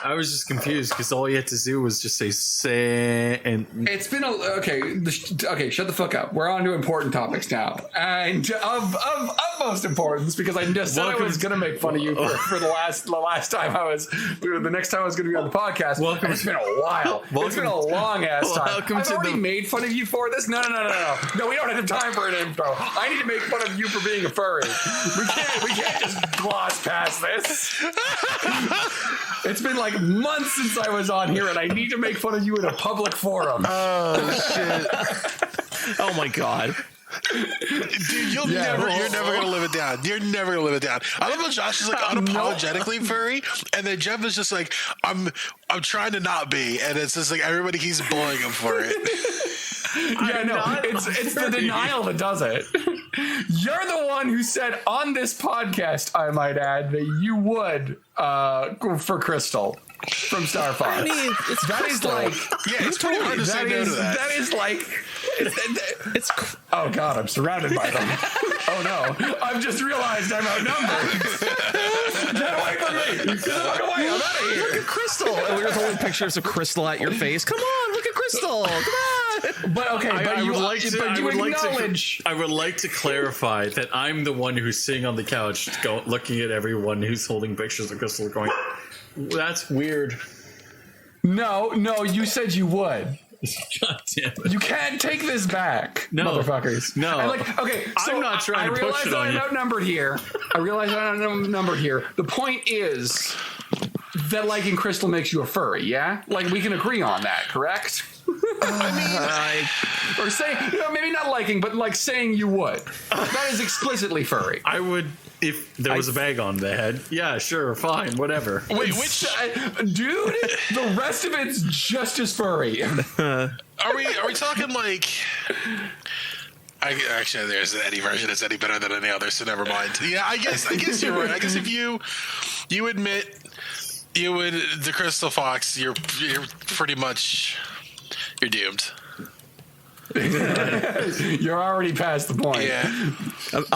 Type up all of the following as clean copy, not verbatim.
I was just confused because all you had to do was just say and It's been okay. Shut the fuck up. We're on to important topics now, and of utmost importance because I just said I was going to make fun of you for the last time the next time I was going to be on the podcast. Welcome. It's been a while. It's been a long ass time. I've already made fun of you for this. No. No, we don't have time for an intro. I need to make fun of you for being a furry. We can't just gloss past this. It's been like months since I was on here, and I need to make fun of you in a public forum. Oh shit! Oh my god. Dude, you're never gonna live it down. You're never gonna live it down. I love how Josh is like unapologetically furry, and then Jeff is just like, I'm trying to not be, and it's just like everybody keeps bullying him for it. Yeah, no, it's the denial that does it. You're the one who said on this podcast, I might add, that you would go for Crystal from Star Fox. I mean, it's pretty hard to say no to that. That is like, it's oh god, I'm surrounded by them. Oh no, I've just realized I'm outnumbered. Get away from me! Walk away! I'm out of here. Look at Crystal. And we're holding pictures of Crystal at your face. Come on, look at Crystal. Come on. But okay, I would like to clarify that I'm the one who's sitting on the couch, looking at everyone who's holding pictures of Crystal, going, "That's weird." No, you said you would. God damn it. You can't take this back, motherfuckers. No. And okay, so I'm not trying to push it on you. I realize I'm outnumbered here. The point is that liking Crystal makes you a furry, yeah? Like, we can agree on that, correct? Or say, maybe not liking, but like saying you would. That is explicitly furry. I would, if there was a bag on the head. Yeah, sure, fine, whatever. Wait, dude? The rest of it's just as furry. Are we talking like? Actually, there's any version that's any better than any other, so never mind. Yeah, I guess you're right. I guess if you admit you would the Crystal Fox, you're pretty much doomed. You're already past the point. Yeah.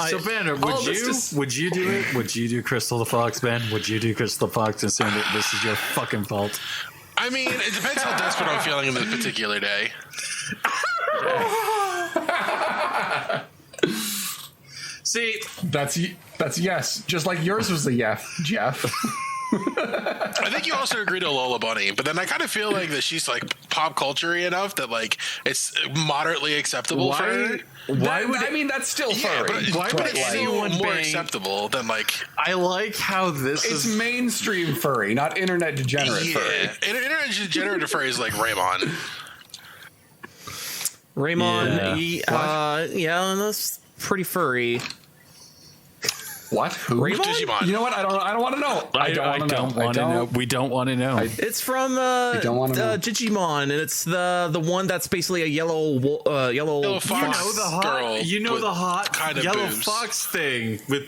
So Ben, would you do it? Would you do Crystal the Fox, Ben? Would you do Crystal the Fox and say that this is your fucking fault? I mean, it depends how desperate I'm feeling in this particular day. See, that's yes. Just like yours was a yes, Jeff. I think you also agree to Lola Bunny, but then I kind of feel like that she's like pop culture-y enough that like it's moderately acceptable for her. I mean, that's still furry. Yeah, but it's still more acceptable than like. I like how it's mainstream furry, not internet degenerate furry. Internet degenerate furry is like Raymond. Yeah, that's pretty furry. What? Who? Digimon. You know what? I don't want to know. I don't want to know. We don't want to know. It's from Digimon, and it's the one that's basically a yellow fox. You know the hot kind of yellow boobs. fox thing with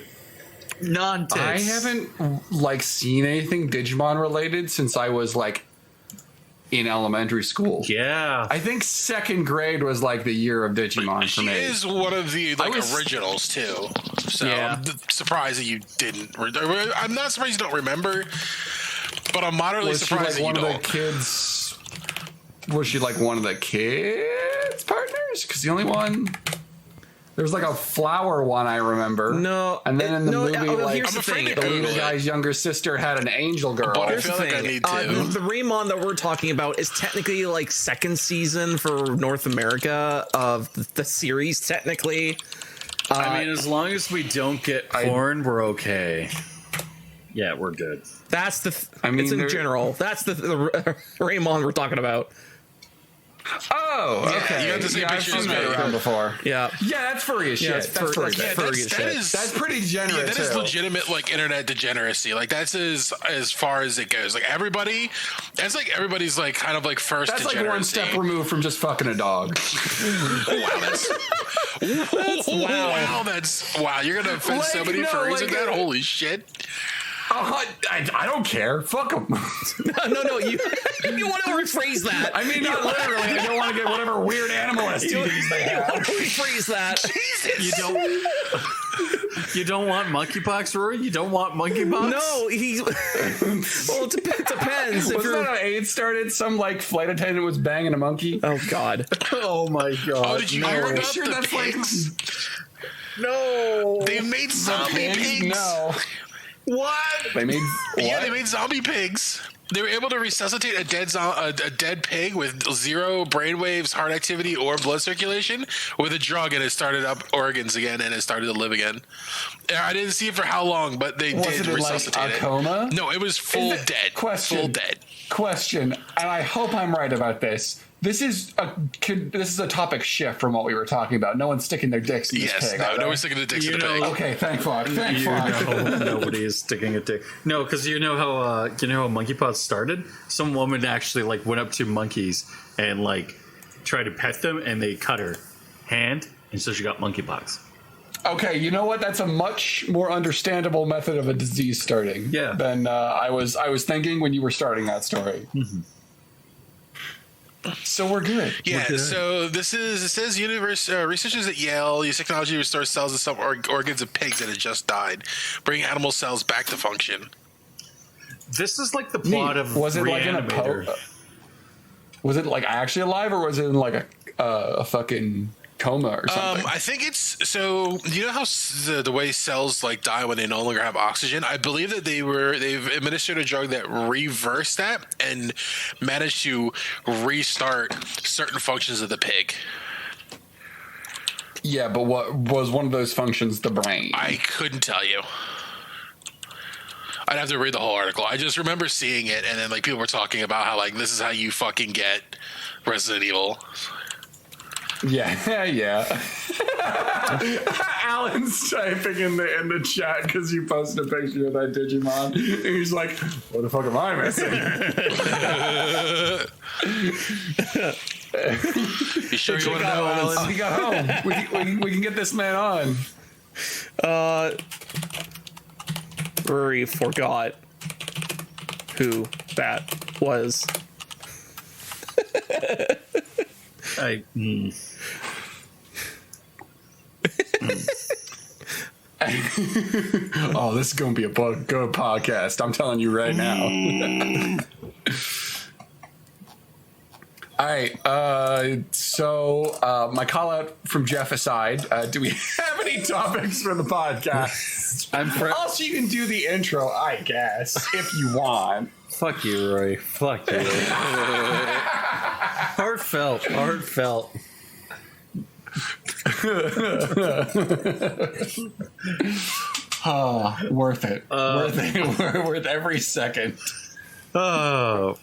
non-tits. I haven't seen anything Digimon related since I was like in elementary school. Yeah. I think second grade was like the year of Digimon for me. She is one of the originals too. So I'm surprised that you didn't. I'm not surprised you don't remember, but I'm moderately surprised that you don't. Was she like one of the kids' partners? Because the only one. There was like a flower one I remember. No. And then in the movie, here's the thing. The little guy's younger sister had an angel girl. But I feel like I need to. The Raymond that we're talking about is technically like second season for North America of the series, technically. I mean, as long as we don't get porn, we're okay. Yeah, we're good. That's it's in general. That's the Raymond we're talking about. Oh, okay. You have the same picture as me around before. Yeah, that's furry as shit. That's furry as shit. That's pretty degenerate. That is legitimate, like internet degeneracy. Like that's as far as it goes. Like everybody, that's like everybody's like kind of like first. That's like one step removed from just fucking a dog. Wow. You're gonna offend somebody furries with that? Holy shit. I don't care. Fuck them. No. You want to rephrase that. I mean, not literally. I don't want to get whatever weird animal STDs they have. Rephrase that. Jesus. You don't. You don't want monkeypox, Rory? You don't want monkeypox? No, he's. Well, it depends. If Wasn't you're... that how AIDS started? Some like flight attendant was banging a monkey. Oh God. Oh my God. Oh, did you hear I'm about sure the that's like pigs? No. They made zombie pigs. No, What? they made Yeah, they made zombie pigs. They were able to resuscitate a dead pig with 0 brainwaves, heart activity, or blood circulation with a drug, and it started up organs again, and it started to live again. I didn't see it for how long, but they Was did it in, resuscitate like, a it. coma? No, it was full Is it- dead. Question. Full dead. Question, and I hope I'm right about this. This is a topic shift from what we were talking about. No one's sticking their dicks in this Yes, pig. no, are they? no one's sticking the dicks in the You pig. know- Okay, thank fuck. Thank You fuck. know, nobody is sticking a dick. No, because you know how monkeypox started. Some woman actually like went up to monkeys and like tried to pet them, and they cut her hand, and so she got monkeypox. Okay, you know what? That's a much more understandable method of a disease starting. Yeah. Than I was thinking when you were starting that story. Mm-hmm. So we're good. Yeah, good. so it says researchers at Yale use technology to restore cells of some organs of pigs that had just died, bringing animal cells back to function. This is like the plot Neat. of Was it like in a Reanimator. Was it like actually alive, or was it in like a fucking coma or something? I think it's so. You know how the way cells like die when they no longer have oxygen. I believe that they've administered a drug that reversed that and managed to restart certain functions of the pig. Yeah, but what was one of those functions? The brain. I couldn't tell you. I'd have to read the whole article. I just remember seeing it, and then like people were talking about how like this is how you fucking get Resident Evil. Yeah, yeah. Alan's typing in the chat because you posted a picture of that Digimon. And he's like, "What the fuck am I missing?" You sure you want to know, Alan? Oh, he got home. We can get this man on. Rory forgot who that was. Oh, this is going to be a good podcast. I'm telling you right now. All right. So my call out from Jeff aside, do we have any topics for the podcast? Also, you can do the intro, I guess, if you want. Fuck you, Roy. Fuck you. Heartfelt. Oh, worth it. Worth it. Worth every second. Oh.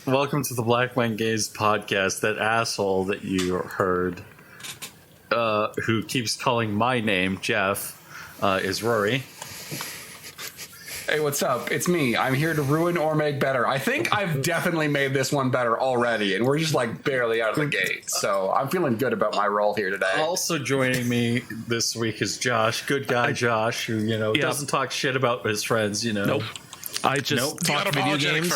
Welcome to the Black Man Gaze podcast. That asshole that you heard, who keeps calling my name Jeff, is Rory. Hey, what's up? It's me. I'm here to ruin or make better. I think I've definitely made this one better already, and we're just like barely out of the gate. So I'm feeling good about my role here today. Also joining me this week is Josh, good guy Josh, who doesn't talk shit about his friends. Nope. I just talk video games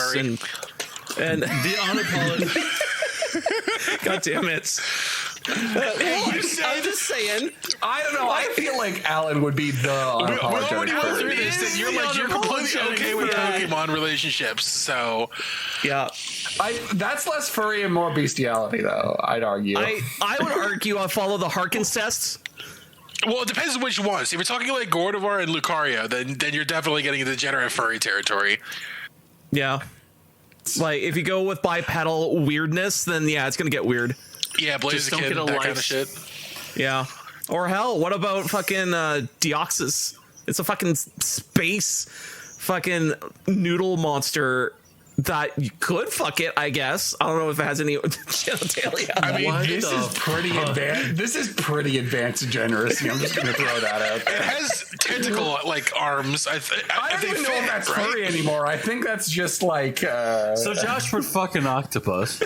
and the unapologetic. God damn it. I'm just saying. I don't know. I feel like Allan would be the unapologetic. We already went through this. That you're completely okay with Pokemon relationships. So yeah, that's less furry and more bestiality, though. I'd argue. I would argue I follow the Harkins test. Well, it depends on which ones. If you're talking like Gordevar and Lucario, then you're definitely getting into degenerate furry territory. Yeah. Like, if you go with bipedal weirdness, then yeah, it's gonna get weird. Yeah, Blaze the Kid, that kind of shit. Yeah. Or hell, what about fucking Deoxys? It's a fucking space fucking noodle monster that you could fuck it, I guess. I don't know if it has any genitalia. I mean, this is pretty advanced. This is pretty advanced degeneracy. I'm just gonna throw that out there. It has tentacle like arms. I don't even know if that's furry anymore. I think that's just like. So Josh would fuck an octopus.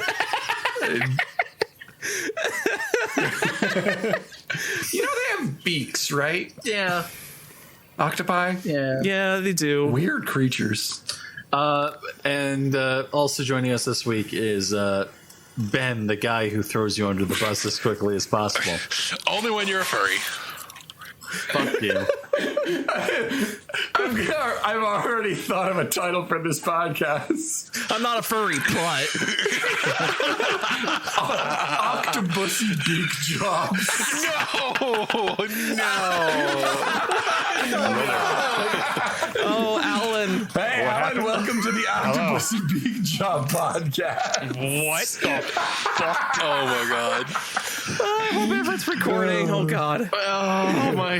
You know they have beaks, right? Yeah. Octopi? Yeah, they do. Weird creatures. And also joining us this week is Ben, the guy who throws you under the bus as quickly as possible. Only when you're a furry. Fuck you. I've already thought of a title for this podcast. I'm not a furry, but Octobussy Beak Jobs. No. oh, Allan. Hey, Allan, welcome to the Octobussy Beak Job podcast. What the fuck? Oh my god. I hope it's recording. Oh god. Oh my.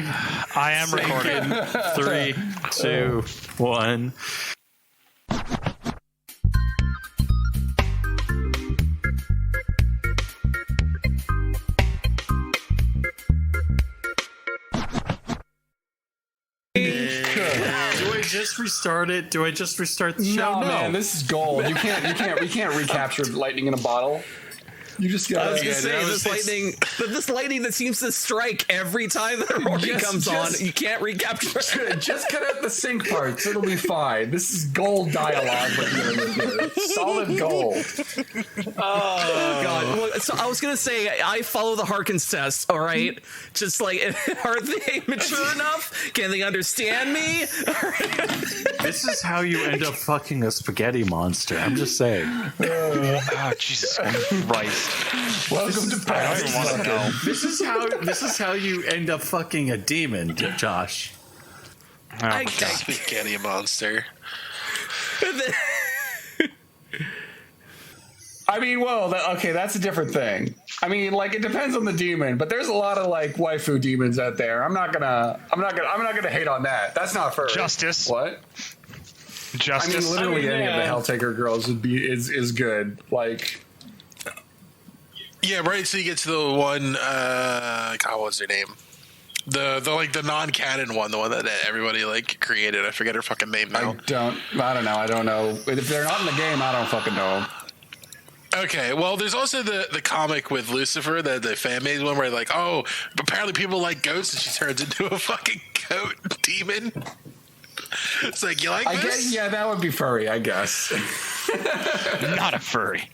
I am recording. 3, 2, 1. Do I just restart it? Do I just restart the show? No, man, this is gold. We can't recapture lightning in a bottle. You just got. I was gonna say this lightning that seems to strike every time that Rory comes on. You can't recapture it. Just cut out the sync parts. It'll be fine. This is gold dialogue. Solid gold. Oh god. Well, so I was gonna say I follow the Harkins test. All right. Just like, are they mature enough? Can they understand me? This is how you end up fucking a spaghetti monster. I'm just saying. Oh, Jesus Christ. Welcome to I don't even want to know. This is how you end up fucking a demon, Josh. Spaghetti monster. I mean, well, okay, that's a different thing. I mean, like, it depends on the demon, but there's a lot of like waifu demons out there. I'm not gonna hate on that. That's not furry. Justice. What? Justice. I mean, literally any of the Helltaker girls is good. Like. Yeah, right. So you get to the one. God, what's her name? The like the non-canon one, the one that everybody like created. I forget her fucking name now. I don't know. If they're not in the game, I don't fucking know. Okay, well, there's also the comic with Lucifer, the fan-made one where like, oh, apparently people like goats, and she turns into a fucking goat demon. It's like, you like this? I guess, yeah, that would be furry, I guess. Not a furry.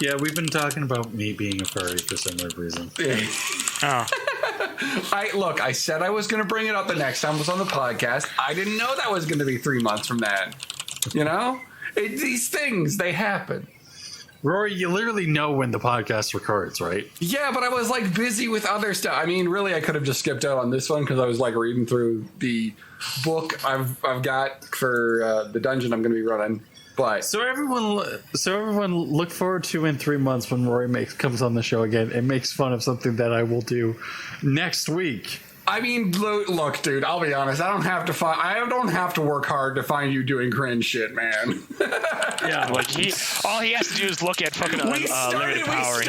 Yeah, we've been talking about me being a furry for some weird reason. Oh. I said I was going to bring it up the next time I was on the podcast. I didn't know that was going to be 3 months from that. You know? These things, they happen. Rory, you literally know when the podcast records, right? Yeah, but I was like busy with other stuff. I mean, really, I could have just skipped out on this one because I was like reading through the book I've got for the dungeon I'm going to be running. But so everyone look forward to in 3 months when Rory comes on the show again and makes fun of something that I will do next week. I mean, look, dude. I'll be honest. I don't have to work hard to find you doing cringe shit, man. Yeah, like all he has to do is look at fucking limited power.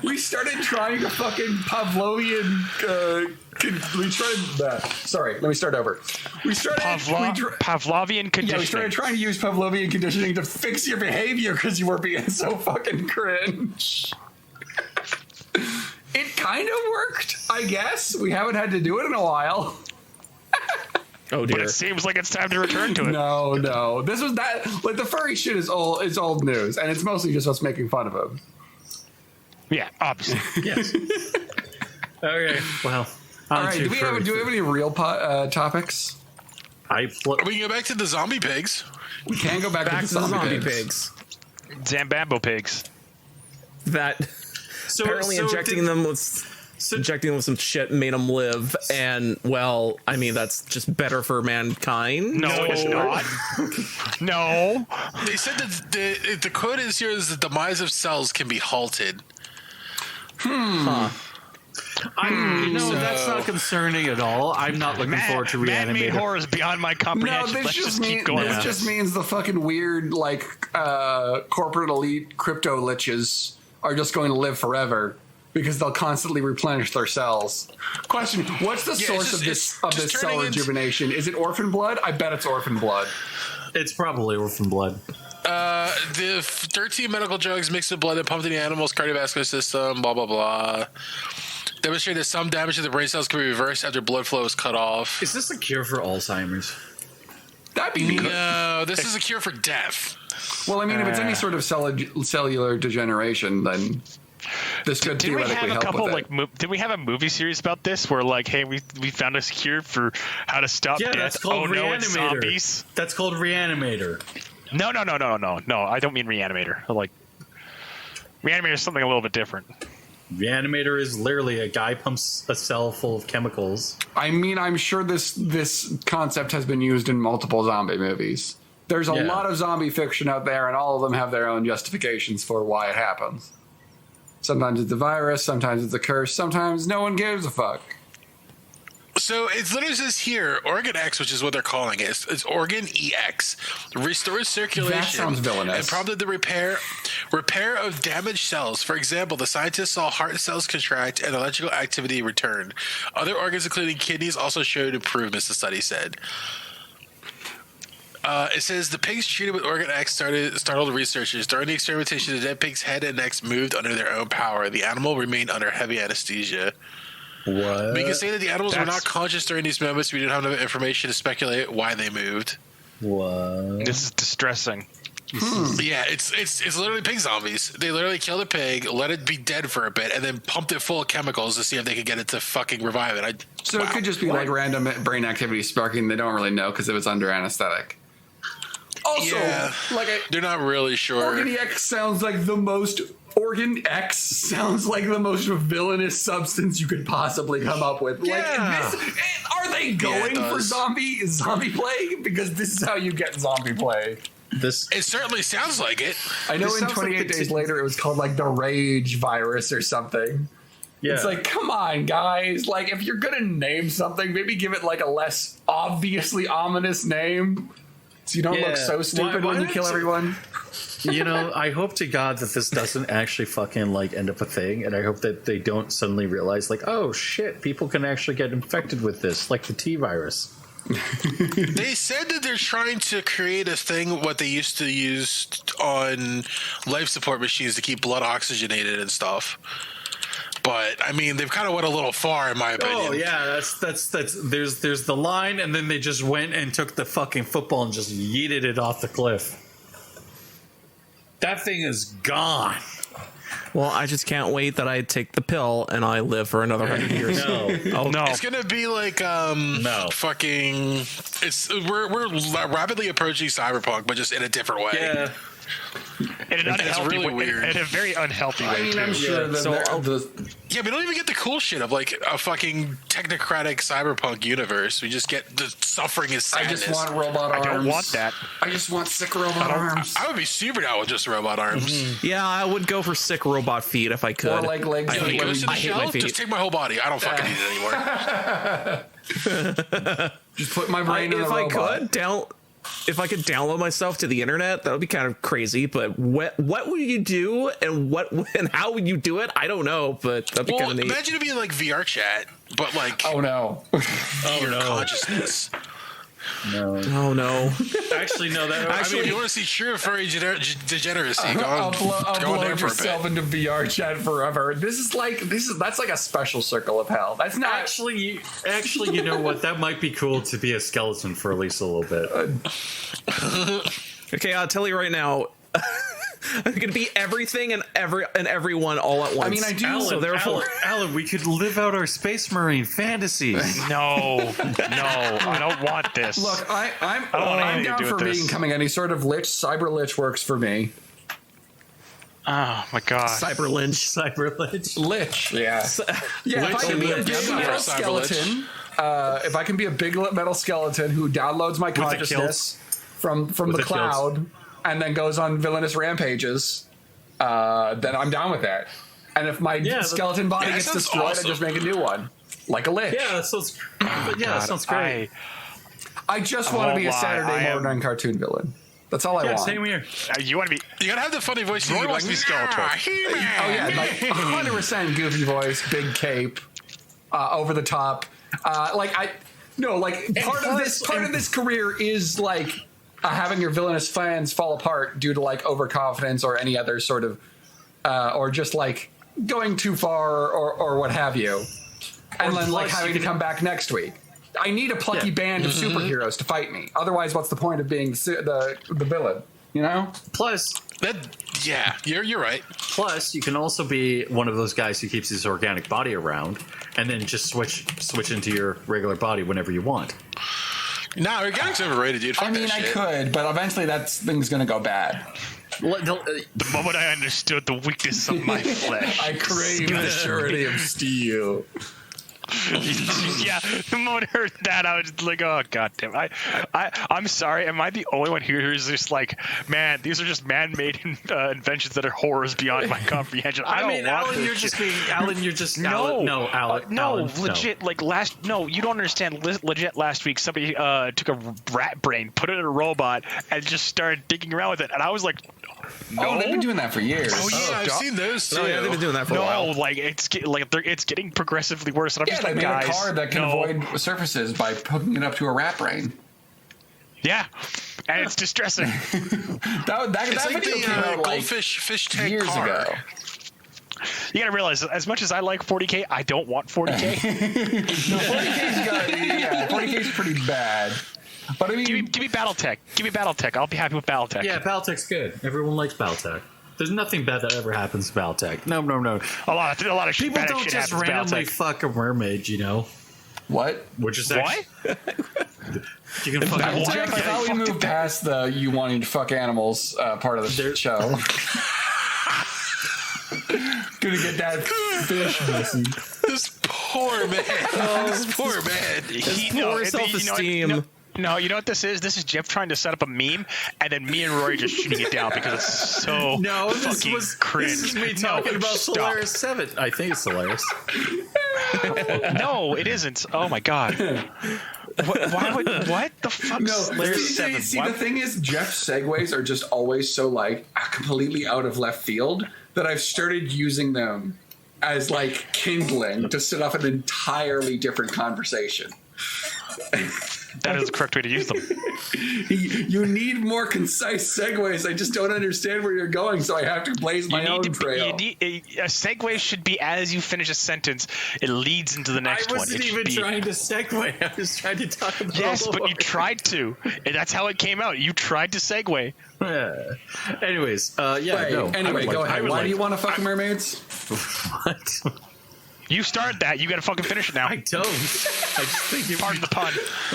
We started trying to fucking Pavlovian. Sorry, let me start over. We started Pavlovian conditioning. Yeah, we started trying to use Pavlovian conditioning to fix your behavior because you were being so fucking cringe. It kind of worked, I guess. We haven't had to do it in a while. Oh dear. But it seems like it's time to return to it. No. This was that. Like the furry shit is old news, and it's mostly just us making fun of him. Yeah, obviously. Yes. Okay. Well. All right. Do we have any real topics? We can go back to the zombie pigs. We can go back to the zombie pigs. Zambambo pigs. That apparently injecting them with some shit made them live, and well, I mean that's just better for mankind. No, it's not. No. They said that the quote is here is the demise of cells can be halted. That's not concerning at all. I'm not looking forward to Reanimator. Man-made horror is beyond my comprehension. Let's just keep going. This just means the fucking weird, corporate elite crypto liches are just going to live forever because they'll constantly replenish their cells. Question: what's the source of this cell rejuvenation? Is it orphan blood? I bet it's orphan blood. It's probably orphan blood. The 13 medical drugs mixed with blood and pumped in the animal's cardiovascular system. Blah blah blah. Demonstrated that some damage to the brain cells can be reversed after blood flow is cut off. Is this a cure for Alzheimer's? That'd be no. This is a cure for death. Well, I mean, if it's any sort of cellular degeneration, then this could theoretically help with it. Did we have a movie series about this where, hey, we found a cure for how to stop death? That's called Reanimator. No, it's zombies. That's called Reanimator. No. I don't mean Reanimator. Reanimator is something a little bit different. Reanimator is literally a guy pumps a cell full of chemicals. I mean, I'm sure this concept has been used in multiple zombie movies. There's a lot of zombie fiction out there, and all of them have their own justifications for why it happens. Sometimes it's a virus, sometimes it's a curse, sometimes no one gives a fuck. So it literally says here, Organ X, which is what they're calling it. It's Organ EX. Restores circulation. That sounds villainous. And prompted the repair of damaged cells. For example, the scientists saw heart cells contract and electrical activity return. Other organs, including kidneys, also showed improvements, the study said. It says the pigs treated with Organ X startled researchers. During the experimentation, the dead pig's head and necks moved under their own power. The animal remained under heavy anesthesia. What? We can say that the animals were not conscious during these moments. We didn't have enough information to speculate why they moved. What? This is distressing. Yeah, it's literally pig zombies. They literally killed a pig, let it be dead for a bit, and then pumped it full of chemicals to see if they could get it to fucking revive it. So it could just be random brain activity sparking. They don't really know because it was under anesthetic. Also, they're not really sure. Organ X sounds like the most villainous substance you could possibly come up with. Yeah. Are they going for zombie plague? Because this is how you get zombie plague. It certainly sounds like it. I know in 28 Days Later it was called the rage virus or something. Yeah. It's come on, guys. If you're going to name something, maybe give it a less obviously ominous name. So you don't look so stupid when you kill everyone. I hope to God that this doesn't actually fucking end up a thing, and I hope that they don't suddenly realize oh shit, people can actually get infected with this, like the T virus. They said that they're trying to create a thing what they used to use on life support machines to keep blood oxygenated and stuff. But I mean, they've kind of went a little far, in my opinion. Oh yeah, that's there's the line, and then they just went and took the fucking football and just yeeted it off the cliff. That thing is gone. Well, I just can't wait that I take the pill and I live for another 100 years. No. It's gonna be fucking. We're rapidly approaching cyberpunk, but just in a different way. Yeah. in an unhealthy really way, weird. in a very unhealthy way. I mean, too. I'm sure that Yeah, we don't even get the cool shit of like a fucking technocratic cyberpunk universe. We just get the suffering and I sadness. just want robot arms. I don't want that. I just want sick robot arms. I would be super down with just robot arms. Yeah, I would go for sick robot feet if I could. Or like legs. I If it hate, goes to the I hate my shell, feet. just take my whole body. I don't fucking need it anymore. Just put my brain in a If robot. if I could download myself to the internet, that would be kind of crazy. But what would you do, and how would you do it? I don't know, but that'd be Well, kind of neat. imagine it being like VR chat, but like Oh no. your consciousness. Oh no! Actually, no. That I mean, if you want to see true furry degeneracy, go on there Upload for a yourself bit. into VR chat forever. That's like a special circle of hell. That's not actually, you know what? That might be cool to be a skeleton for at least a little bit. Okay, I'll tell you right now. I'm gonna be everything and everyone all at once. I mean, I do. So therefore, Alan, we could live out our Space Marine fantasies. No, I don't want this. Look, I'm want anything to down do for with this. becoming any sort of lich. Cyber lich works for me. Oh my god. Cyber Lynch. Cyber Lich. Lich, yeah. Yeah, if I can be a big Yeah, metal cyber lich. skeleton, if I can be a big metal skeleton who downloads my the consciousness from the the cloud and then goes on villainous rampages, then I'm down with that. And if my skeleton body that gets sounds destroyed, awesome. I just make a new one, like a lich. Yeah, that sounds. That sounds great. I just want to be a lie, Saturday I am- morning cartoon villain. That's all I Yeah, want. same here. You want to be? You gotta have the funny voice. Rory You wants to be skeletal. Oh yeah, like 100% goofy voice, big cape, over the top. Part of this career is like having your villainous fans fall apart due to like overconfidence or any other sort of, or just like going too far or what have you, and then like having to come back next week. I need a plucky band of superheroes to fight me. Otherwise, what's the point of being the villain? You know. Plus, you're right. Plus, you can also be one of those guys who keeps his organic body around, and then just switch into your regular body whenever you want. Nah, organic's overrated, dude. Fuck I mean, that I shit. could, but eventually that thing's gonna go bad. The moment I understood the weakness of my flesh. I crave the surety of steel. Yeah, the moment I heard that, I was just like, oh god damn. I'm sorry, am I the only one here who's just like, man, these are just man-made inventions that are horrors beyond my comprehension. I don't want Alan, this you're shit. just being Alan. You're just No, Alan. Alan, legit. Like you don't understand. Legit, last week somebody took a rat brain, put it in a robot, and just started digging around with it, and I was like, no. Oh, they've been doing that for years. Oh yeah, I've seen those too. Oh, yeah, they've been doing that for a while. No, like it's getting progressively worse. And I'm Yeah, just they like, made guys, a car that can avoid surfaces by hooking it up to a rat brain. Yeah, and it's distressing. That It's like video the came out like goldfish fish tank years car. ago. You gotta realize, as much as I like 40K, I don't want 40K. 40K's pretty bad. But I mean, give me BattleTech. Give me BattleTech. I'll be happy with BattleTech. Yeah, Battletech's good. Everyone likes Battletech. There's nothing bad that ever happens to Battletech. No. A lot of shit. People bad don't shit just happens to randomly BattleTech. fuck a mermaid, you know. what? Which is What? You can fuck a Jeff, I thought we moved past the you wanting to fuck animals part of the show. Gonna get that fish, Bussy. This poor man. This poor man. Poor self-esteem. No, you know what this is? This is Jeff trying to set up a meme, and then me and Rory just shooting it down because it's so No, this fucking was cringe. This is me talking about stop. Solaris 7. I think it's Solaris. No, it isn't. Oh my god. What the fuck? Solaris 7. See, Why- the thing is, Jeff's segues are just always so like completely out of left field that I've started using them as like kindling to set off an entirely different conversation. That is the correct way to use them. You need more concise segues. I just don't understand where you're going, so I have to blaze my own trail. A segue should be as you finish a sentence, it leads into the next I one. wasn't It should even be- trying to segue. I was trying to talk about Yes, but you tried to. And that's how it came out. You tried to segue. Anyways, yeah, Right. no. Anyway, go ahead. Why do you want to fuck mermaids? What? You started that. You got to fucking finish it now. I don't. I just think you. Pardon the pun.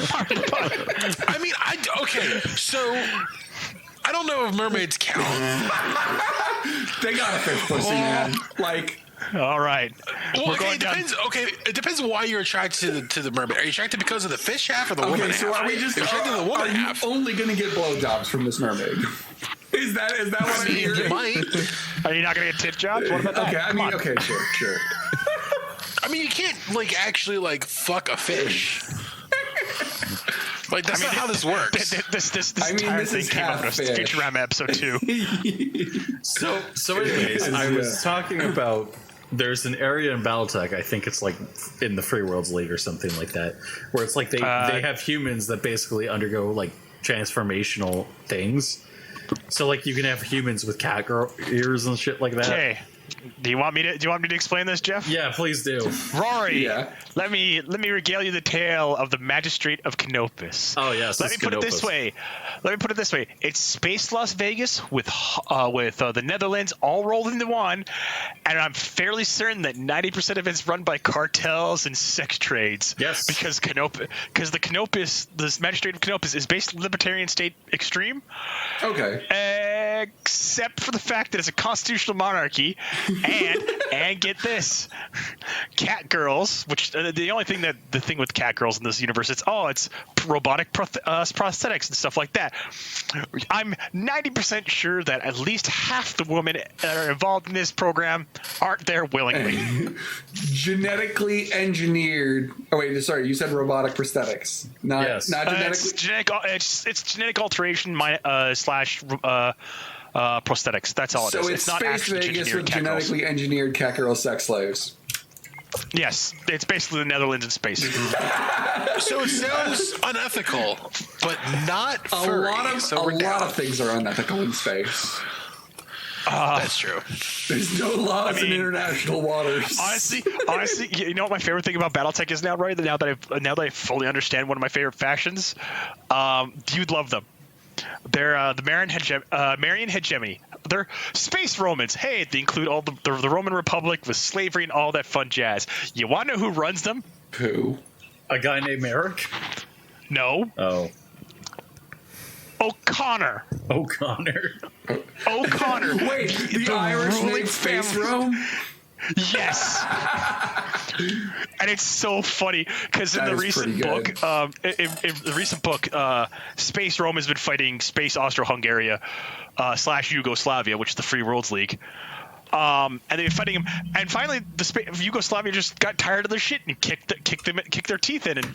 Pardon the pun. I mean, okay, so I don't know if mermaids count. They got a fish pussy, man. Like, All right. Well, We're okay, going it down. depends. Okay, it depends why you're attracted to the mermaid. Are you attracted because of the fish half or the woman okay, so half? are we just If you're attracted to the woman are you half? only gonna get blowjobs from this mermaid? Is that what I'm You hearing? might. Are you not going to get tit jobs? What about that? Okay, I Come mean, on. okay, sure. I mean, you can't like actually like fuck a fish. Like that's not how this works. This I mean, entire this thing is came up in a half fish. Futurama episode 2. So anyways, I was talking about there's an area in Battletech, I think it's like in the Free Worlds League or something like that, where it's like they have humans that basically undergo like transformational things. So like you can have humans with cat girl ears and shit like that. Okay. Do you want me to explain this, Jeff? Yeah, please do. Rory, Yeah. let me regale you the tale of the Magistrate of Canopus. Oh yes. Let me put it this way. It's Space Las Vegas with the Netherlands all rolled into one, and I'm fairly certain that 90% of it's run by cartels and sex trades. Yes. Because this Magistrate of Canopus is based libertarian state extreme. Okay. Except for the fact that it's a constitutional monarchy, and get this, cat girls. Which the only thing the thing with cat girls in this universe, it's robotic prosthetics and stuff like that. I'm 90% sure that at least half the women that are involved in this program aren't there willingly. Genetically engineered. Oh wait, sorry. You said robotic prosthetics, not genetically. It's genetic alteration slash prosthetics. That's all it is. So it's not Space actually Vegas with cat girls. genetically engineered cat girl sex slaves. Yes, it's basically the Netherlands in space. So it sounds unethical, but not furry. A lot of things are unethical in space. That's true. There's no laws in international waters. Honestly, you know what my favorite thing about BattleTech is now, right? Now that I fully understand one of my favorite fashions, you'd love them. They're the Marian hegemony. They're space Romans. Hey, they include all the Roman Republic with slavery and all that fun jazz. You want to know who runs them? Who? A guy named Merrick? No. Oh. O'Connor. O'Connor. Wait, the Irish ruling made space family. Rome? Yes. And it's so funny because in That the is recent pretty book, in the recent book, Space Rome has been fighting Space Austro-Hungary / Yugoslavia, which is the Free Worlds League. And they've been fighting him, and finally, Yugoslavia just got tired of their shit and kicked their teeth in. And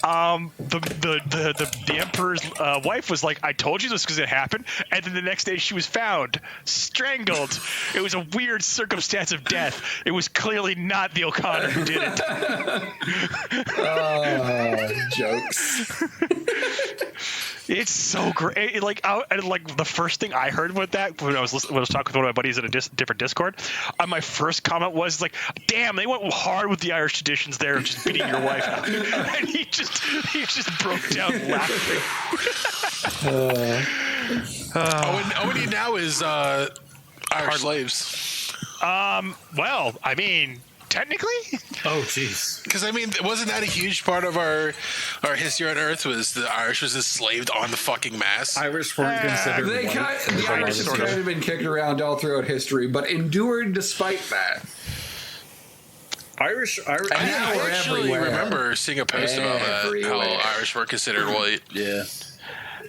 the emperor's wife was like, "I told you this was gonna happen." And then the next day, she was found strangled. It was a weird circumstance of death. It was clearly not the O'Connor who did it. Jokes. It's so great. The first thing I heard with that when I was talking with one of my buddies in a different Discord, my first comment was like, "Damn, they went hard with the Irish traditions there of just beating your wife," and he just broke down laughing. Owen now is Irish slaves. Well, I mean, technically. Oh, jeez. Because I mean, wasn't that a huge part of our history on Earth? Was the Irish was enslaved on the fucking mass? Irish weren't considered white. The Irish have kind of been kicked around all throughout history, but endured despite that. Irish. I Now we're actually everywhere. remember seeing a post about that, Everywhere. how Irish were considered white. Yeah.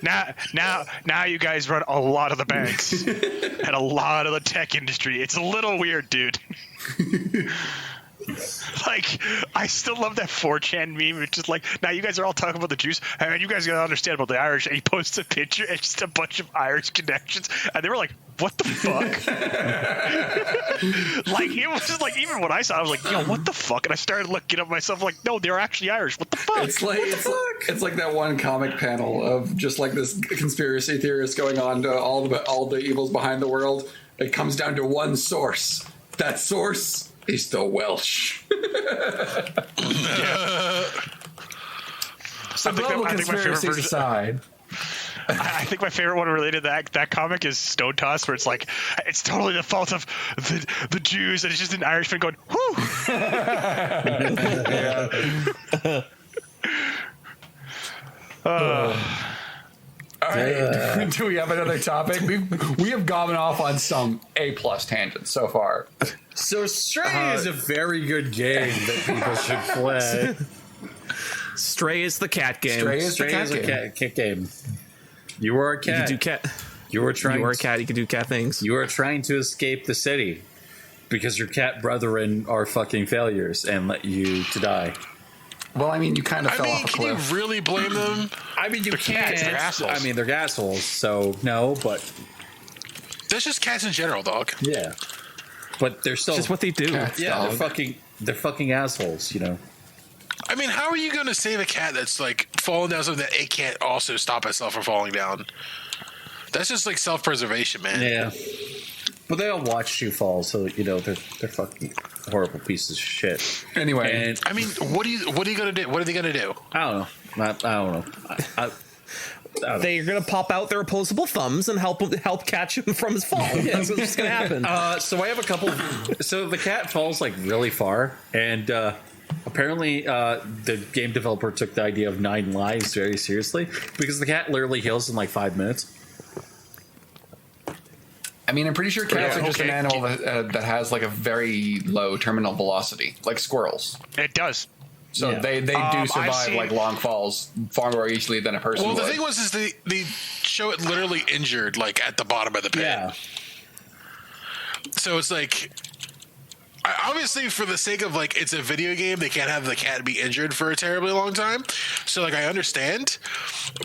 Now you guys run a lot of the banks and a lot of the tech industry. It's a little weird, dude. Like, I still love that 4chan meme. It's just like, now you guys are all talking about the Jews, and you guys gotta understand about the Irish. And he posts a picture, and just a bunch of Irish connections, and they were like, "What the fuck?" Like, it was just like, even when I saw it, I was like, "Yo, what the fuck?" And I started looking up myself, like, "No, they're actually Irish. What the fuck?" It's like that one comic panel of just like this conspiracy theorist going on to all the evils behind the world. It comes down to one source. That source is the Welsh. So global conspiracies aside. I think my favorite one related to that comic is Stone Toss, where it's like, it's totally the fault of the Jews, and it's just an Irishman going, "Whoo!" All right. Do we have another topic? We have gone off on some A+ tangents so far. So Stray is a very good game that people should play. Stray is the cat game. Stray is Stray the is a cat cat game. You are a cat. You can do cat. You are trying. You are a cat. You can do cat things. You are trying to escape the city because your cat brethren are fucking failures and let you to die. Well, I mean, you kind of fell off a can you cliff. really blame them? I mean, you can't. They're assholes. I mean, they're assholes. So no, but That's just cats in general, dog. yeah, but they're still It's just what they do. Cats, yeah, dog. they're fucking assholes. You know. I mean, how are you going to save a cat that's like falling down something that it can't also stop itself from falling down? That's just like self-preservation, man. Yeah. But they all watched you fall, so you know they're fucking horrible pieces of shit. Anyway, And I mean, what are you going to do? What are they going to do? I don't know. I don't know. I don't know. They're gonna pop out their opposable thumbs and help catch him from his fall. Yeah, that's what's gonna happen. So I have a couple. So the cat falls like really far, and apparently the game developer took the idea of 9 lives very seriously because the cat literally heals in like 5 minutes. I mean, I'm pretty sure cats are just an animal that has like a very low terminal velocity, like squirrels. It does. So Yeah. they do I've survive seen- like long falls far more easily than a person Well, the would. thing was, is they show it literally injured, like at the bottom of the pit. Yeah. So it's like, obviously, for the sake of like it's a video game, they can't have the cat be injured for a terribly long time. So like, I understand,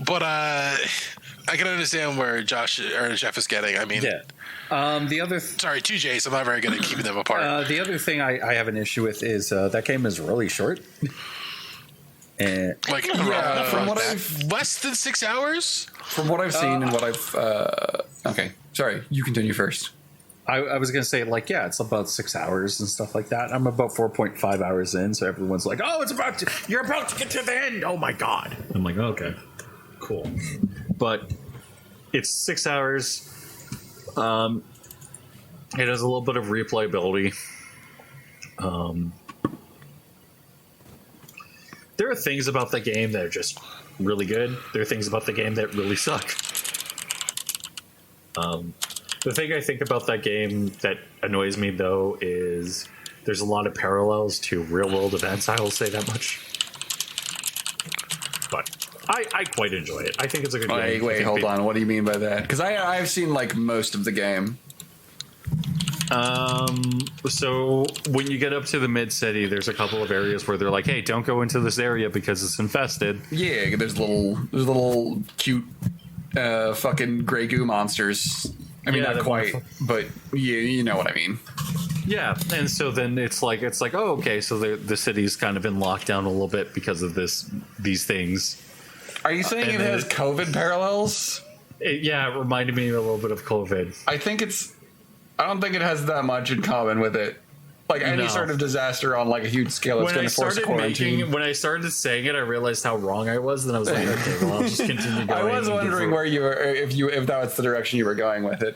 but I can understand where Josh or Jeff is getting. I mean, Yeah. The other. sorry, 2 J's. I'm not very good at keeping them apart. The other thing I have an issue with is that game is really short. And like, from what I've less than 6 hours. From what I've seen and what I've okay, sorry, you continue first. I was gonna say like yeah, it's about 6 hours and stuff like that. I'm about 4.5 hours in, so everyone's like, "Oh, you're about to get to the end." Oh my god! I'm like, okay, cool, but it's 6 hours. It has a little bit of replayability. There are things about the game that are just really good. There are things about the game that really suck. The thing I think about that game that annoys me, though, is there's a lot of parallels to real-world events. I will say that much. But I quite enjoy it. I think it's a good game. Wait, hold on. What do you mean by that? Because I've seen like most of the game. So when you get up to the mid-city, there's a couple of areas where they're like, hey, don't go into this area because it's infested. Yeah, there's little cute fucking gray goo monsters. I mean, Yeah, not they're quite, wonderful. but you know what I mean. Yeah, and so then it's like, oh, okay, so the city's kind of in lockdown a little bit because of these things. Are you saying and it then has COVID parallels? It reminded me a little bit of COVID. I don't think it has that much in common with it. Like any No. sort of disaster on like a huge scale, it's When going I to force a quarantine. when I started saying it, I realized how wrong I was. Then I was like, okay, well, I'll just continue going. I was wondering where you were, if that was the direction you were going with it.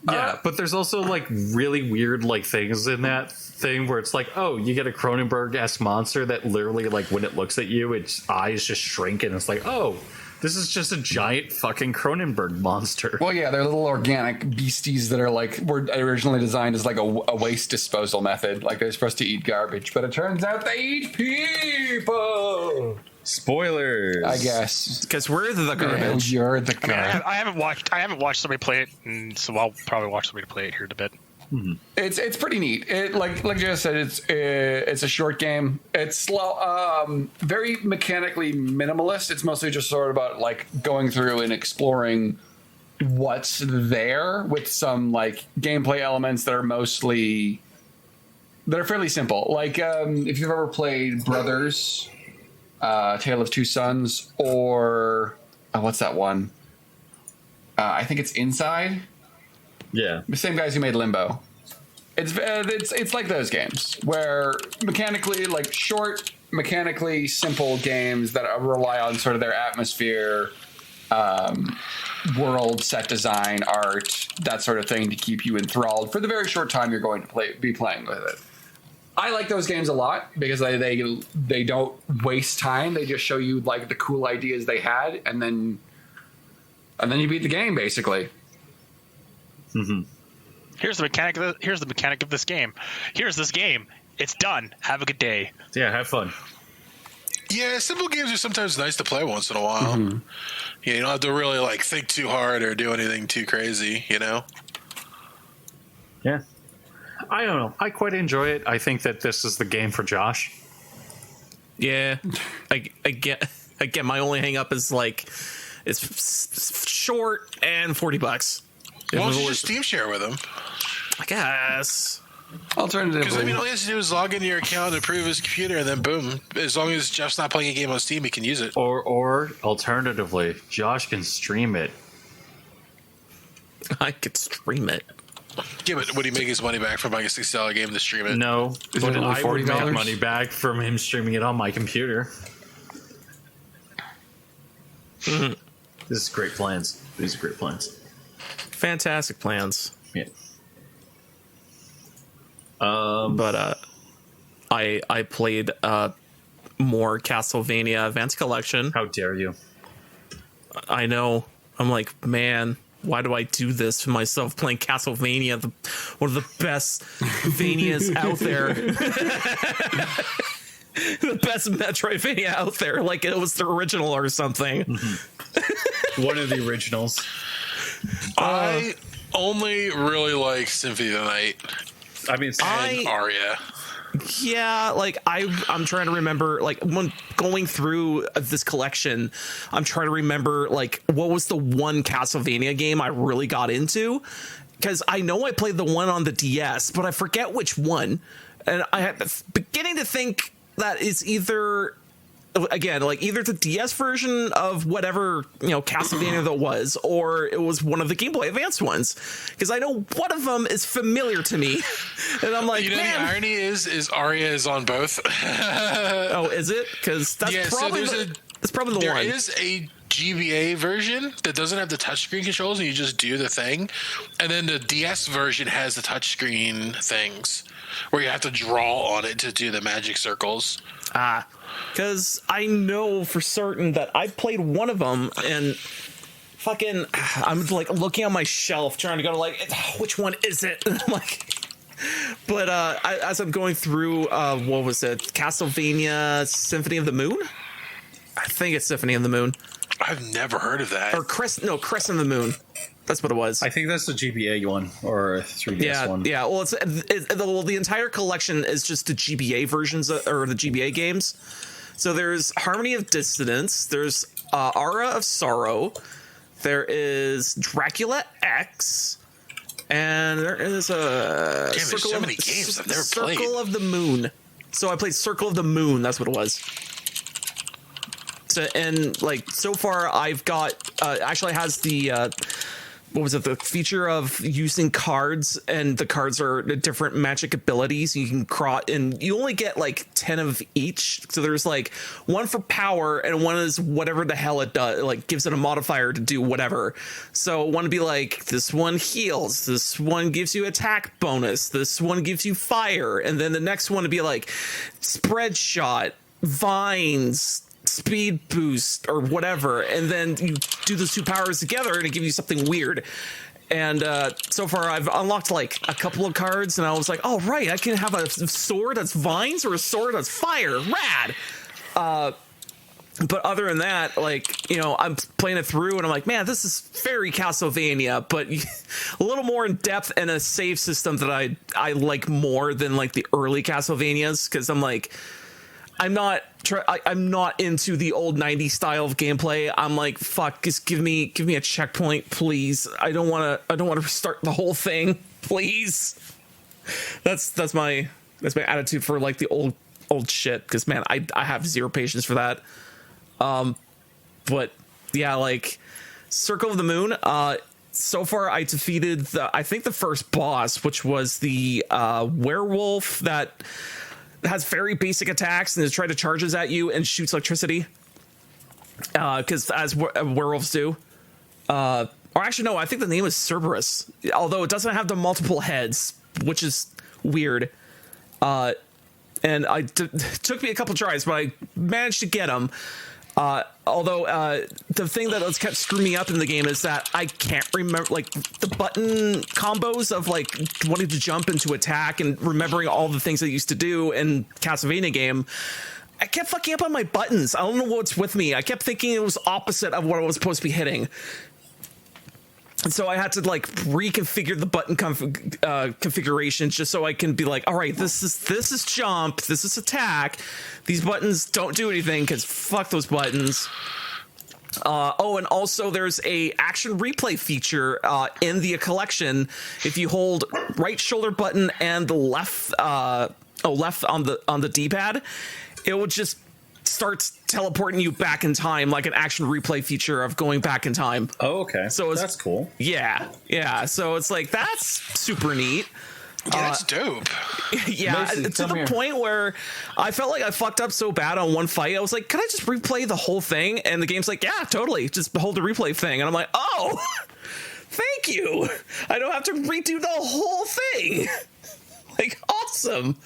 Yeah, but there's also like really weird like things in that thing where it's like, oh, you get a Cronenberg-esque monster that literally like when it looks at you, its eyes just shrink and it's like, oh, this is just a giant fucking Cronenberg monster. Well, yeah, they're little organic beasties that are like were originally designed as like a waste disposal method. Like they're supposed to eat garbage, but it turns out they eat people. Spoilers, I guess. Because we're the Yeah, garbage. you're the I mean, guy. I haven't watched somebody play it, and so I'll probably watch somebody play it here in a bit. It's pretty neat. It like Jess said, it's a short game. It's slow, very mechanically minimalist. It's mostly just sort of about like going through and exploring what's there with some like gameplay elements that are fairly simple. Like if you've ever played Brothers, Tale of Two Sons, or what's that one? I think it's Inside. Yeah, The same guys who made Limbo. It's like those games where mechanically, like short, mechanically simple games that rely on sort of their atmosphere, world, set design, art, that sort of thing to keep you enthralled for the very short time you're going to be playing with it. I like those games a lot because they don't waste time. They just show you like the cool ideas they had, and then and then you beat the game basically. Here's the mechanic. Here's the mechanic of this game. Here's this game. It's done. Have a good day. Yeah, have fun. Yeah, simple games are sometimes nice to play once in a while. Yeah, you don't have to really like think too hard or do anything too crazy, you know? Yeah. I don't know. I quite enjoy it. I think that this is the game for Josh. Yeah, I get my only hang up is like it's short and $40. Why don't you just Steam share with him? I guess. Alternatively, Because I mean, all he has to do is log into your account and approve his computer, and then boom. As long as Jeff's not playing a game on Steam, he can use it. Or alternatively, Josh can stream it. I could stream it. Yeah, but would he make his money back from like a $60 game to stream it? No, Is but it only I would $40? make money back from him streaming it on my computer. This is great plans. These are great plans. Fantastic plans. Yeah. But I played more Castlevania Advanced Collection. How dare you? I know. I'm like, man, why do I do this to myself playing Castlevania, one of the best Vanias out there? The best Metroidvania out there, like it was the original or something. One of the originals. I only really like Symphony of the Night I mean, and Aria. Yeah, like I'm trying to remember, like when going through this collection, I'm trying to remember like what was the one Castlevania game I really got into, because I know I played the one on the DS, but I forget which one, and I had beginning to think that it's either. Again, like either the DS version of whatever, Castlevania that was, or it was one of the Game Boy Advance ones, because I know one of them is familiar to me, and I'm like, You know, the irony is Aria is on both. oh, is it? Because that's Yeah, so probably that's probably the There one. is a GBA version that doesn't have the touchscreen controls, and you just do the thing. And then the DS version has the touchscreen things where you have to draw on it to do the magic circles. Because I know for certain that I've played one of them, and fucking, I'm like looking on my shelf trying to go to like, which one is it? And I'm like, but as I'm going through, what was it? Castlevania Symphony of the Moon? I think it's Symphony of the Moon. I've never heard of that. Or Crescent of the Moon. That's what it was. I think that's the GBA one or 3DS one. Yeah. Well, the entire collection is just the GBA versions or the GBA games. So there's Harmony of Dissonance. There's Aura of Sorrow. There is Dracula X, and there is a Damn, there's so many games I've never played. Circle of the Moon. So I played Circle of the Moon. That's what it was. So, and like so far, I've got actually has the. What was it? The feature of using cards, and the cards are different magic abilities. You can and you only get like 10 of each. So there's like one for power, and one is whatever the hell it does. Like gives it a modifier to do whatever. So one would be like this one heals. This one gives you attack bonus. This one gives you fire, and then the next one would be like spread shot, vines, speed boost, or whatever, and then you do those two powers together and it gives you something weird. And so far I've unlocked like a couple of cards, and I was like, oh right, I can have a sword that's vines or a sword that's fire. Rad. But other than that, like, I'm playing it through and I'm like, man, this is very Castlevania, but a little more in depth, and a save system that I like more than like the early Castlevanias, because I'm like, I'm not into the old 90s style of gameplay. I'm like, fuck, just give me a checkpoint, please. I don't want to restart the whole thing, please. That's my attitude for like the old shit, because man, I have zero patience for that. But yeah, like Circle of the Moon, so far I defeated I think the first boss, which was the werewolf that has very basic attacks and is trying to charges at you and shoots electricity, because as werewolves do. Or actually no, I think the name is Cerberus, although it doesn't have the multiple heads, which is weird. And took me a couple tries, but I managed to get him. Although the thing that has kept screwing me up in the game is that I can't remember like the button combos of like wanting to jump into attack and remembering all the things I used to do in Castlevania game. I kept fucking up on my buttons. I don't know what's with me. I kept thinking it was opposite of what I was supposed to be hitting. And so I had to like reconfigure the button configurations just so I can be like, all right, this is jump, this is attack. These buttons don't do anything because fuck those buttons. And also there's a action replay feature in the collection. If you hold right shoulder button and the left on the D-pad, it will just starts teleporting you back in time, like an action replay feature of going back in time. Oh, okay. So that's cool. Yeah. So it's like that's super neat. Yeah, that's dope. Yeah, Macy, to the point where I felt like I fucked up so bad on one fight. I was like, can I just replay the whole thing? And the game's like, yeah, totally. Just hold the replay thing. And I'm like, oh, thank you. I don't have to redo the whole thing. Like, awesome.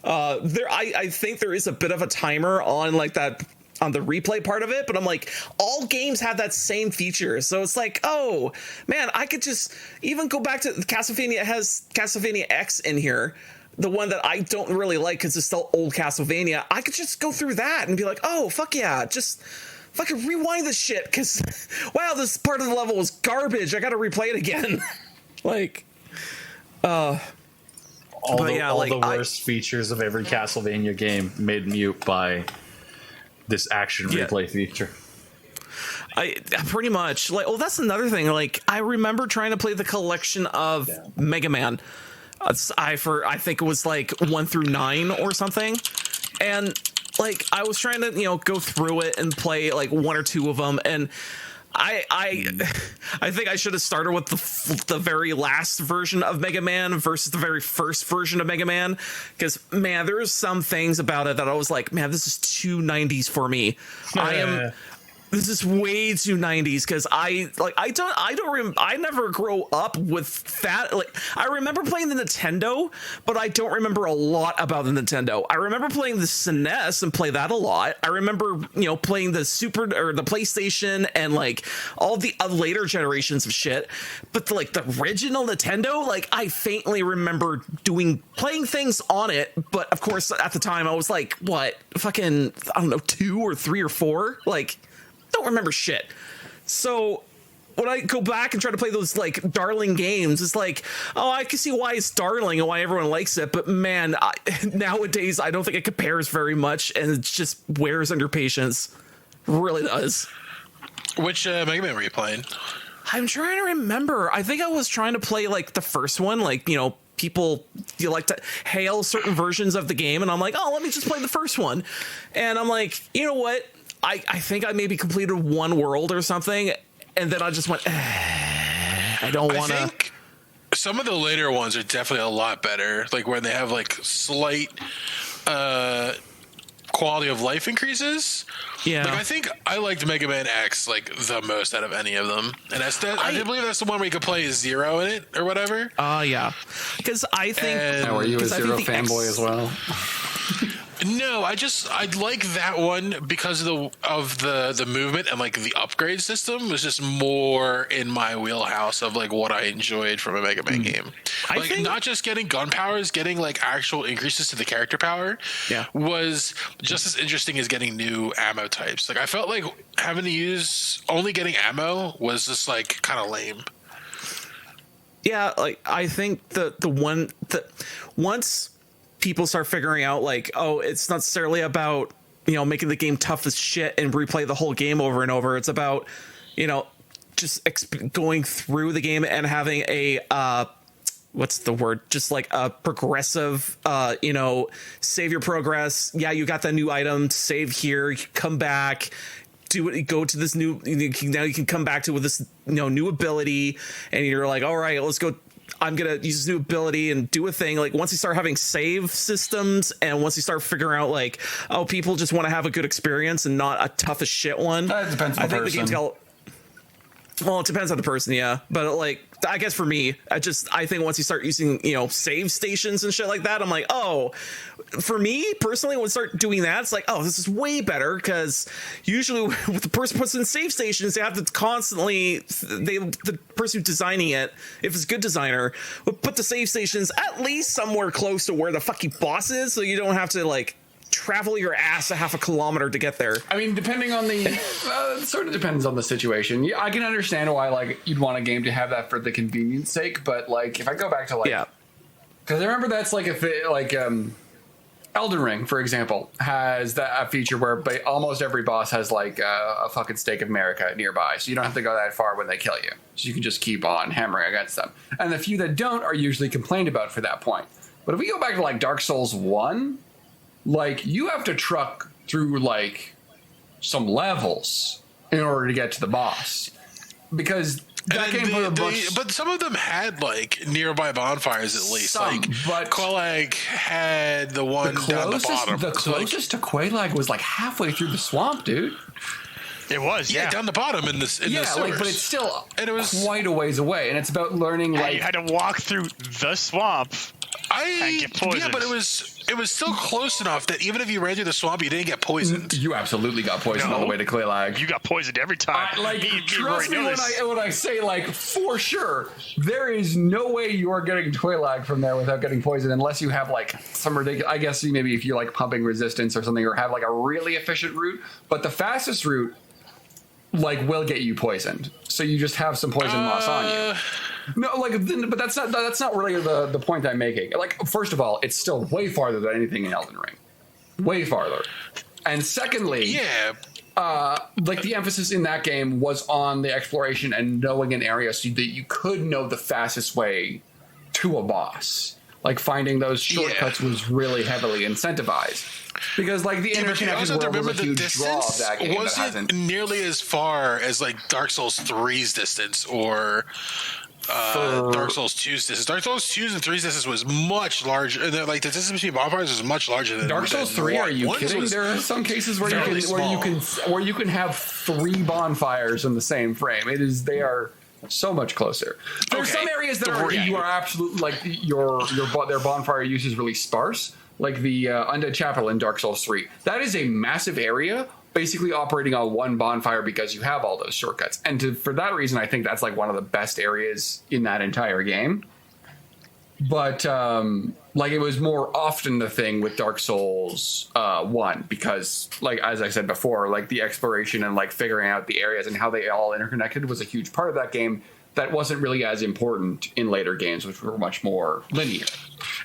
I think there is a bit of a timer on like that on the replay part of it, but I'm like, all games have that same feature, so it's like, oh man, I could just even go back to Castlevania. It has Castlevania X in here, the one that I don't really like because it's still old Castlevania. I could just go through that and be like, oh fuck yeah, just fucking rewind this shit because wow, this part of the level was garbage. I gotta replay it again. Like all the worst features of every Castlevania game made mute by this action replay feature. I pretty much like. Well, that's another thing. Like, I remember trying to play the collection of Mega Man. I think it was like 1 through 9 or something, and like I was trying to go through it and play like 1 or 2 of them, and I think I should have started with the very last version of Mega Man versus the very first version of Mega Man, because man, there's some things about it that I was like, man, this is too 90s for me. This is way too 90s because I never grow up with that. Like, I remember playing the Nintendo, but I don't remember a lot about the Nintendo. I remember playing the SNES and play that a lot. I remember playing the the PlayStation and like all the later generations of shit. But the original Nintendo, like I faintly remember playing things on it. But of course, at the time I was like, what, fucking, I don't know, 2 or 3 or 4, like. Don't remember shit. So when I go back and try to play those like darling games, it's like, oh, I can see why it's darling and why everyone likes it, but man, nowadays I don't think it compares very much, and it just wears under patience. Really does. Which Mega Man were you playing? I'm trying to remember. I think I was trying to play like the first one, like people like to hail certain versions of the game, and I'm like, oh, let me just play the first one, and I'm like, you know what? I think I maybe completed 1 world or something, and then I just went, I don't want to. I think some of the later ones are definitely a lot better, like when they have like slight quality of life increases. Yeah. Like I think I liked Mega Man X like the most out of any of them. And I did believe that's the one where you could play Zero in it or whatever. Yeah. Because I think... were you a Zero fanboy as well? No, I like that one because of the movement and like the upgrade system was just more in my wheelhouse of like what I enjoyed from a Mega Man game. Like I think not just getting gun powers, getting like actual increases to the character power was just as interesting as getting new ammo types. Like I felt like having to use only getting ammo was just like kind of lame. Yeah, like I think once people start figuring out like, oh, it's not necessarily about making the game tough as shit and replay the whole game over and over. It's about just going through the game and having a what's the word, just like a progressive save your progress. Yeah, you got that new item, save here, you come back, do it, go to this new, now you can come back to with this new ability, and you're like, all right, let's go. I'm going to use this new ability and do a thing. Like once you start having save systems and once you start figuring out like, oh, people just want to have a good experience and not a tough as shit one. That depends on the person. Well, it depends on the person, yeah. But like, I guess for me, I think once you start using, save stations and shit like that, I'm like, oh, for me personally, when I start doing that, it's like, oh, this is way better, because usually when the person puts in save stations, they have to constantly, the person who's designing it, if it's a good designer, will put the save stations at least somewhere close to where the fucking boss is, so you don't have to like travel your ass a half a kilometer to get there. I mean, depending on the it sort of depends on the situation. Yeah, I can understand why like you'd want a game to have that for the convenience sake, but like if I go back to like, because I remember that's like if it, like Elden Ring, for example, has that feature where almost every boss has like a fucking stake of America nearby, so you don't have to go that far when they kill you, so you can just keep on hammering against them. And the few that don't are usually complained about for that point. But if we go back to like Dark Souls 1, like, you have to truck through, like, some levels in order to get to the boss. Because that game but some of them had, like, nearby bonfires at least. But Quelag had the one down the bottom. The closest to Quelag was, like, halfway through the swamp, dude. It was, yeah. Down the bottom in the sewers. Like, but it's still quite a ways away. And it's about learning, like... you had to walk through the swamp and get poisoned. Yeah, but it was still close enough that even if you ran through the swamp, you didn't get poisoned. You absolutely got poisoned on the way to Quelag. You got poisoned every time. Trust me when I say, like, for sure, there is no way you are getting Quelag from there without getting poisoned, unless you have, like, some ridiculous... I guess maybe if you like pumping resistance or something, or have, like, a really efficient route. But the fastest route, like, will get you poisoned. So you just have some poison moss on you. No, like, but that's not really the point I'm making. Like, first of all, it's still way farther than anything in Elden Ring, way farther. And secondly, like the emphasis in that game was on the exploration and knowing an area so that you could know the fastest way to a boss. Like finding those shortcuts was really heavily incentivized. Because like the interconnected world was a huge draw of that game. Wasn't nearly as far as like Dark Souls 3's distance or Dark Souls 2's distance. Dark Souls 2's and 3's distance was much larger. Like the distance between bonfires was much larger than Dark Souls 3. Are you kidding? There are some cases where you can have 3 bonfires in the same frame. They are so much closer. There's some areas that you are absolutely like their bonfire use is really sparse. Like the Undead Chapel in Dark Souls 3. That is a massive area, basically operating on one bonfire because you have all those shortcuts. And for that reason, I think that's like one of the best areas in that entire game. But like it was more often the thing with Dark Souls 1 because, like as I said before, like the exploration and like figuring out the areas and how they all interconnected was a huge part of that game. That wasn't really as important in later games, which were much more linear.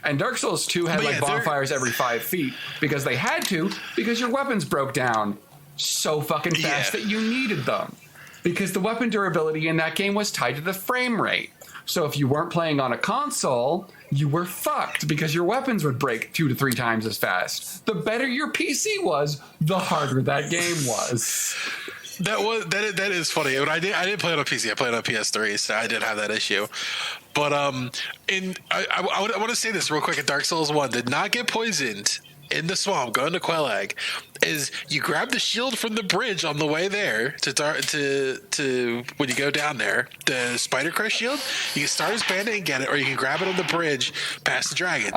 And Dark Souls 2 had bonfires every 5 feet because they had to, because your weapons broke down so fucking fast that you needed them. Because the weapon durability in that game was tied to the frame rate. So if you weren't playing on a console, you were fucked because your weapons would break 2 to 3 times as fast. The better your PC was, the harder that game was. That is funny. I didn't play it on PC. I played it on PS3, so I did have that issue. But I want to say this real quick. In Dark Souls 1, did not get poisoned in the swamp going to Quelag. Is you grab the shield from the bridge on the way there to when you go down there, the Spider Crest shield. You can start as bandit and get it, or you can grab it on the bridge past the dragons.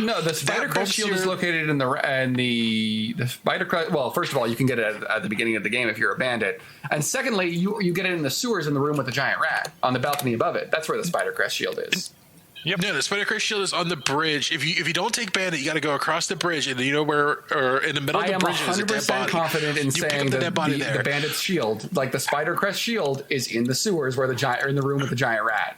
No, the Spider Crest shield is located in the Spider Crest. Well, first of all, you can get it at the beginning of the game if you're a bandit, and secondly, you get it in the sewers in the room with the giant rat on the balcony above it. That's where the Spider Crest shield is. Yep. No, the Spider Crest shield is on the bridge. If you don't take bandit, you got to go across the bridge, and you know where, or in the middle of the bridge is a dead body. I am 100% confident in saying that the bandit's shield, like the Spider Crest shield, is in the sewers where in the room with the giant rat.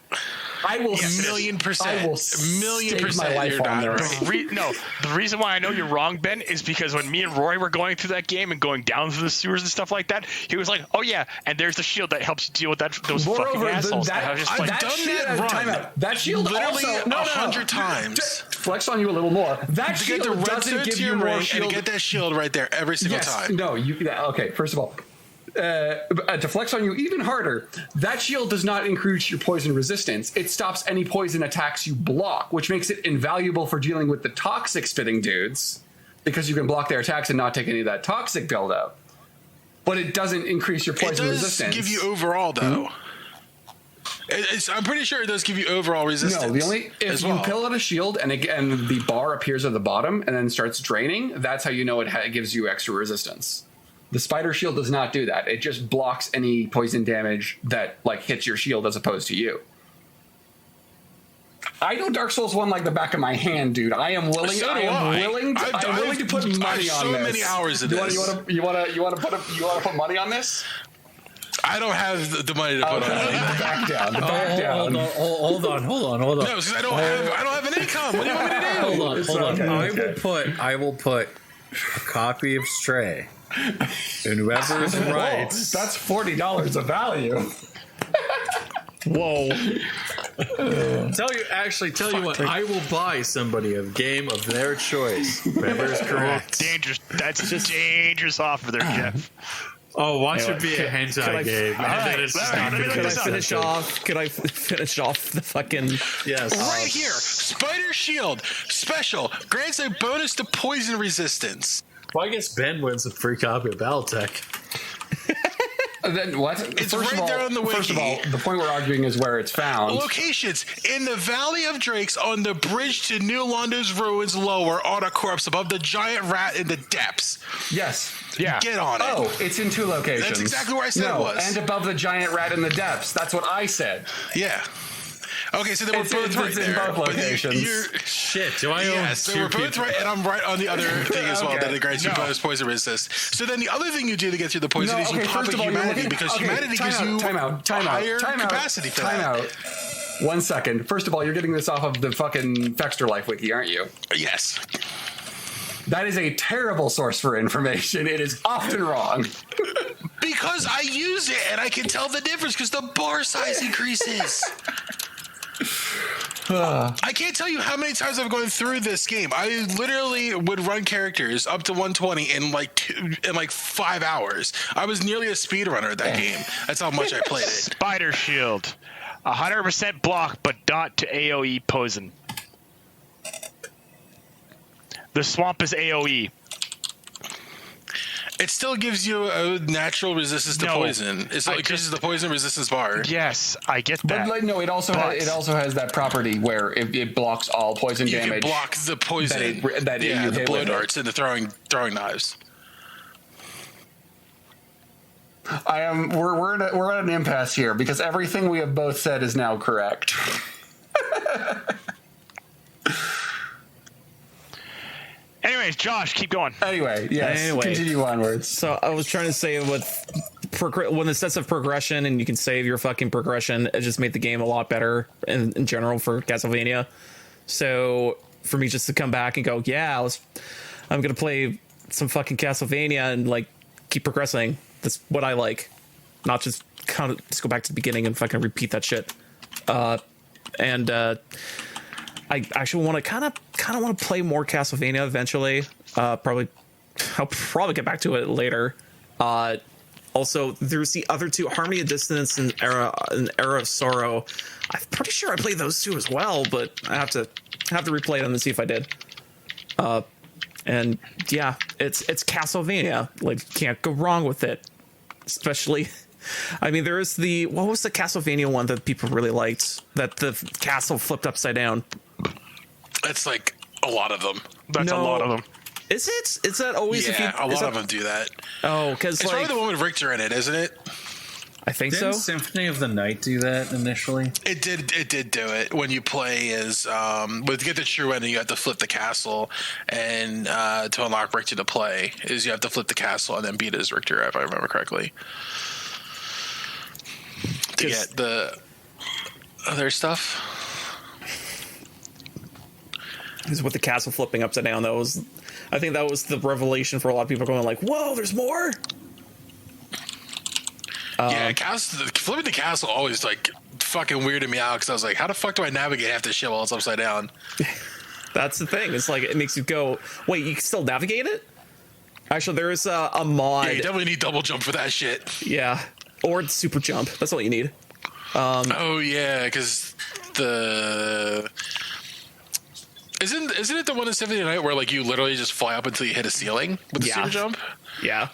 I will $1,000,000%. I will stake my life on there. The reason why I know you're wrong, Ben, is because when me and Rory were going through that game and going down through the sewers and stuff like that, he was like, "Oh yeah, and there's the shield that helps you deal with those fucking assholes." I've done that run. That shield literally also 100 times. Flex on you a little more. That shield doesn't give you more shield. And get that shield right there every single time. No, okay. First of all. To flex on you even harder, that shield does not increase your poison resistance. It stops any poison attacks you block, which makes it invaluable for dealing with the toxic spitting dudes, because you can block their attacks and not take any of that toxic buildup. But it doesn't increase your poison resistance. It does give you overall, though. I'm pretty sure it does give you overall resistance. No, the only if you pull out a shield and the bar appears at the bottom and then starts draining, that's how you know it gives you extra resistance. The spider shield does not do that. It just blocks any poison damage that like hits your shield as opposed to you. I know Dark Souls 1 like the back of my hand, dude. I am willing. So I am willing to put money on so this. many hours in this. You want to put money on this? I don't have the money to put on it. Back down. Back down. Hold on. No, because I don't have an income. What do you want me to do? Hold on. Okay. I will put a copy of Stray. And whoever's right. That's $40 of value. Whoa. Tell you what, I will buy somebody a game of their choice. Whoever's correct. Dangerous. That's just dangerous offer there, Jeff. Oh, watch it be a hentai game. Could I finish off the fucking... Yes. Right here, Spider Shield Special grants a bonus to poison resistance. Well, I guess Ben wins a free copy of Battletech. Then what? It's right there on the wiki. First of all, the point we're arguing is where it's found. Locations in the Valley of Drakes, on the bridge to New Londo's ruins, lower on a corpse above the giant rat in the depths. Yes. Yeah. Get on it. Oh, it's in 2 locations. That's exactly where I said it was. And above the giant rat in the depths. That's what I said. Yeah. Okay, so then we're both right it's there. in both locations. Shit, do I own so two we're both people? right, and I'm right on the other thing as well, that it grants you bonus poison resist. So then the other thing you do to get through the poison is you pop a humanity, because humanity gives you higher capacity for that. 1 second. First of all, you're getting this off of the fucking Fexter Life Wiki, aren't you? Yes. That is a terrible source for information. It is often wrong. Because I use it, and I can tell the difference, because the bar size increases. I can't tell you how many times I've gone through this game. I literally would run characters up to 120 in like 5 hours. I was nearly a speedrunner at that game. That's how much I played it. Spider Shield. 100% block, but not to AoE poison. The swamp is AoE. It still gives you a natural resistance to poison. It increases the poison resistance bar. Yes, I get that. But no, it also has that property where it blocks all poison damage. You can block the poison. The blow darts and the throwing knives. We're at an impasse here because everything we have both said is now correct. Anyways, Josh, keep going. Continue onwards. So I was trying to say when the sense of progression and you can save your fucking progression, it just made the game a lot better in general for Castlevania. So for me just to come back and go, I'm going to play some fucking Castlevania and like keep progressing. That's what I like. Not just just go back to the beginning and fucking repeat that shit. I actually want to kind of want to play more Castlevania eventually. I'll probably get back to it later. Also, there's the other 2, Harmony of Dissonance and Era of Sorrow. I'm pretty sure I played those 2 as well, but I have to replay them and see if I did. And yeah, it's Castlevania. Like, can't go wrong with it. Especially, I mean, there is what was the Castlevania one that people really liked? That the castle flipped upside down. That's like a lot of them. That's a lot of them. Is it? Is that always? Yeah, a lot of them do that. Oh, because it's probably the one with Richter in it, isn't it? I think Didn't so. Symphony of the Night do that initially? It did do it. When you play as to get the true ending, you have to flip the castle, and to unlock Richter to play is you have to flip the castle and then beat as Richter, if I remember correctly, to get the other stuff. Is with the castle flipping upside down. I think that was the revelation for a lot of people, going like, "Whoa, there's more." Flipping the castle always like fucking weirded me out because I was like, how the fuck do I navigate half this shit while it's upside down? That's the thing. It's like it makes you go, wait, you can still navigate it? Actually, there is a mod. Yeah, you definitely need double jump for that shit. Yeah, or super jump. That's all you need. Oh yeah, because Isn't it the one in Symphony of the Night where like you literally just fly up until you hit a ceiling with the super jump? Yeah.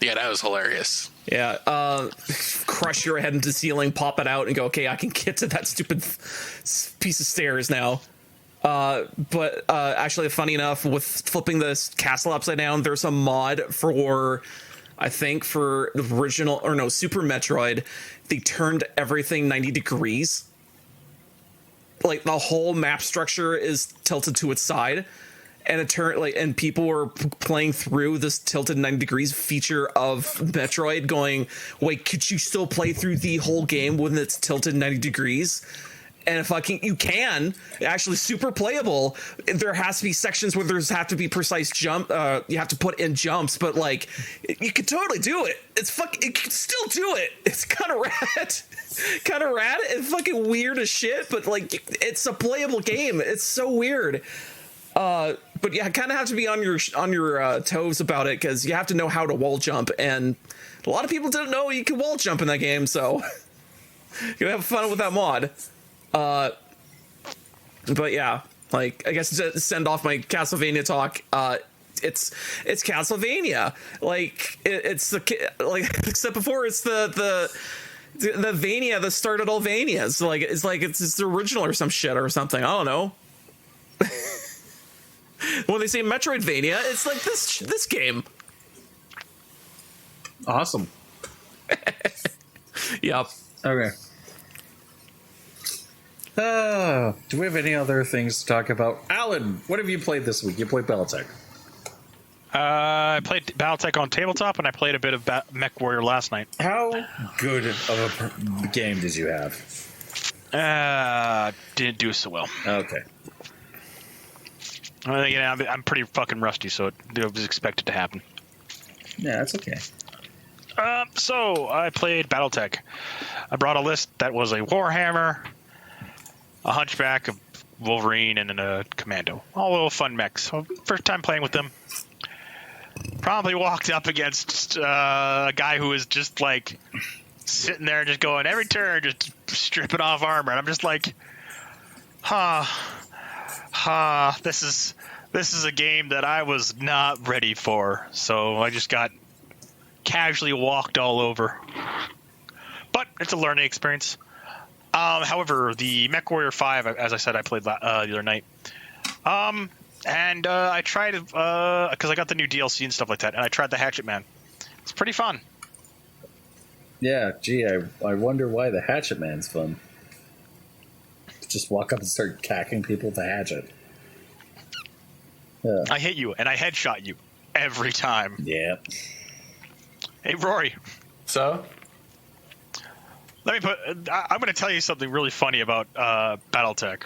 Yeah, that was hilarious. Yeah, crush your head into the ceiling, pop it out, and go, okay, I can get to that stupid piece of stairs now. But actually, funny enough, with flipping this castle upside down, there's a mod for, I think, for the original, or no, Super Metroid. They turned everything 90 degrees. Like, the whole map structure is tilted to its side. And it turned and people were playing through this tilted 90 degrees feature of Metroid, going, "Wait, could you still play through the whole game when it's tilted 90 degrees?" And if you can actually super playable. There has to be sections where have to be precise jump. You have to put in jumps, but like you could totally do it. You can still do it. It's kind of rad, and fucking weird as shit. But like it's a playable game. It's so weird. But yeah, kind of have to be on your toes about it because you have to know how to wall jump, and a lot of people didn't know you could wall jump in that game. So you're gonna have fun with that mod. But yeah, like I guess to send off my Castlevania talk, it's Castlevania. Like it's except before it's the Vania that started all Vanias. It's the original or some shit or something. I don't know. When they say Metroidvania, it's like this game. Awesome. Yep. Okay. Do we have any other things to talk about? Allan, what have you played this week? You played Battletech. I played Battletech on tabletop, and I played a bit of Mech Warrior last night. How good of a game did you have? Didn't do so well. Okay. I'm pretty fucking rusty, so it was expected to happen. Yeah, that's okay. So I played Battletech. I brought a list that was a Warhammer, a Hunchback, a Wolverine, and a Commando. All little fun mechs. So first time playing with them. Probably walked up against a guy who was just like sitting there and just going every turn, just stripping off armor. And I'm just like, this is a game that I was not ready for. So I just got casually walked all over. But it's a learning experience. However, the Mech Warrior 5, as I said, I played the other night. And I tried, because I got the new DLC and stuff like that, and I tried the Hatchet Man. It's pretty fun. Yeah, gee, I wonder why the Hatchet Man's fun. Just walk up and start cacking people with a hatchet. Yeah. I hit you, and I headshot you every time. Yeah. Hey, Rory. So? I'm going to tell you something really funny about Battletech.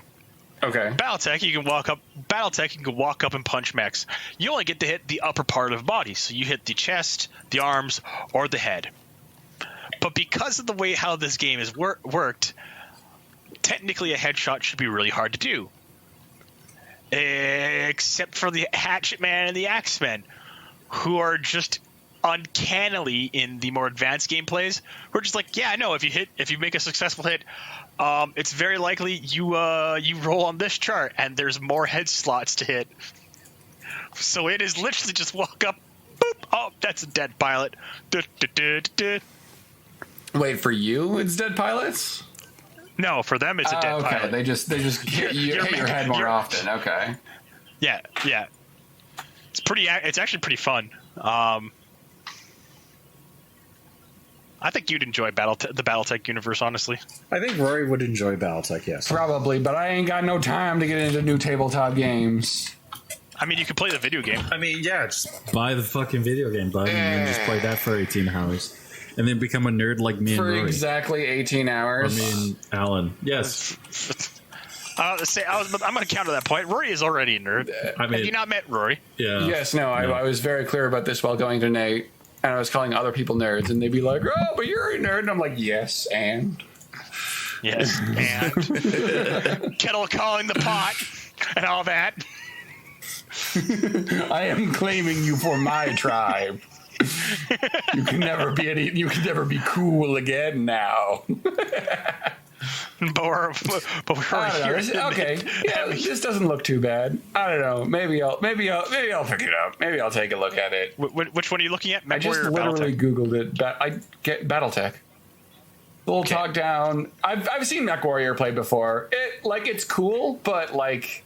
Okay. Battletech, you can walk up and punch mechs. You only get to hit the upper part of the body, so you hit the chest, the arms, or the head. But because of the way how this game is worked, technically a headshot should be really hard to do. Except for the Hatchet Man and the Axemen, who are just uncannily in the more advanced gameplays. We're just like, yeah, no, if you make a successful hit, it's very likely you roll on this chart and there's more head slots to hit. So it is literally just walk up, boop, oh, that's a dead pilot. Wait, for you, it's dead pilots? No, for them it's a dead okay. pilot. They just hit your head more often. Okay. Yeah. It's actually pretty fun. I think you'd enjoy the Battletech universe, honestly. I think Rory would enjoy Battletech, yes. Probably, but I ain't got no time to get into new tabletop games. I mean, you could play the video game. I mean, yeah, just buy the fucking video game, bud, and then just play that for 18 hours. And then become a nerd like me and Rory. For exactly 18 hours. Or me and Allan. Yes. I'm going to counter that point. Rory is already a nerd. Have you not met Rory? Yeah. Yes, no, I was very clear about this while going to Nate. And I was calling other people nerds, and they'd be like, "Oh, but you're a nerd," and I'm like, "Yes, and kettle calling the pot and all that." I am claiming you for my tribe. You can never be cool again now. but we're I don't know. here. Okay, yeah, this doesn't look too bad. I don't know. Maybe I'll pick it up. Maybe I'll take a look at it. Which one are you looking at? I just MechWarrior or literally BattleTech? Googled it. I get BattleTech. Full talk down. I've seen MechWarrior play before. It's cool, but like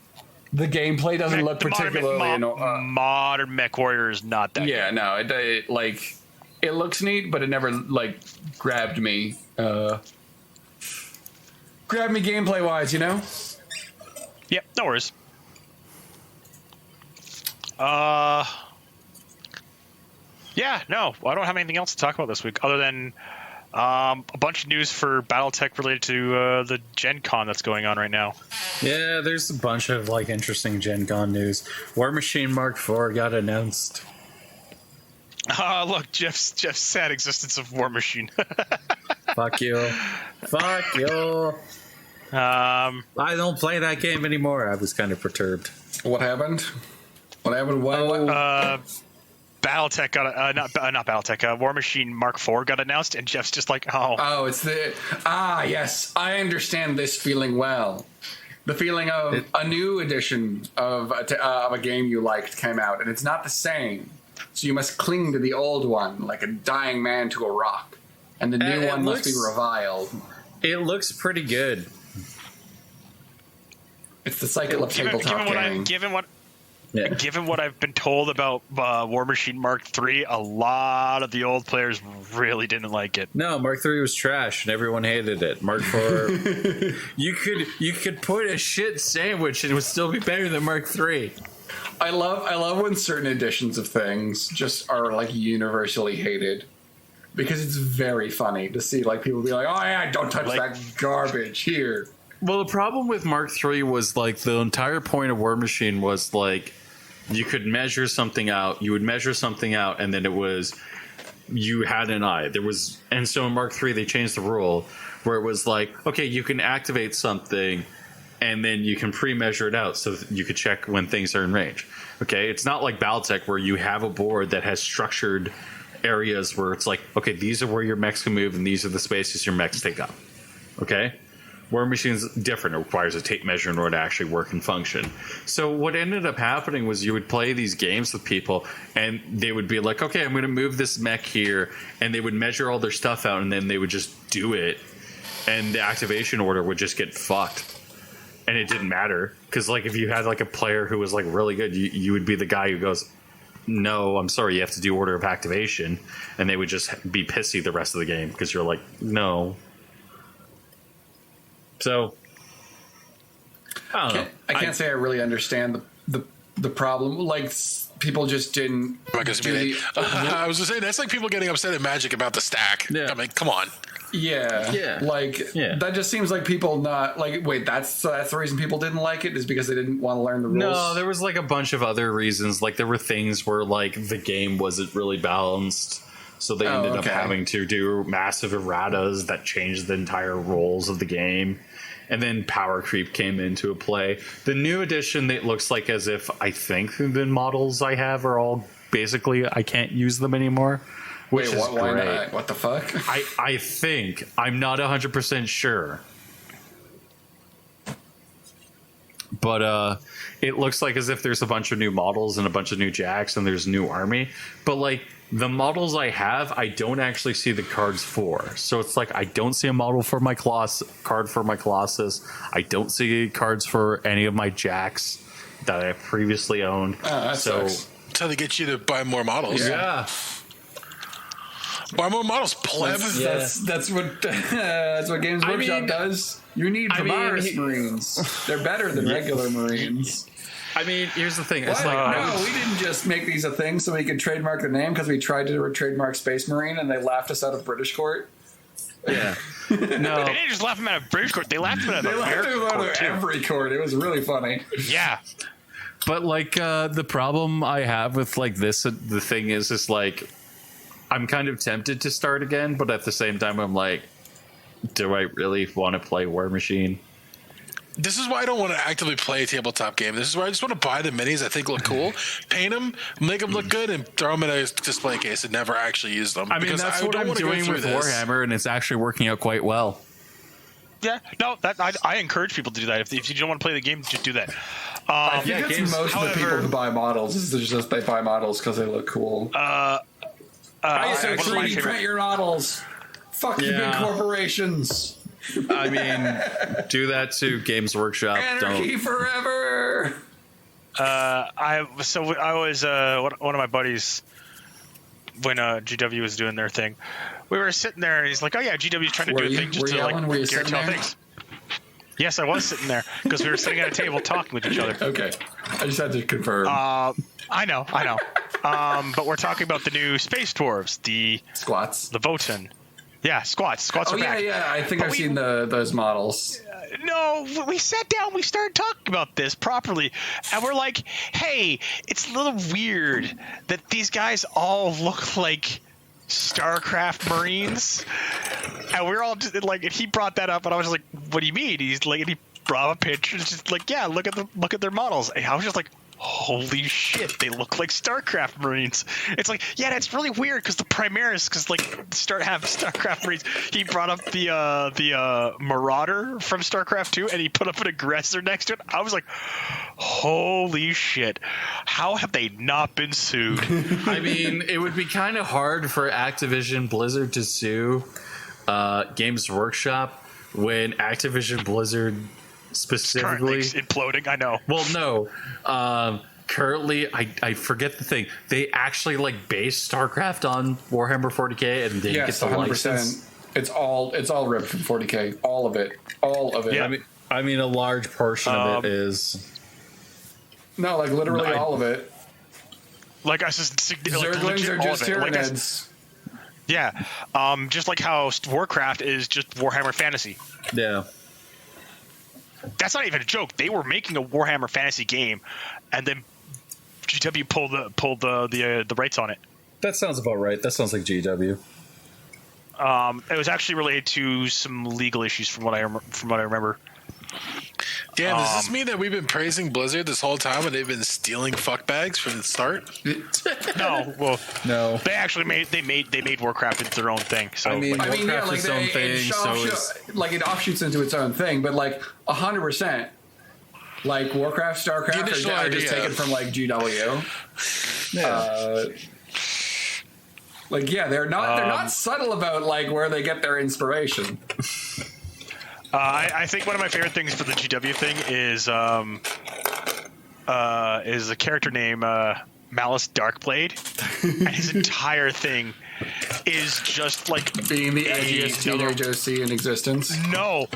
the gameplay doesn't look particularly. Modern MechWarrior is not that. Yeah, no, it looks neat, but it never like grabbed me. Grabbed me gameplay wise, you know. Yep, no worries. Yeah, no, I don't have anything else to talk about this week other than a bunch of news for BattleTech related to the Gen Con that's going on right now. Yeah, there's a bunch of like interesting Gen Con news. War Machine Mark IV got announced. Look, Jeff's sad existence of War Machine. Fuck you. Fuck you. I don't play that game anymore. I was kind of perturbed. What happened? What happened? What? BattleTech got not BattleTech. War Machine Mark IV got announced, and Jeff's just like, oh, it's yes, I understand this feeling well. The feeling of a new edition of a game you liked came out, and it's not the same. So you must cling to the old one like a dying man to a rock, and the new one must be reviled. It looks pretty good. It's the cycle of tabletop gaming. Given what I've been told about War Machine Mark III, a lot of the old players really didn't like it. No, Mark III was trash, and everyone hated it. Mark IV, you could put a shit sandwich, and it would still be better than Mark III. I love when certain editions of things just are like universally hated, because it's very funny to see like people be like, "Oh yeah, don't touch that garbage here." Well, the problem with Mark III was like the entire point of War Machine was like you could measure something out, you would measure something out, and then it was you had an eye. And so in Mark III they changed the rule where it was like, okay, you can activate something and then you can pre-measure it out so that you could check when things are in range. Okay, it's not like BattleTech where you have a board that has structured areas where it's like, okay, these are where your mechs can move and these are the spaces your mechs take up. Okay? War Machine's different. It requires a tape measure in order to actually work and function. So what ended up happening was you would play these games with people and they would be like, okay, I'm going to move this mech here, and they would measure all their stuff out and then they would just do it, and the activation order would just get fucked. And it didn't matter because like if you had like a player who was like really good, you would be the guy who goes, no, I'm sorry, you have to do order of activation, and they would just be pissy the rest of the game because you're like, no. So I can't say I really understand the problem. Like people just didn't. I was just saying that's like people getting upset at Magic about the stack. Yeah. I mean, come on. Yeah. That just seems like people not like. Wait, that's the reason people didn't like it is because they didn't want to learn the rules. No, there was like a bunch of other reasons. Like there were things where like the game wasn't really balanced, so they ended up having to do massive erratas that changed the entire rules of the game. And then power creep came into play. The new edition, it looks like as if I think the models I have are all basically I can't use them anymore. Which is great. Why not? What the fuck? I think. I'm not 100% sure. But it looks like as if there's a bunch of new models and a bunch of new jacks and there's new army. But like the models I have, I don't actually see the cards for. So it's like I don't see a model for my card for my Colossus. I don't see cards for any of my jacks that I previously owned. That sucks. That's how they get you to buy more models. Yeah. Buy more models, pleb. That's what Games Workshop does. You need Polaris Marines. They're better than regular Marines. I mean, here's the thing. It's No, we didn't just make these a thing so we could trademark the name because we tried to trademark Space Marine and they laughed us out of British court. Yeah. No. They didn't just laugh him out of British court. They laughed him out of American court, too. Every court. It was really funny. Yeah. But, like, the problem I have with, like, this, the thing is like, I'm kind of tempted to start again, but at the same time, I'm like, do I really want to play War Machine? This is why I don't want to actively play a tabletop game. This is why I just want to buy the minis I think look cool, paint them, make them look good, and throw them in a display case and never actually use them. I mean, that's what I'm doing with Warhammer, and it's actually working out quite well. Yeah, no, I encourage people to do that. If you don't want to play the game, just do that. I think it's most of the people however- who buy models is just they buy models because they look cool. I say one of my 3D favorite- print your models. Fuck you, big Yeah. corporations. I mean, do that to Games Workshop. Anarchy forever. I was one of my buddies when GW was doing their thing. We were sitting there, and he's like, "Oh yeah, GW's trying to do a thing just to Alan? Were you sitting guarantee all there? things." Yes, I was sitting there because we were sitting at a table talking with each other. Okay, I just had to confirm. I know. But we're talking about the new Space Dwarves, the Squats. Votan. Yeah, squats. Squats Oh are back. yeah. I think But I've we- seen those models. No, we sat down, we started talking about this properly, and we're like, hey, it's a little weird that these guys all look like StarCraft Marines. And we're all just like, and he brought that up, and I was like, what do you mean? He's like, and he brought up pictures, just like, yeah, look at their models. And I was just like, holy shit, they look like StarCraft Marines. It's like, yeah, that's really weird because the Primaris, because like have StarCraft Marines. He brought up the Marauder from StarCraft 2, and he put up an aggressor next to it. I was like, holy shit, how have they not been sued? I mean, it would be kind of hard for Activision Blizzard to sue Games Workshop when Activision Blizzard specifically Currently imploding, I know. Well, no. Currently, I forget the thing. They actually like base StarCraft on Warhammer 40k and didn't Yes, get the 100%. license. It's all ripped from 40k. All of it. Yeah. I mean, a large portion of it is. No, like literally I- all of it. Like I just Zerglings legit are all just of it. Like, Tyranids. yeah, just like how Warcraft is just Warhammer Fantasy. Yeah. That's not even a joke. They were making a Warhammer Fantasy game, and then GW pulled the rights on it. That sounds about right. That sounds like GW. It was actually related to some legal issues, from what I remember. Damn, does this mean that we've been praising Blizzard this whole time and they've been stealing fuck bags from the start? No, well, No. they actually made Warcraft into their own thing. So I mean, like, Warcraft like is its own thing, like it offshoots into its own thing, but like 100%. Like Warcraft, StarCraft The initial are just idea. taken from like GW. Like yeah, they're not subtle about like where they get their inspiration. I think one of my favorite things for the GW thing is a character named Malice Darkblade, and his entire thing is just like Being the edgiest teenage OC in existence. No,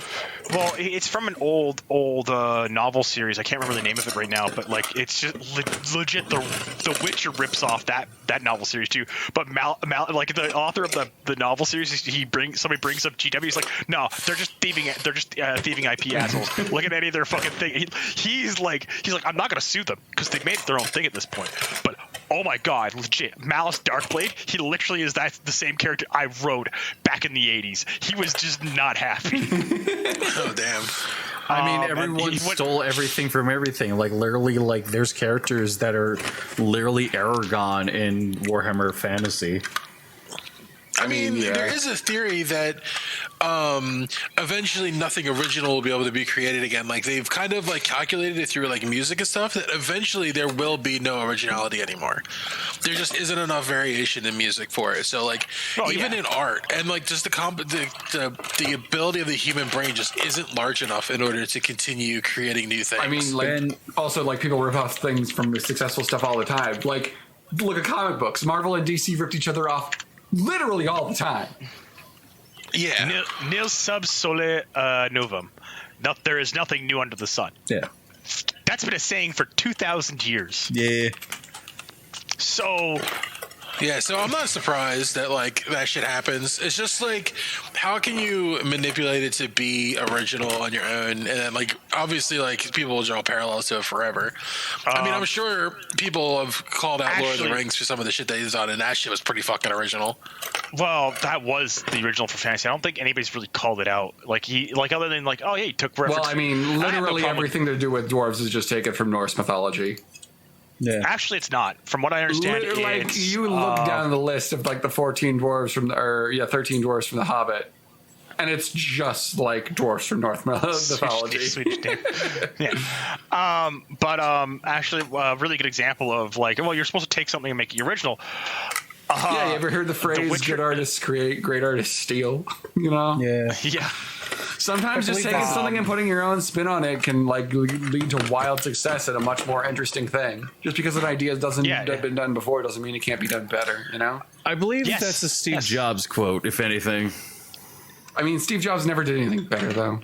well, it's from an old novel series. I can't remember the name of it right now, but like it's just legit. The Witcher rips off that novel series too. But like the author of the novel series, somebody brings up GW. He's like, no, they're just thieving. They're just thieving IP assholes. Look at any of their fucking thing. He's like, I'm not gonna sue them because they've made their own thing at this point. But oh my god, legit, Malice Darkblade. He literally is the same character I wrote back in the 80s. He was just not happy. Oh, damn. I mean, and everyone he stole everything from everything. Like, literally, like, there's characters that are literally Aragon in Warhammer Fantasy. I mean, yeah. there is a theory that eventually nothing original will be able to be created again. Like they've kind of like calculated it through like music and stuff that eventually there will be no originality anymore. There just isn't enough variation in music for it. So like even in art and like just the ability of the human brain just isn't large enough in order to continue creating new things. I mean, like also like people rip off things from successful stuff all the time. Like look at comic books. Marvel and DC ripped each other off literally all the time. yeah. Nil sub sole novum. There is nothing new under the sun. Yeah. That's been a saying for 2,000 years. Yeah. So Yeah, so I'm not surprised that like that shit happens. It's just like, how can you manipulate it to be original on your own? And then like obviously like people will draw parallels to it forever. I mean, I'm sure people have called out Lord of the actually- Rings for some of the shit they've done, and that shit was pretty fucking original. well, that was the original for fantasy. I don't think anybody's really called it out. Like other than like, oh yeah, he took reference. Well, I mean, have no literally problem with- everything to do with dwarves is just taken from Norse mythology. Yeah. Actually, it's not. From what I understand, Like it's, you look down the list of like the 14 dwarves from 13 dwarves from the Hobbit. And it's just like dwarfs from North mythology. Swedish name. Yeah. Actually, a really good example of like, well, you're supposed to take something and make it original. Yeah, you ever heard the phrase "good artists create, great artists steal"? You know. Yeah. Sometimes just taking something and putting your own spin on it can like lead to wild success and a much more interesting thing. Just because an idea doesn't have been done before doesn't mean it can't be done better. You know. I believe that's a Steve Jobs quote, if anything. I mean, Steve Jobs never did anything better, though.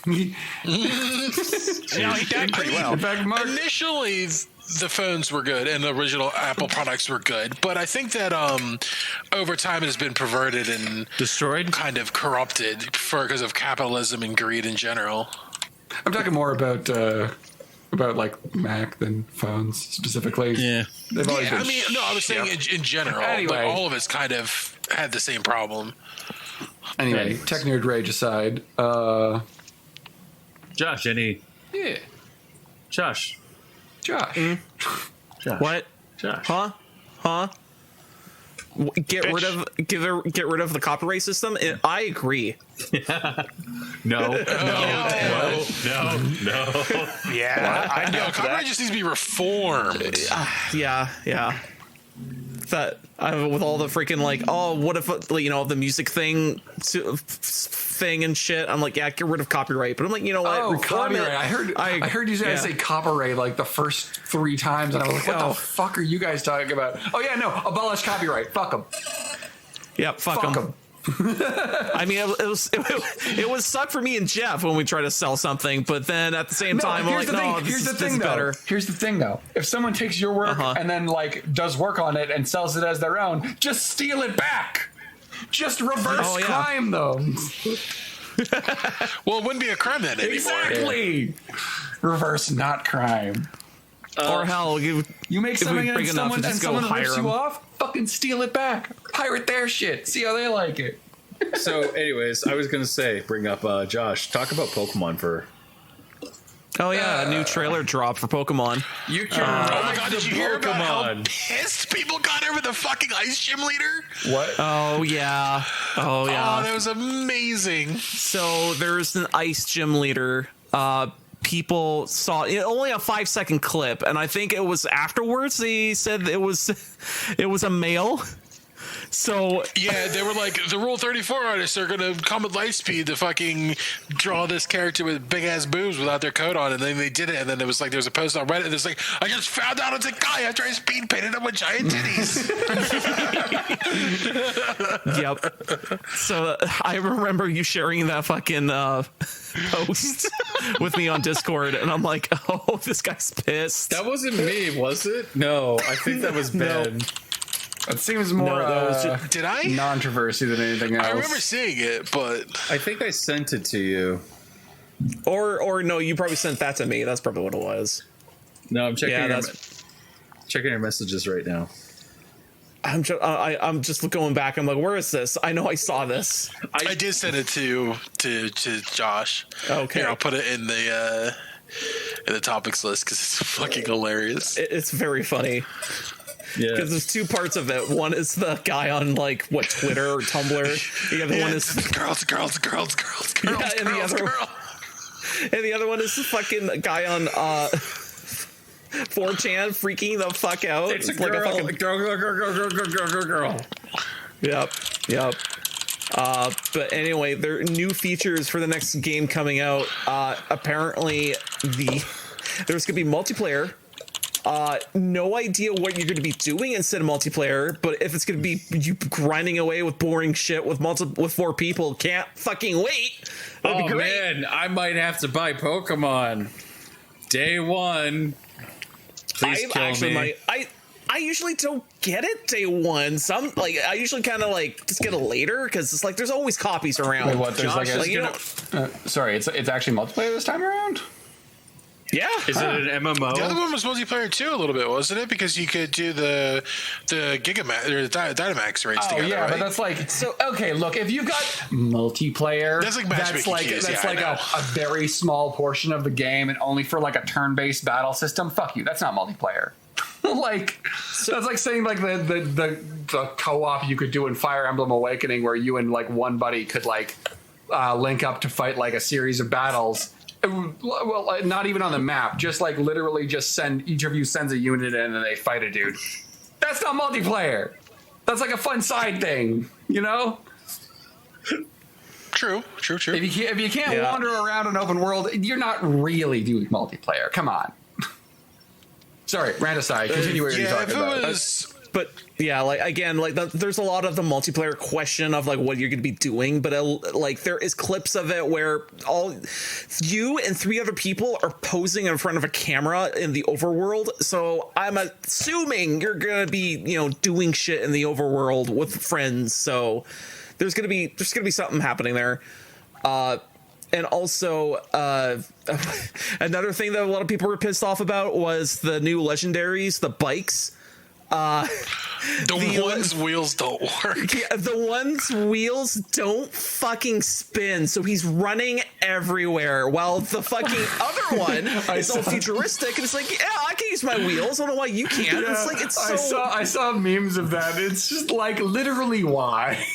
He did pretty well. In fact, initially, the phones were good and the original Apple products were good, but I think that over time it has been perverted and destroyed, kind of corrupted because of capitalism and greed in general. I'm talking more about like Mac than phones specifically. Yeah, they've always been. I mean, no, I was saying in general. Anyway, like, all of it's kind of had the same problem. Anyway, tech nerd rage aside, Josh, any? Yeah, Josh. Josh. What? Josh. Huh? Get rid of the copyright system. I agree. No. Yeah, I know. Copyright just needs to be reformed. Yeah. That with all the freaking like, oh, what if the music thing and shit? I'm like, yeah, get rid of copyright. But I'm like, you know what? Oh, copyright! I heard you guys say copyright like the first 3 times, and I was like, what the fuck are you guys talking about? Oh yeah, no, abolish copyright. Fuck them. Yep, fuck them. I mean, it was suck for me and Jeff when we try to sell something, but then at the same time, I'm like, no, this is better. Here's the thing, though. If someone takes your work and then like does work on it and sells it as their own, just steal it back. Just reverse crime, though. Well, it wouldn't be a crime then anymore. Exactly. Reverse, not crime. Or hell, you make something and someone rips you them off, fucking steal it back. Pirate their shit. See how they like it. So, anyways, I was gonna say, bring up Josh. Talk about Pokemon for. Oh yeah, a new trailer drop for Pokemon. You can. Oh my god, did you hear about how pissed people got over the fucking ice gym leader? What? Oh yeah. Oh, that was amazing. So there's an ice gym leader. People saw only a 5-second clip, and I think it was afterwards they said it was a male. So yeah, they were like, the Rule 34 artists are gonna come at light speed to fucking draw this character with big ass boobs without their coat on, and then they did it, and then there was a post on Reddit, and it's like, I just found out it's a guy after I speed painted him with giant titties. Yep. So I remember you sharing that fucking post with me on Discord, and I'm like, oh, this guy's pissed. That wasn't me, was it? No, I think that was Ben. It seems more did I? controversy than anything else. I remember seeing it, but I think I sent it to you. Or no, you probably sent that to me. That's probably what it was. No, I'm checking. Checking your messages right now. I'm just going back. I'm like, where is this? I know I saw this. I did send it to Josh. Okay, here, I'll put it in the topics list because it's fucking hilarious. It's very funny. Yeah, because there's 2 parts of it. One is the guy on Twitter or Tumblr. The other one is girls. Yeah, and the other one is the fucking guy on 4chan freaking the fuck out. It's a girl. Girl. Yep. But anyway, there are new features for the next game coming out. Apparently, there's gonna be multiplayer. No idea what you're going to be doing instead of multiplayer, but if it's going to be you grinding away with boring shit with 4 people, can't fucking wait. That'd be great. Man, I might have to buy Pokemon day 1. Please kill me. I usually don't get it day 1. Some I usually kind of just get it later because it's there's always copies around. Wait, what? There's sorry, it's actually multiplayer this time around. Yeah. Is it an MMO? The other one was multiplayer too, a little bit, wasn't it? Because you could do the Gigamax or the Dynamax raids together. Yeah, right? but that's so. Okay, look, if you've got multiplayer, that's a very small portion of the game and only for a turn-based battle system. Fuck you, that's not multiplayer. Like that's like saying like the co-op you could do in Fire Emblem Awakening, where you and like one buddy could like link up to fight like a series of battles. Well, not even on the map, just like literally just send each of you sends a unit in and they fight a dude. That's not multiplayer. That's like a fun side thing, you know? True. If you can't wander around an open world, you're not really doing multiplayer. Come on. Sorry, rant aside. Continue what you're talking about. But yeah, like again, like there's a lot of the multiplayer question of like what you're going to be doing, but like there is clips of it where all you and 3 other people are posing in front of a camera in the overworld. So I'm assuming you're going to be, you know, doing shit in the overworld with friends. So there's going to be something happening there. And also, another thing that a lot of people were pissed off about was the new legendaries, the bikes. The one's wheels don't work. Yeah, the one's wheels don't fucking spin, so he's running everywhere. While the fucking other one is all futuristic, and it's like, yeah, I can use my wheels. I don't know why you can't. Yeah, it's like it's so. I saw memes of that. It's just like literally why.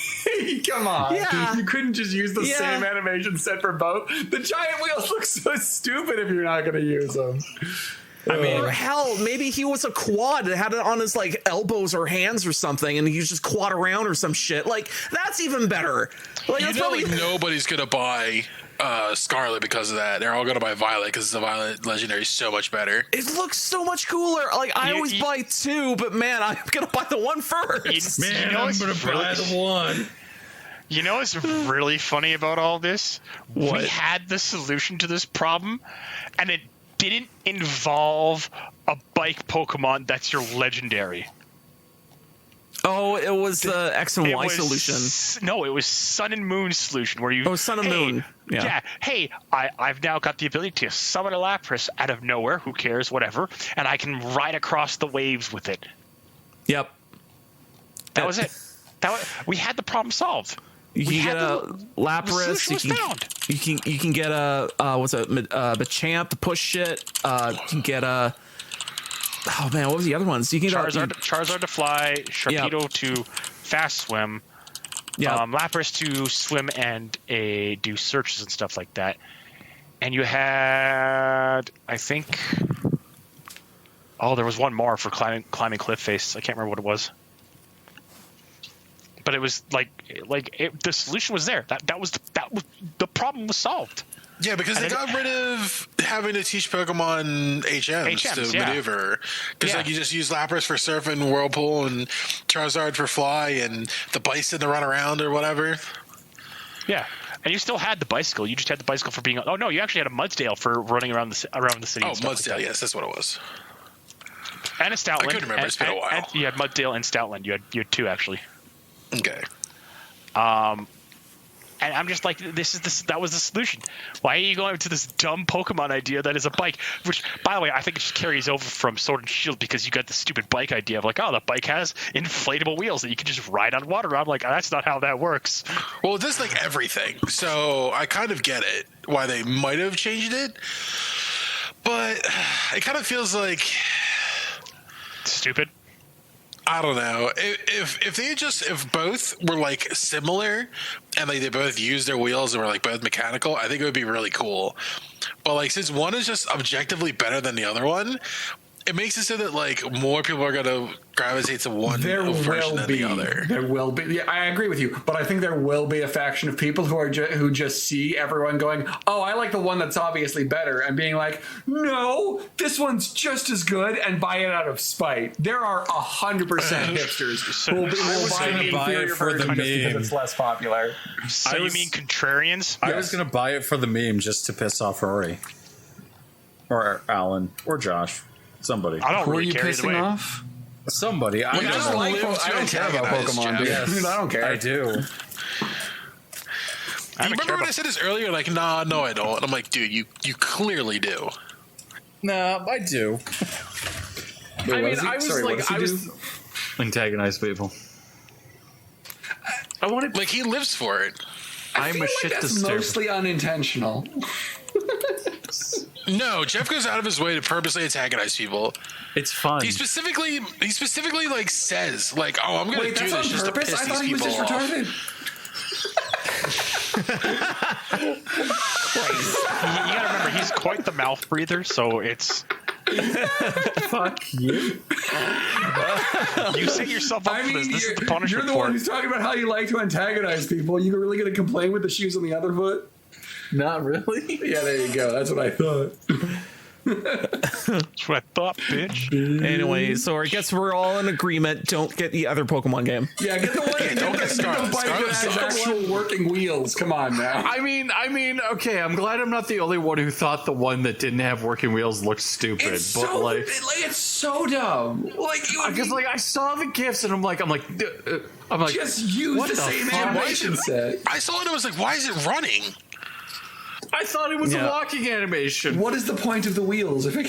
Come on. Yeah. You couldn't just use the same animation set for both. The giant wheels look so stupid if you're not going to use them. I mean, or hell, maybe he was a quad that had it on his like elbows or hands or something, and he just quad around or some shit. Like that's even better. Like You that's know, probably nobody's gonna buy Scarlet because of that. They're all gonna buy Violet because the Violet Legendary is so much better. it looks so much cooler. Like I always buy 2, but man, I'm gonna buy the one first. Man, I'm gonna buy the one. You know what's really funny about all this? What? We had the solution to this problem, and it didn't involve a bike Pokemon that's your legendary. Oh, it was the X and Y solution. No, it was Sun and Moon solution where you. Oh, Sun and Moon. Yeah. Hey, I've now got the ability to summon a Lapras out of nowhere. Who cares? Whatever. And I can ride across the waves with it. Yep. That was it. We had the problem solved. You can get a Lapras. You can get a what's it? Machamp to push shit. You can get a. Oh man, what was the other ones? You can get Charizard to fly, Sharpedo to fast swim, Lapras to swim and do searches and stuff like that. And you had, I think, there was one more for climbing cliff face. I can't remember what it was. But it was the solution was there. That was the problem was solved. Yeah, because they got rid of having to teach Pokemon HMs to maneuver. Because you just use Lapras for Surf and Whirlpool and Charizard for Fly and the Bison to run around or whatever. Yeah, and you still had the bicycle. You just had the bicycle for being. Oh no, you actually had a Mudsdale for running around the city. Oh, Mudsdale, yes, that's what it was. And a Stoutland. I couldn't remember. It's been a while. And you had Mudsdale and Stoutland. You had 2 actually. Okay. And I'm just like, that was the solution. Why are you going to this dumb Pokemon idea that is a bike? Which, by the way, I think it just carries over from Sword and Shield because you got the stupid bike idea of like, oh, the bike has inflatable wheels that you can just ride on water. I'm like, that's not how that works. Well, it does like everything. So I kind of get it, why they might have changed it. But it kind of feels like... Stupid. I don't know. If both were like similar and like they both used their wheels and were like both mechanical, I think it would be really cool. But like since one is just objectively better than the other one, it makes it so that like more people are going to gravitate to one version than the other. There will be. Yeah, I agree with you, but I think there will be a faction of people who are who just see everyone going, "Oh, I like the one that's obviously better," and being like, "No, this one's just as good," and buy it out of spite. There are 100% hipsters who will buy the inferior version just because it's less popular. So you mean contrarians? I was going to buy it for the meme just to piss off Rory or Allan or Josh. Somebody. I don't really care either way. Off? Somebody. I don't care about Pokemon, dude. Yes, I don't care. I do. You remember when I said this earlier? Like, nah, no, I don't. And I'm like, dude, you clearly do. No, I do. Wait, I mean, I was antagonize people. I wanted like he lives for it. I'm a shit that's disturber. mostly unintentional. No, Jeff goes out of his way to purposely antagonize people. It's fun. He specifically like says like, "Oh, I'm going to do this just to piss I these thought he was people just off." retarded. You gotta remember, he's quite the mouth breather, so it's. Fuck you. You set yourself up for this. This is the punishment You're the for one it. who's talking about how you like to antagonize people. You really going to complain with the shoes on the other foot? Not really. Yeah, there you go. That's what I thought. That's what I thought, bitch. Anyway, so I guess we're all in agreement. Don't get the other Pokemon game. Yeah, get the one that don't get Scarlet. has actual working wheels. Come on now. I mean, okay. I'm glad I'm not the only one who thought the one that didn't have working wheels looked stupid. It's but so like, it's so dumb. Like you because like I saw the gifs and I'm like, just use what the the same fuck? animation set. I saw it and I was like, "Why is it running?" I thought it was a walking animation. What is the point of the wheels if it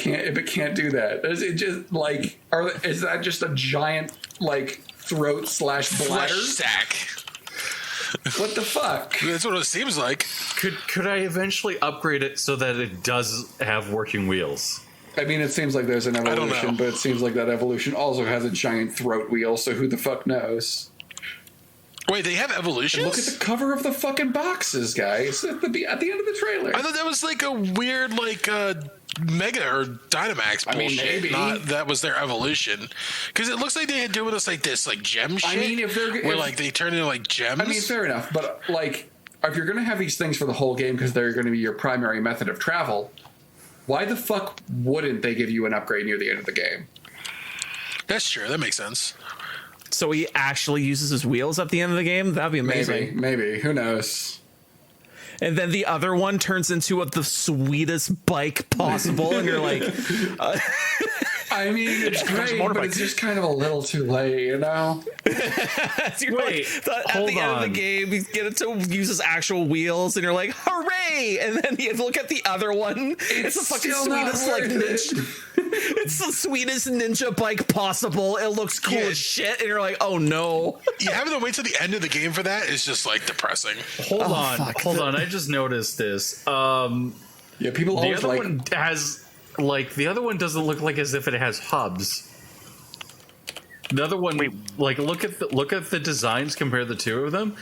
can't do that? Is it just like is that just a giant like throat / bladder? Flesh sack. What the fuck? That's what it seems like. Could I eventually upgrade it so that it does have working wheels? I mean, it seems like there's an don't evolution, know. but it seems like that evolution also has a giant throat wheel. So who the fuck knows? Wait, they have evolutions? Look at the cover of the fucking boxes, guys. At the end of the trailer. I thought that was like a weird, like, Mega or Dynamax bullshit. I mean, maybe. Not that was their evolution. Because it looks like they had doing this, like, gem shit. I mean, where, like, they turn into, like, gems. I mean, fair enough, but like, if you're going to have these things for the whole game because they're going to be your primary method of travel, why the fuck wouldn't they give you an upgrade near the end of the game? That's true. That makes sense. So he actually uses his wheels at the end of the game? That'd be amazing. Maybe. Who knows? And then the other one turns into the sweetest bike possible, and you're like, I mean, it's great, but it's just kind of a little too late, you know? you're Wait, at hold the end of on. the game, you get it to use his actual wheels, and you're like, hooray! And then you look at the other one, it's the fucking still not sweetest, like, worth ninja. It's the sweetest ninja bike possible. It looks cool Yeah. as shit, and you're like, oh no. Yeah, having to wait till the end of the game for that is just, like, depressing. Hold on. I just noticed this. Yeah, people The always other like... one has the other one doesn't look like as if it has hubs. The other one, like look at the designs, compare the two of them.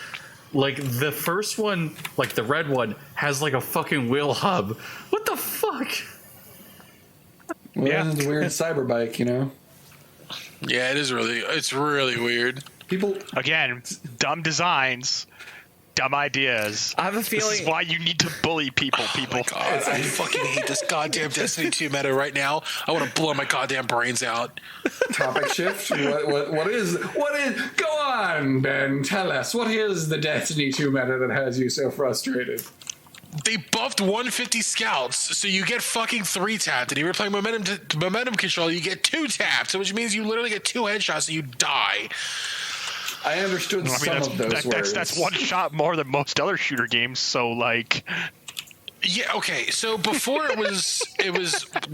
Like the first one, like the red one, has like a fucking wheel hub. What the fuck? Well, Yeah. it's a weird cyber bike, you know? Yeah, it's really weird. People... Again, dumb designs, dumb ideas. I have a This feeling. is why you need to bully people. God, I fucking hate this goddamn Destiny 2 meta right now. I want to blow my goddamn brains out. Topic shift? What is... Go on, Ben. Tell us. What is the Destiny 2 meta that has you so frustrated? They buffed 150 scouts, so you get fucking 3 tapped. And if you're playing momentum control, you get 2 tapped, which means you literally get 2 headshots and you die. I understood some of those words. That's one shot more than most other shooter games. So like, Yeah, okay. So before it was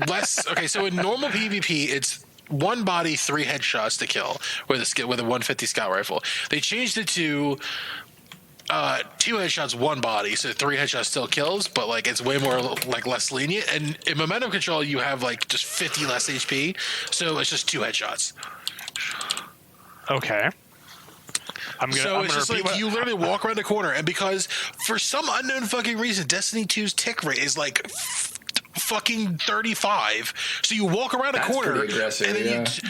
less. Okay, so in normal PvP, it's 1 body, 3 headshots to kill with a 150 scout rifle. They changed it to 2 headshots, 1 body, so 3 headshots still kills, but like it's way more like less lenient. And in momentum control, you have like just 50 less HP, so it's just 2 headshots. okay. So it's just repeat like what- you literally walk around the corner, and because for some unknown fucking reason, Destiny 2's tick rate is like fucking 35. So you walk around a That's corner, pretty aggressive, and then yeah.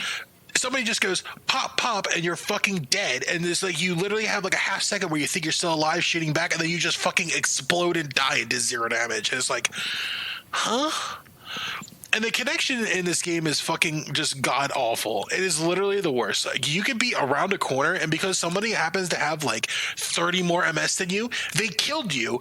somebody just goes pop, pop, and you're fucking dead. And there's like you literally have like a half second where you think you're still alive, shooting back, and then you just fucking explode and die and do 0 damage. And it's like, huh? And the connection in this game is fucking just god awful. It is literally the worst. Like you could be around a corner, and because somebody happens to have like 30 more MS than you, they killed you.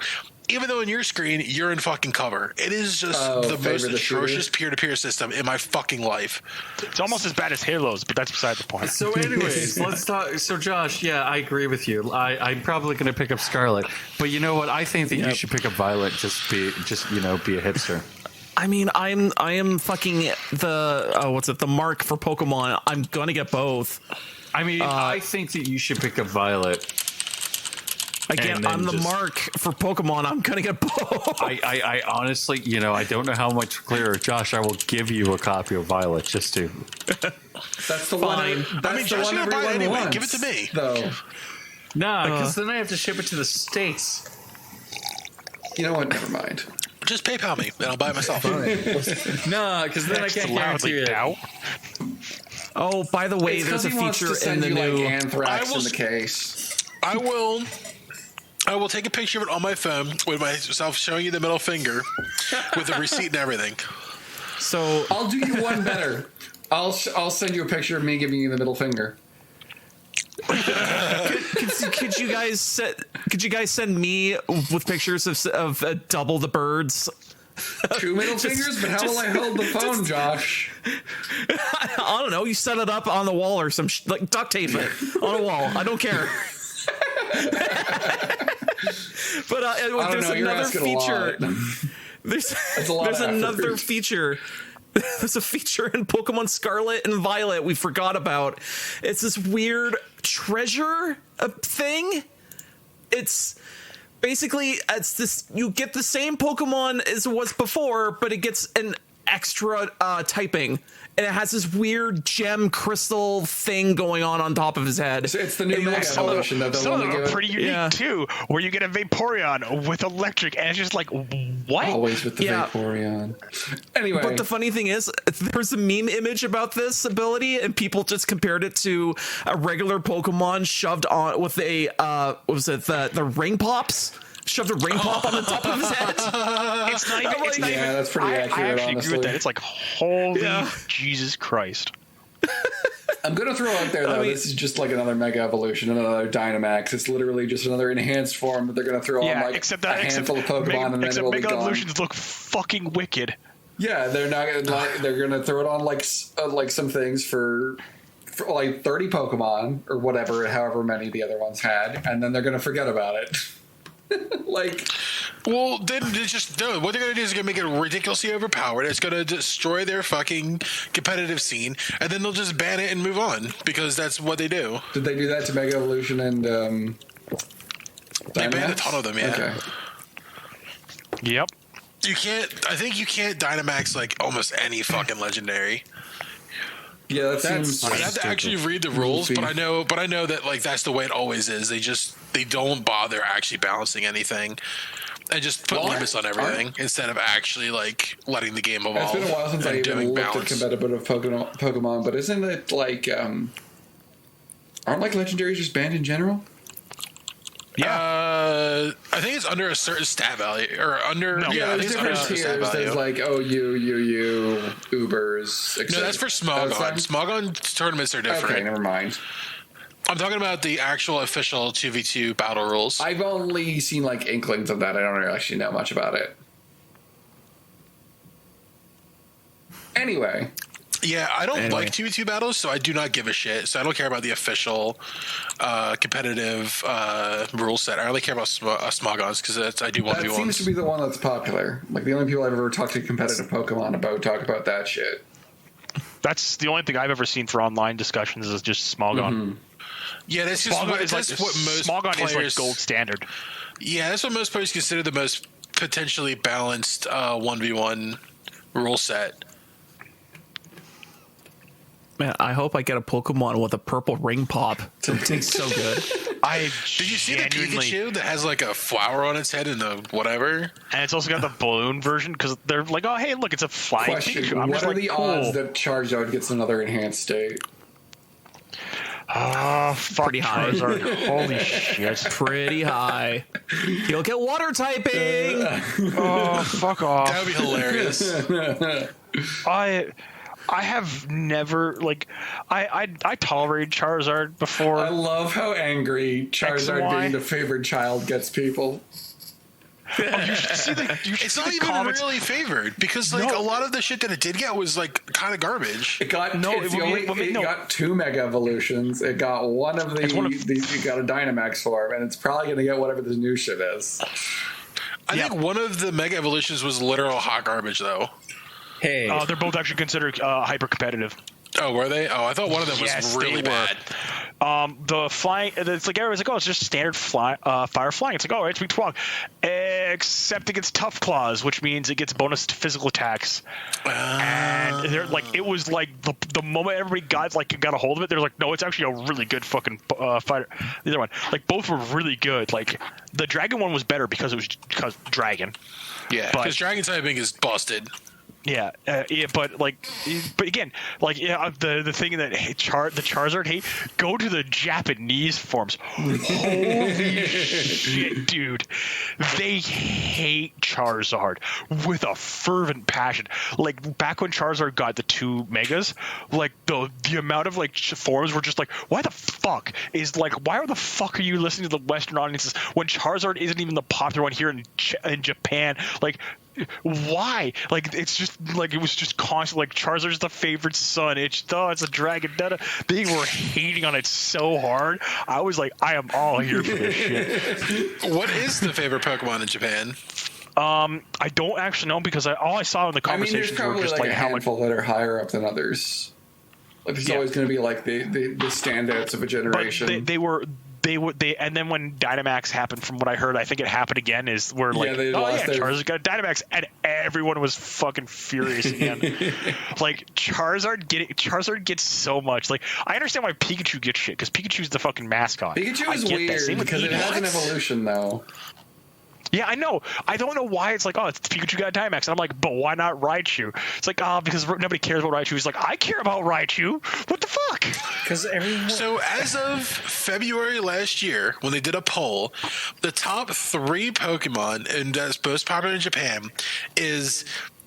Even though in your screen you're in fucking cover. It is just the favor most the shooter? atrocious peer-to-peer system in my fucking life. It's almost as bad as Halo's, but that's beside the point. So, anyways, let's talk. So, Josh, yeah, I agree with you. I'm probably going to pick up Scarlet, but you know what? I think that you should pick up Violet. Just be a hipster. I mean, I am fucking the mark for Pokemon. I'm gonna get both. I mean, I think that you should pick up Violet. Again, I'm the mark for Pokemon. I'm gonna get both. I honestly, I don't know how much clearer. Josh, I will give you a copy of Violet just to. That's the one. That's the one everyone wants. Give it to me. Though. Nah, because then I have to ship it to the States. You know what? Never mind. Just PayPal me, and I'll buy it myself. Nah, because then I can't guarantee it. Now. Oh, by the way, there's a feature in the new Anthrax in the case. I will take a picture of it on my phone with myself showing you the middle finger with the receipt and everything. So I'll do you one better. I'll send you a picture of me giving you the middle finger. could you guys send me with pictures of double the birds? 2 middle fingers, but how will I hold the phone, Josh? I don't know. You set it up on the wall or some like duct tape it on a wall. I don't care. But there's another feature. There's another feature. There's a feature in Pokemon Scarlet and Violet we forgot about. It's this weird treasure thing. It's basically you get the same Pokemon as it was before, but it gets an extra typing, and it has this weird gem crystal thing going on top of his head. It's the new Mega Evolution that some of them are pretty unique too, where you get a Vaporeon with electric, and it's just like, what? Always with the Vaporeon. Anyway, but the funny thing is, there's a meme image about this ability, and people just compared it to a regular Pokemon shoved on with a what was it, the ring pops. Shoved a ring pop on the top of his head. It's not even. That's pretty accurate. I actually honestly. agree with that. It's like, holy Jesus Christ. I'm gonna throw out there though. This is just like another Mega Evolution, another Dynamax. It's literally just another enhanced form that they're gonna throw on like a handful of Pokemon, and then it'll be Mega gone. Evolutions look fucking wicked. Yeah, they're not gonna they're gonna throw it on like some things for like 30 Pokemon or whatever, however many the other ones had, and then they're gonna forget about it. Well, then just no. What they're gonna do is gonna make it ridiculously overpowered. It's gonna destroy their fucking competitive scene, and then they'll just ban it and move on because that's what they do. Did they do that to Mega Evolution and They banned a ton of them, yeah. Okay. Yep. I think you can't Dynamax like almost any fucking legendary. Yeah, that seems. I have to actually read the rules, but I know that like that's the way it always is. They don't bother actually balancing anything, and just put limits on everything instead of actually like letting the game evolve. It's been a while since I even looked at competitive Pokemon, but isn't it like aren't like legendaries just banned in general? Yeah, I think it's under a certain stat value or under. No, yeah, there's different tiers. There's like you, Ubers. No, that's for Smogon. Smogon tournaments are different. Okay, never mind. I'm talking about the actual official 2v2 battle rules. I've only seen like inklings of that. I don't actually know much about it. Anyway. Yeah, I don't like 2v2 battles, so I do not give a shit. So I don't care about the official competitive rule set. I only care about Smogons because I do 1v1s. That seems to be the one that's popular. Like the only people I've ever talked to competitive Pokemon about talk about that shit. That's the only thing I've ever seen for online discussions is just Smogon. Mm-hmm. Yeah, that's just what most Smogon players, is like gold standard. Yeah, that's what most players consider the most potentially balanced 1v1 rule set. Man, I hope I get a Pokemon with a purple ring pop. It tastes so good. Did you see the Pikachu that has like a flower on its head and a whatever? And it's also got the balloon version because they're like, oh, hey, look, it's a flying Pikachu. What are the odds that Charizard gets another enhanced state? Fuck Charizard. Holy shit. Pretty high. He'll get water typing. Oh, fuck off. That would be hilarious. I have never I tolerated Charizard before. I love how angry Charizard being the favorite child gets people. You should see it's not even comments. Really favored because a lot of the shit that it did get was like kind of garbage. It got got 2 Mega Evolutions. It got one of these. It got a Dynamax form, and it's probably going to get whatever this new shit is. I think one of the Mega Evolutions was literal hot garbage, though. Hey, they're both actually considered hyper competitive. Oh, were they? Oh, I thought one of them was really bad. The flying, it's like everyone's like, oh, it's just standard fire flying. It's like, oh, it's weak wrong, except it gets tough claws, which means it gets bonus to physical attacks. And they're like, it was like the moment everybody got a hold of it, they're like, no, it's actually a really good fucking fighter. The other one, like, both were really good. Like, the dragon one was better because dragon. Yeah, because dragon typing is busted. Yeah, but again, the thing that the Charizard hate, go to the Japanese forms. Holy shit, dude, they hate Charizard with a fervent passion. Like, back when Charizard got the 2 megas, like the amount of like forums were just like, why the fuck are you listening to the Western audiences when Charizard isn't even the popular one here in Japan? Like, why? Like, it's just like, it was just constant, like, Charizard's the favorite son, it's a dragon, they were hating on it so hard. I was like, I am all here for this shit. What is the favorite Pokemon in Japan? I don't actually know, because all I saw in the conversations there's probably were just like like a how much. handful that are higher up than others. Like, there's always going to be like the standouts of a generation. But they and then when Dynamax happened, from what I heard, I think it happened again, is where like, Charizard got Dynamax, and everyone was fucking furious again. Like, Charizard gets so much. Like, I understand why Pikachu gets shit, because Pikachu's the fucking mascot. Pikachu is weird because it has an evolution though. Yeah, I know. I don't know why it's like, oh, it's Pikachu got Dynamax. And I'm like, but why not Raichu? It's like, because nobody cares about Raichu. He's like, I care about Raichu. What the fuck? Because everyone. So as of February last year, when they did a poll, the top 3 Pokemon and that's most popular in Japan is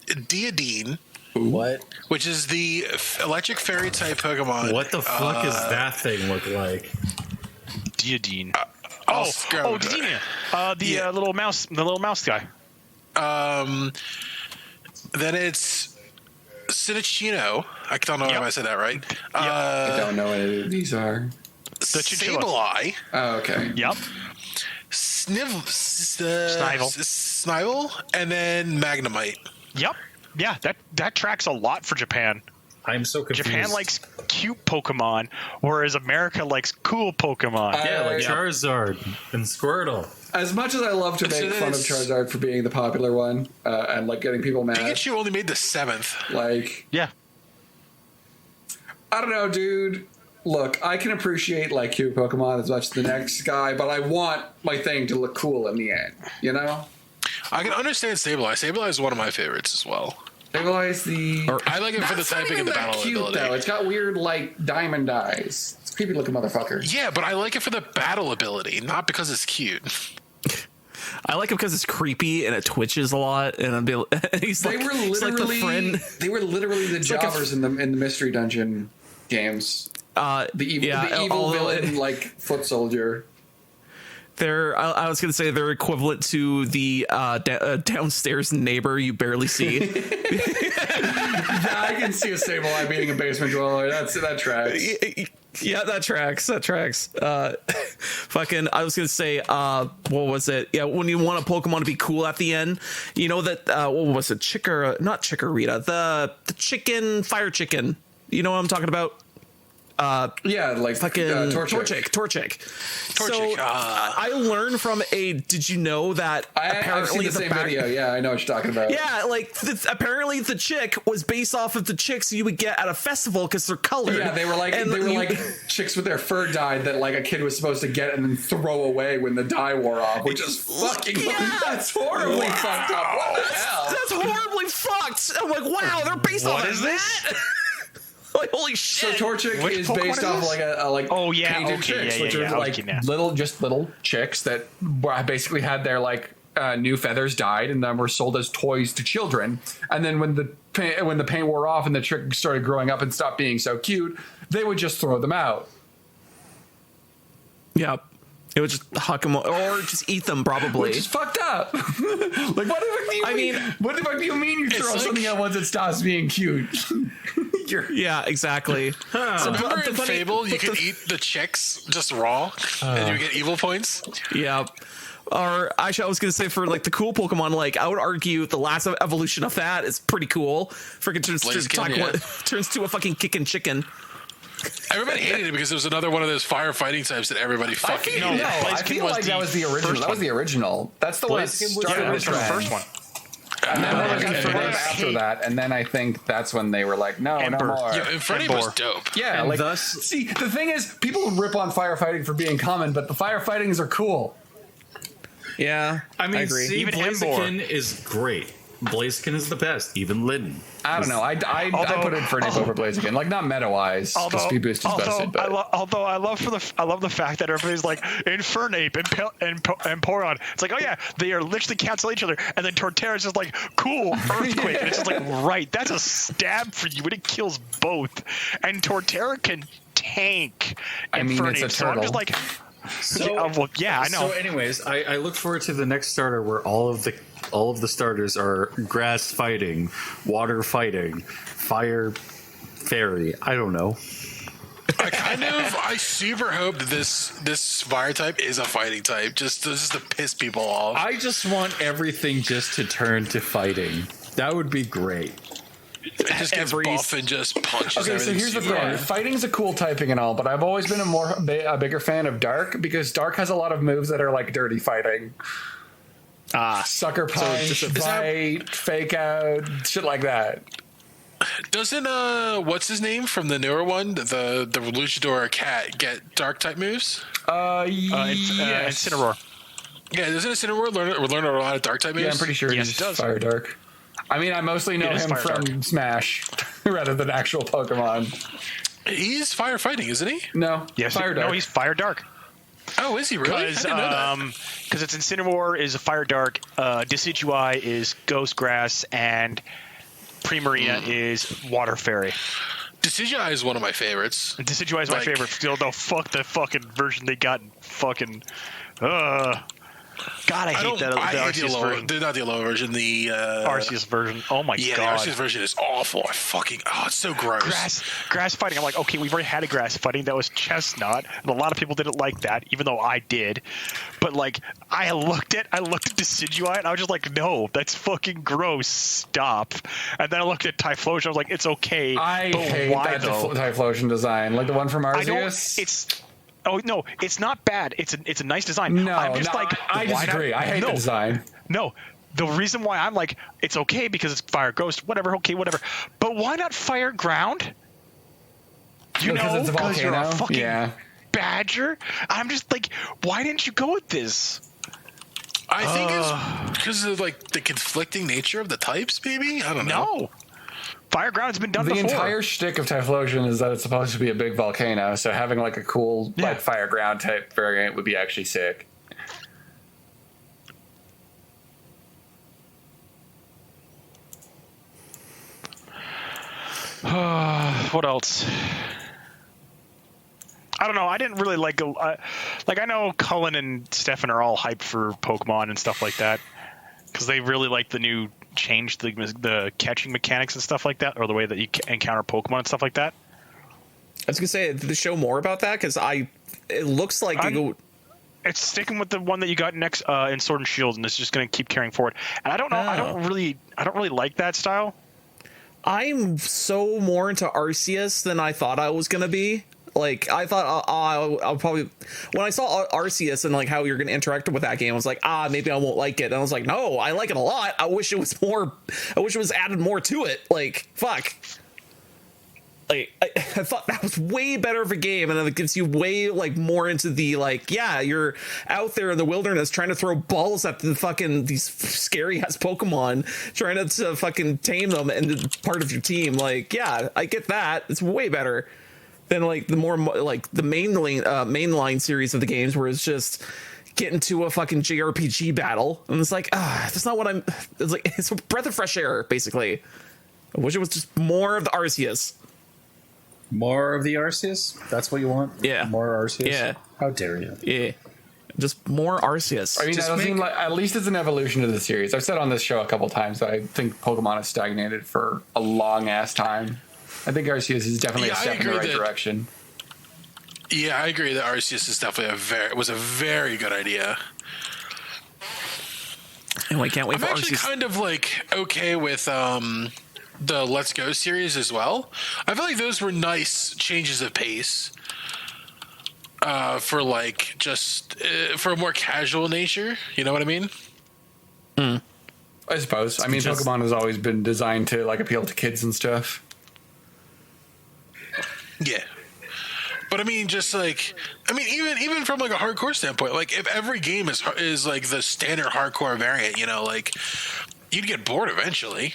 Deodine. What? Which is the electric fairy type Pokemon. What the fuck is that thing look like? Deodine. Dedenia. The little mouse guy. Then it's Cinccino. I don't know if I said that right. I don't know what any of these are. The chinchilla. Sableye. Oh, okay. Yep. Snivel, and then Magnemite. Yep. Yeah, that tracks a lot for Japan. I'm so confused. Japan likes cute Pokemon, whereas America likes cool Pokemon. Yeah, like Charizard and Squirtle. As much as I love to make fun of Charizard for being the popular one and like getting people mad, Pikachu only made the 7th. Like, yeah, I don't know, dude. Look, I can appreciate like cute Pokemon as much as the next guy, but I want my thing to look cool in the end. You know? I can understand Sableye. Sableye is one of my favorites as well. Sableye I like it for the typing and the battle cute, ability. Though. It's got weird like diamond eyes. It's a creepy looking motherfucker. Yeah, but I like it for the battle ability, not because it's cute. I like him because it's creepy and it twitches a lot, and they were literally the jobbers in the mystery dungeon games. The evil villain like foot soldier. I was going to say they're equivalent to the downstairs neighbor you barely see. I can see a Sableye being a basement dweller. That tracks. Yeah, that tracks. Fucking, I was going to say, what was it? Yeah, when you want a Pokemon to be cool at the end, you know that, what was it? Not Chikorita, the chicken, fire chicken. You know what I'm talking about? Like fucking Torchic. So I learned from did you know that I've seen the same video. Yeah, I know what you're talking about. Yeah, like apparently the chick was based off of the chicks you would get at a festival because they're colored. Yeah, they were like chicks with their fur dyed that like a kid was supposed to get and then throw away when the dye wore off, which is fucking that's horribly fucked up. What the hell? That's horribly fucked. I'm like, wow, they're based off of that. Like, holy shit! So Torchic is based off painted chicks, which are little chicks that basically had their new feathers dyed and then were sold as toys to children. And then when the paint wore off and the chick started growing up and stopped being so cute, they would just throw them out. Yeah. It would just huck them or just eat them, probably. Which is fucked up. Like, what the fuck do you mean you throw something out once it stops being cute? Yeah, exactly. So remember in Fable, you could eat the chicks just raw, and you get evil points? Yeah. Or actually, I was going to say for the cool Pokemon, I would argue the last evolution of that is pretty cool. Freaking turns to a fucking kicking chicken. Everybody hated it because it was another one of those firefighting types that everybody fucking hated. I feel like that was the original. That was the original. That's the one that started the trend. First one. And then there was a trend after that, and then I think that's when they were like, no more. Yeah, Infernape was dope. Yeah, And like thus- see, the thing is, people rip on firefighting for being common, but the firefightings are cool. Yeah, I mean, agree. see, Even Blaziken is great. Blaziken is the best. Even Litten. I don't know. I put Infernape over Blaziken, like not meta wise, because speed boost is bested. But I love the fact that everybody's like Infernape and Poron. It's like, oh yeah, they are literally cancel each other, and then Torterra's just like, cool, earthquake, and it's just like, right, that's a stab for you, and it kills both. And Torterra can tank I mean, Infernape, it's a so I'm just turtle. like, So, I know. So, anyways, I look forward to the next starter where all of the starters are grass fighting, water fighting, fire fairy. I don't know. I super hope that this fire type is a fighting type, just to piss people off. I just want everything just to turn to fighting. That would be great. It just gets buff and just punches. okay, so here's the thing: fighting's a cool typing and all, but I've always been a bigger fan of Dark because Dark has a lot of moves that are like dirty fighting. Sucker punch, bite, fake out, shit like that. Doesn't what's his name from the newer one, the Luchador cat, get dark type moves? It's Incineroar. Yeah, doesn't Incineroar learn a lot of dark type moves? Yeah, I'm pretty sure Yes, he's it does. Fire Dark. I mean, I mostly know is him Fire from Dark. Smash rather than actual Pokemon. He's firefighting, isn't he? No, Yes, Fire Dark. no, he's Fire Dark. Oh, is he really? I Because didn't know that. because it's Incineroar is a Fire Dark, Decidueye is Ghost Grass, and Primarina is Water Fairy. Decidueye is one of my favorites. Decidueye is my Like- favorite. Still, though, fuck the fucking version they got. Fucking, God, I hate that. The I hate the Arceus version. not the Alola version. The Arceus version. Oh my yeah, god. the Arceus version is awful. It's so gross. Grass fighting. I'm like, okay, we've already had a grass fighting. That was Chestnut, and a lot of people didn't like that, even though I did. But like, I looked at Decidueye, and I was just like, no, that's fucking gross. Stop. And then I looked at Typhlosion. I was like, it's okay. I but hate why that though? Typhlosion design, like the one from I don't. Arceus. It's. Oh no, it's not bad. It's a nice design. No, I'm just like, I why disagree. not? I hate the design. No, the reason why I'm like, it's okay because it's Fire Ghost, whatever, okay, whatever. But why not Fire Ground? You Because know, it's a because you're a volcano? fucking Yeah. badger. I'm just like, why didn't you go with this? I think it's because of like the conflicting nature of the types. Maybe I don't know. No. Fire Ground's been done The before. entire shtick of Typhlosion is that it's supposed to be a big volcano, so having like a cool Yeah. like fire ground type variant would be actually sick. What else? I don't know. I didn't really like I know Cullen and Stefan are all hyped for Pokemon and stuff like that because they really like the new change the catching mechanics and stuff like that, or the way that you encounter Pokemon and stuff like that. I was gonna say, did they show more about that? Because it looks like they go. It's sticking with the one that you got next in Sword and Shield, and it's just going to keep carrying forward. And I don't know. I don't really like that style. I'm so more into Arceus than I thought I was gonna be. Like, I thought I'll probably, when I saw Arceus and like how you're gonna interact with that game, I was like, maybe I won't like it. And I was like, no, I like it a lot. I wish it was more. I wish it was added more to it. Like, fuck. Like, I thought that was way better of a game, and it gives you way like more into the like, yeah, you're out there in the wilderness trying to throw balls at the fucking these scary ass Pokemon, trying to fucking tame them and part of your team. Like, yeah, I get that. It's way better than like the more like the mainline series of the games where it's just get into a fucking JRPG battle, and it's like, that's not what I'm. It's like it's a breath of fresh air, basically. I wish it was just more of the Arceus. More of the Arceus? That's what you want? Yeah. More Arceus? Yeah. How dare you? Yeah, just more Arceus. I mean, Just that seem make- like at least it's an evolution of the series. I've said on this show a couple times that I think Pokemon has stagnated for a long ass time. I think Arceus is definitely a Yeah, I step in the agree right that- direction. Yeah, I agree that Arceus is definitely was a very good idea. And we can't wait I'm for actually Arceus. kind of like okay with the Let's Go series as well. I feel like those were nice changes of pace for like just for a more casual nature. You know what I mean? I suppose. I mean, Pokemon has always been designed to like appeal to kids and stuff. Yeah. But I mean, just like, I mean, even from like a hardcore standpoint, like if every game is like the standard hardcore variant, you know, like you'd get bored eventually.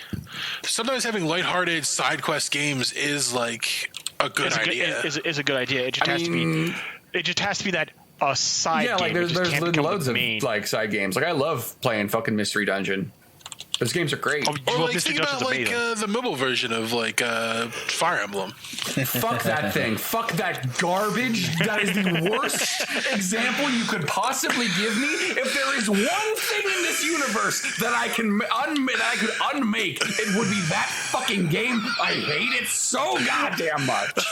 Sometimes having lighthearted side quest games is like a good idea. Is a good idea. It just has to be. It just has to be that a side. Yeah, like game. there's loads of like side games. Like I love playing fucking Mystery Dungeon. Those games are great. Or like think about like the mobile version of like Fire Emblem. Fuck that thing. Fuck that garbage. That is the worst example you could possibly give me. If there is one thing in this universe that I can could unmake, it would be that fucking game. I hate it so goddamn much.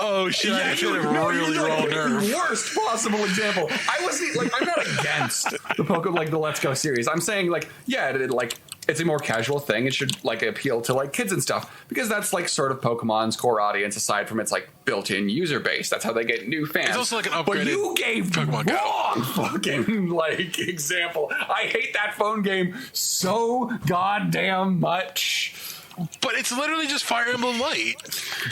Oh shit! I feel really raw nerve. The worst possible example. I wasn't like I'm not against the Pokemon like the Let's Go series. I'm saying like it's a more casual thing. It should like appeal to like kids and stuff because that's like sort of Pokemon's core audience aside from its like built-in user base. That's how they get new fans. It's also like an upgraded. But you gave Pokemon wrong fucking like example. I hate that phone game so goddamn much. But it's literally just Fire Emblem Light.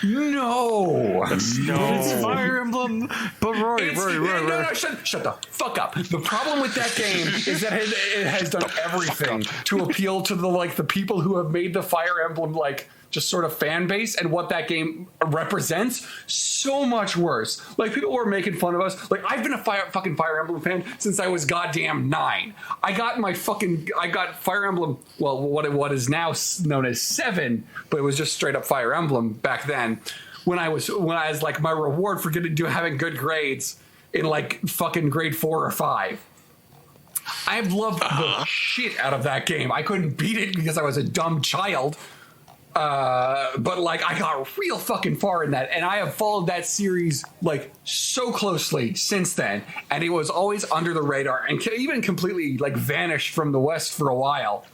No. It's Fire Emblem. But Rory. No, shut the fuck up. The problem with that game is that it has done everything to appeal to the people who have made the Fire Emblem like just sort of fan base and what that game represents so much worse. Like people were making fun of us. Like I've been a fucking Fire Emblem fan since I was goddamn 9. I got Fire Emblem, well, what is now known as 7, but it was just straight up Fire Emblem back then. When I was like my reward for having good grades in like fucking grade 4 or 5. I've loved the shit out of that game. I couldn't beat it because I was a dumb child. But like I got real fucking far in that, and I have followed that series like so closely since then, and it was always under the radar and even completely like vanished from the West for a while.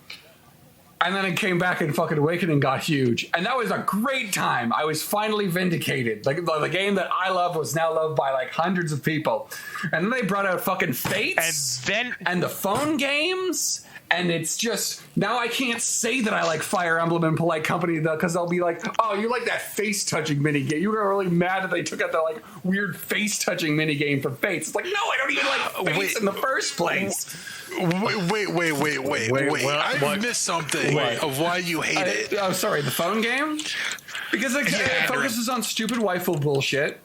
And then it came back and fucking Awakening got huge, and that was a great time. I was finally vindicated. Like the game that I love was now loved by like hundreds of people, and then they brought out fucking Fates, and the phone games. And it's just, now I can't say that I like Fire Emblem in polite company because they'll be like, oh, you like that face-touching minigame. You were really mad that they took out the like weird face-touching minigame from Fates. It's like, no, I don't even like Fates in the first place. Wait. I missed something of why you hate it. Oh, sorry, the phone game? Because it focuses on stupid waifu bullshit.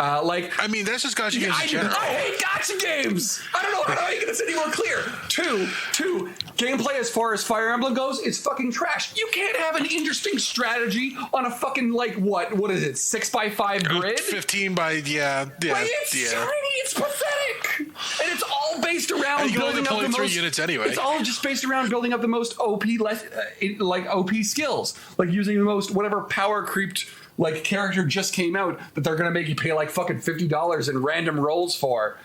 I mean, that's just gacha games in general. I hate gacha games. I don't know how to make this any more clear. Two, gameplay as far as Fire Emblem goes is fucking trash. You can't have an interesting strategy on a fucking like what is it? 6x5 grid? 15 by yeah. It's tiny. It's pathetic, and it's all based around building up the most units anyway. It's all just based around building up the most OP OP skills, like using the most whatever power creeped. Like character just came out that they're gonna make you pay like fucking $50 in random rolls for.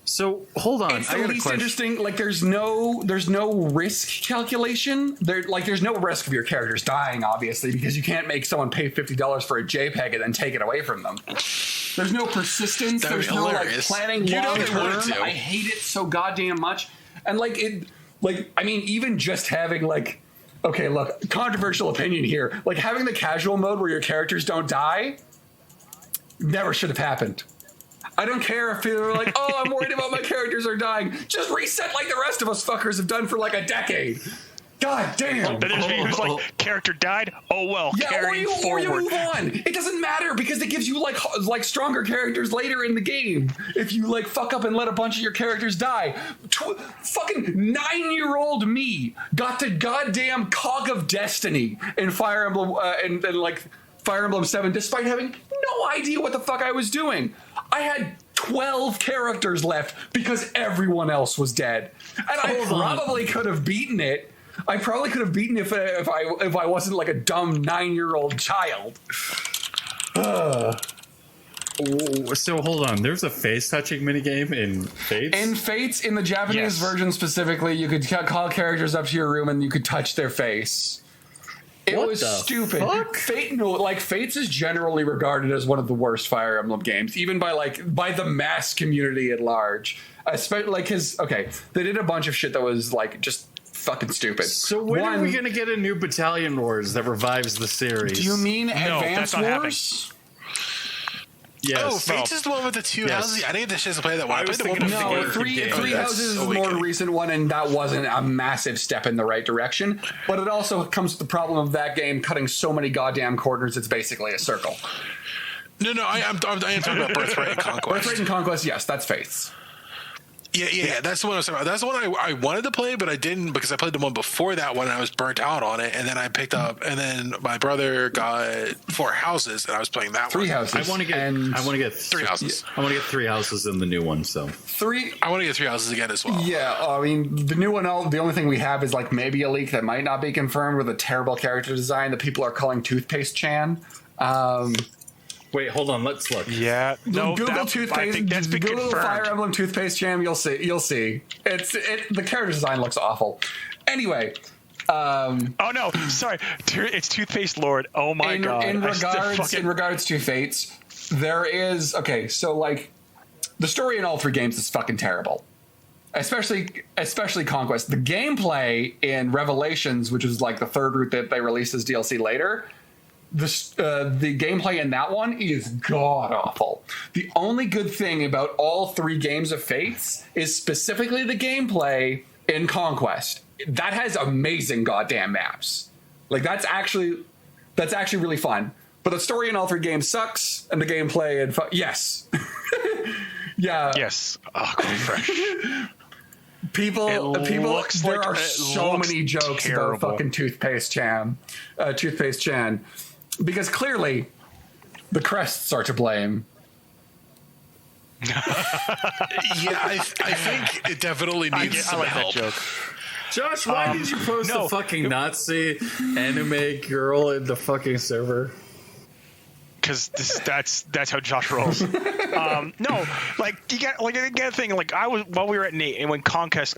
So hold on, it's the least interesting. Like there's no risk calculation. There's no risk of your characters dying, obviously, because you can't make someone pay $50 for a JPEG and then take it away from them. There's no persistence. There's no like planning long term. I hate it so goddamn much. And I mean, even just having like. Okay, look, controversial opinion here. Like having the casual mode where your characters don't die never should have happened. I don't care if you're like, oh, I'm worried about my characters are dying. Just reset like the rest of us fuckers have done for like a decade. God damn. Like character died. Oh well. Yeah, or you move on. It doesn't matter because it gives you like stronger characters later in the game. If you like fuck up and let a bunch of your characters die, fucking 9-year-old me got the goddamn cog of destiny in Fire Emblem and like Fire Emblem 7, despite having no idea what the fuck I was doing. I had 12 characters left because everyone else was dead, and I probably could have beaten it. I probably could have beaten if I wasn't like a dumb 9-year-old child. So hold on, there's a face touching minigame in Fates? In Fates, in the Japanese version specifically, you could call characters up to your room and you could touch their face. It What was the stupid. fuck? Fates is generally regarded as one of the worst Fire Emblem games, even by the mass community at large. Especially they did a bunch of shit that was like just fucking stupid. So when are we gonna get a new Battalion Wars that revives the series? Do you mean that's Advance not Wars? Yes. Oh, Fates is the one with the two houses. I didn't get the chance to play that one. I was played the one thinking before. of No, Three that's Houses is the Awakening. more recent one, and that wasn't a massive step in the right direction. But it also comes with the problem of that game cutting so many goddamn corners, it's basically a circle. No, I am talking about Birthright and Conquest. Birthright and Conquest, yes, that's Fates. Yeah, that's the one I was talking about. That's the one I wanted to play, but I didn't because I played the one before that one and I was burnt out on it. And then I picked up, and then my brother got Four Houses, and I was playing that Three one. Houses. I want to get Three Houses. I want to get 3 houses in the new one. So I want to get Three Houses again as well. Yeah, I mean, the new one, the only thing we have is like maybe a leak that might not be confirmed with a terrible character design that people are calling Toothpaste Chan. wait, hold on. Let's look. Yeah. No, Google Toothpaste. I think that's been Google confirmed. Fire Emblem Toothpaste Jam. You'll see. The character design looks awful. Anyway, Oh no, sorry. It's Toothpaste Lord. Oh my god. in regards to Fates, there is so like the story in all three games is fucking terrible. Especially Conquest. The gameplay in Revelations, which was like the third route that they released as DLC later, the gameplay in that one is god awful. The only good thing about all three games of Fates is specifically the gameplay in Conquest. That has amazing goddamn maps. Like that's actually really fun. But the story in all three games sucks, and the gameplay and yes, yeah, Yes. Oh, going fresh. People. looks There like- are it so looks many jokes terrible. about fucking Toothpaste Chan, because clearly the crests are to blame. Yeah, I think it definitely needs some I like help. that joke. Josh, why did you post no. the fucking Nazi anime girl in the fucking server? Because that's how Josh rolls. No, like you got a thing. Like while we were at Nate, and when Conquest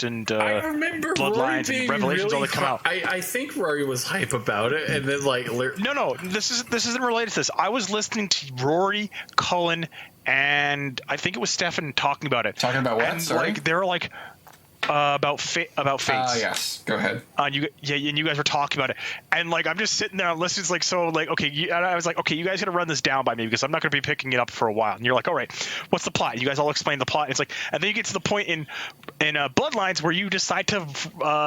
and I remember Rory Bloodlines being and Revelations really all that come out. I think Rory was hype about it, and then like No, this isn't related to this. I was listening to Rory, Cullen, and I think it was Stefan talking about it. Talking about what? And Sorry? like they were like about Fates. Yes. Go ahead. And you guys were talking about it, and like I'm just sitting there and listening. It's like so, like okay, and I was like, okay, you guys got to run this down by me because I'm not going to be picking it up for a while. And you're like, all right, what's the plot? And you guys all explain the plot. And it's like, and then you get to the point in Bloodlines where you decide to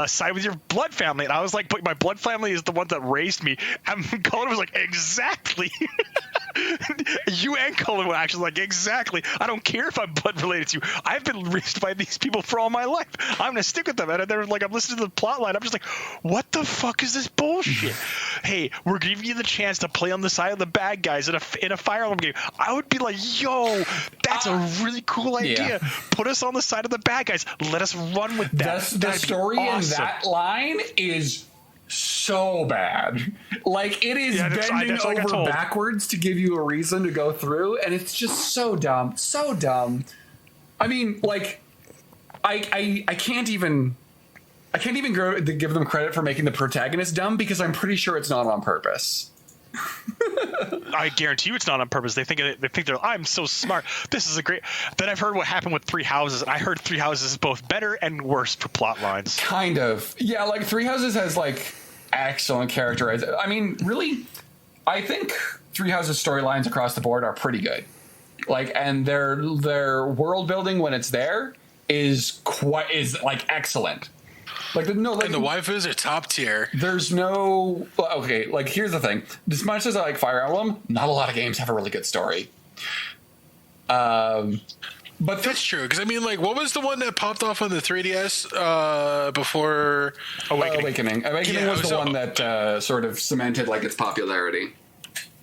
side with your blood family, and I was like, but my blood family is the one that raised me. And Cullen was like, exactly. You and Cullen were actually like, exactly. I don't care if I'm blood related to you. I've been raised by these people for all my life. I'm gonna stick with them. And they're like, I'm listening to the plot line. I'm just like, what the fuck is this bullshit? Hey, we're giving you the chance to play on the side of the bad guys in a Fire Emblem game. I would be like, yo, that's a really cool idea. Yeah. Put us on the side of the bad guys. Let us run with that. The That'd be story awesome. in that line is so bad. Like it is bending that's what I got over told. backwards to give you a reason to go through, and it's just so dumb. I mean, like I can't even give them credit for making the protagonist dumb because I'm pretty sure it's not on purpose. I guarantee you it's not on purpose. They think they're I'm so smart. This is a great. Then I've heard what happened with Three Houses, and I heard Three Houses is both better and worse for plot lines. Kind of. Yeah, like Three Houses has like excellent characterization. I mean, really, I think Three Houses storylines across the board are pretty good. Like, and their world building when it's there is like excellent. Like and the waifus are top tier. There's no okay. Like here's the thing: as much as I like Fire Emblem, not a lot of games have a really good story. But That's true, because I mean, like, what was the one that popped off on the 3DS before Awakening Yeah, was the so- one that sort of cemented like its popularity.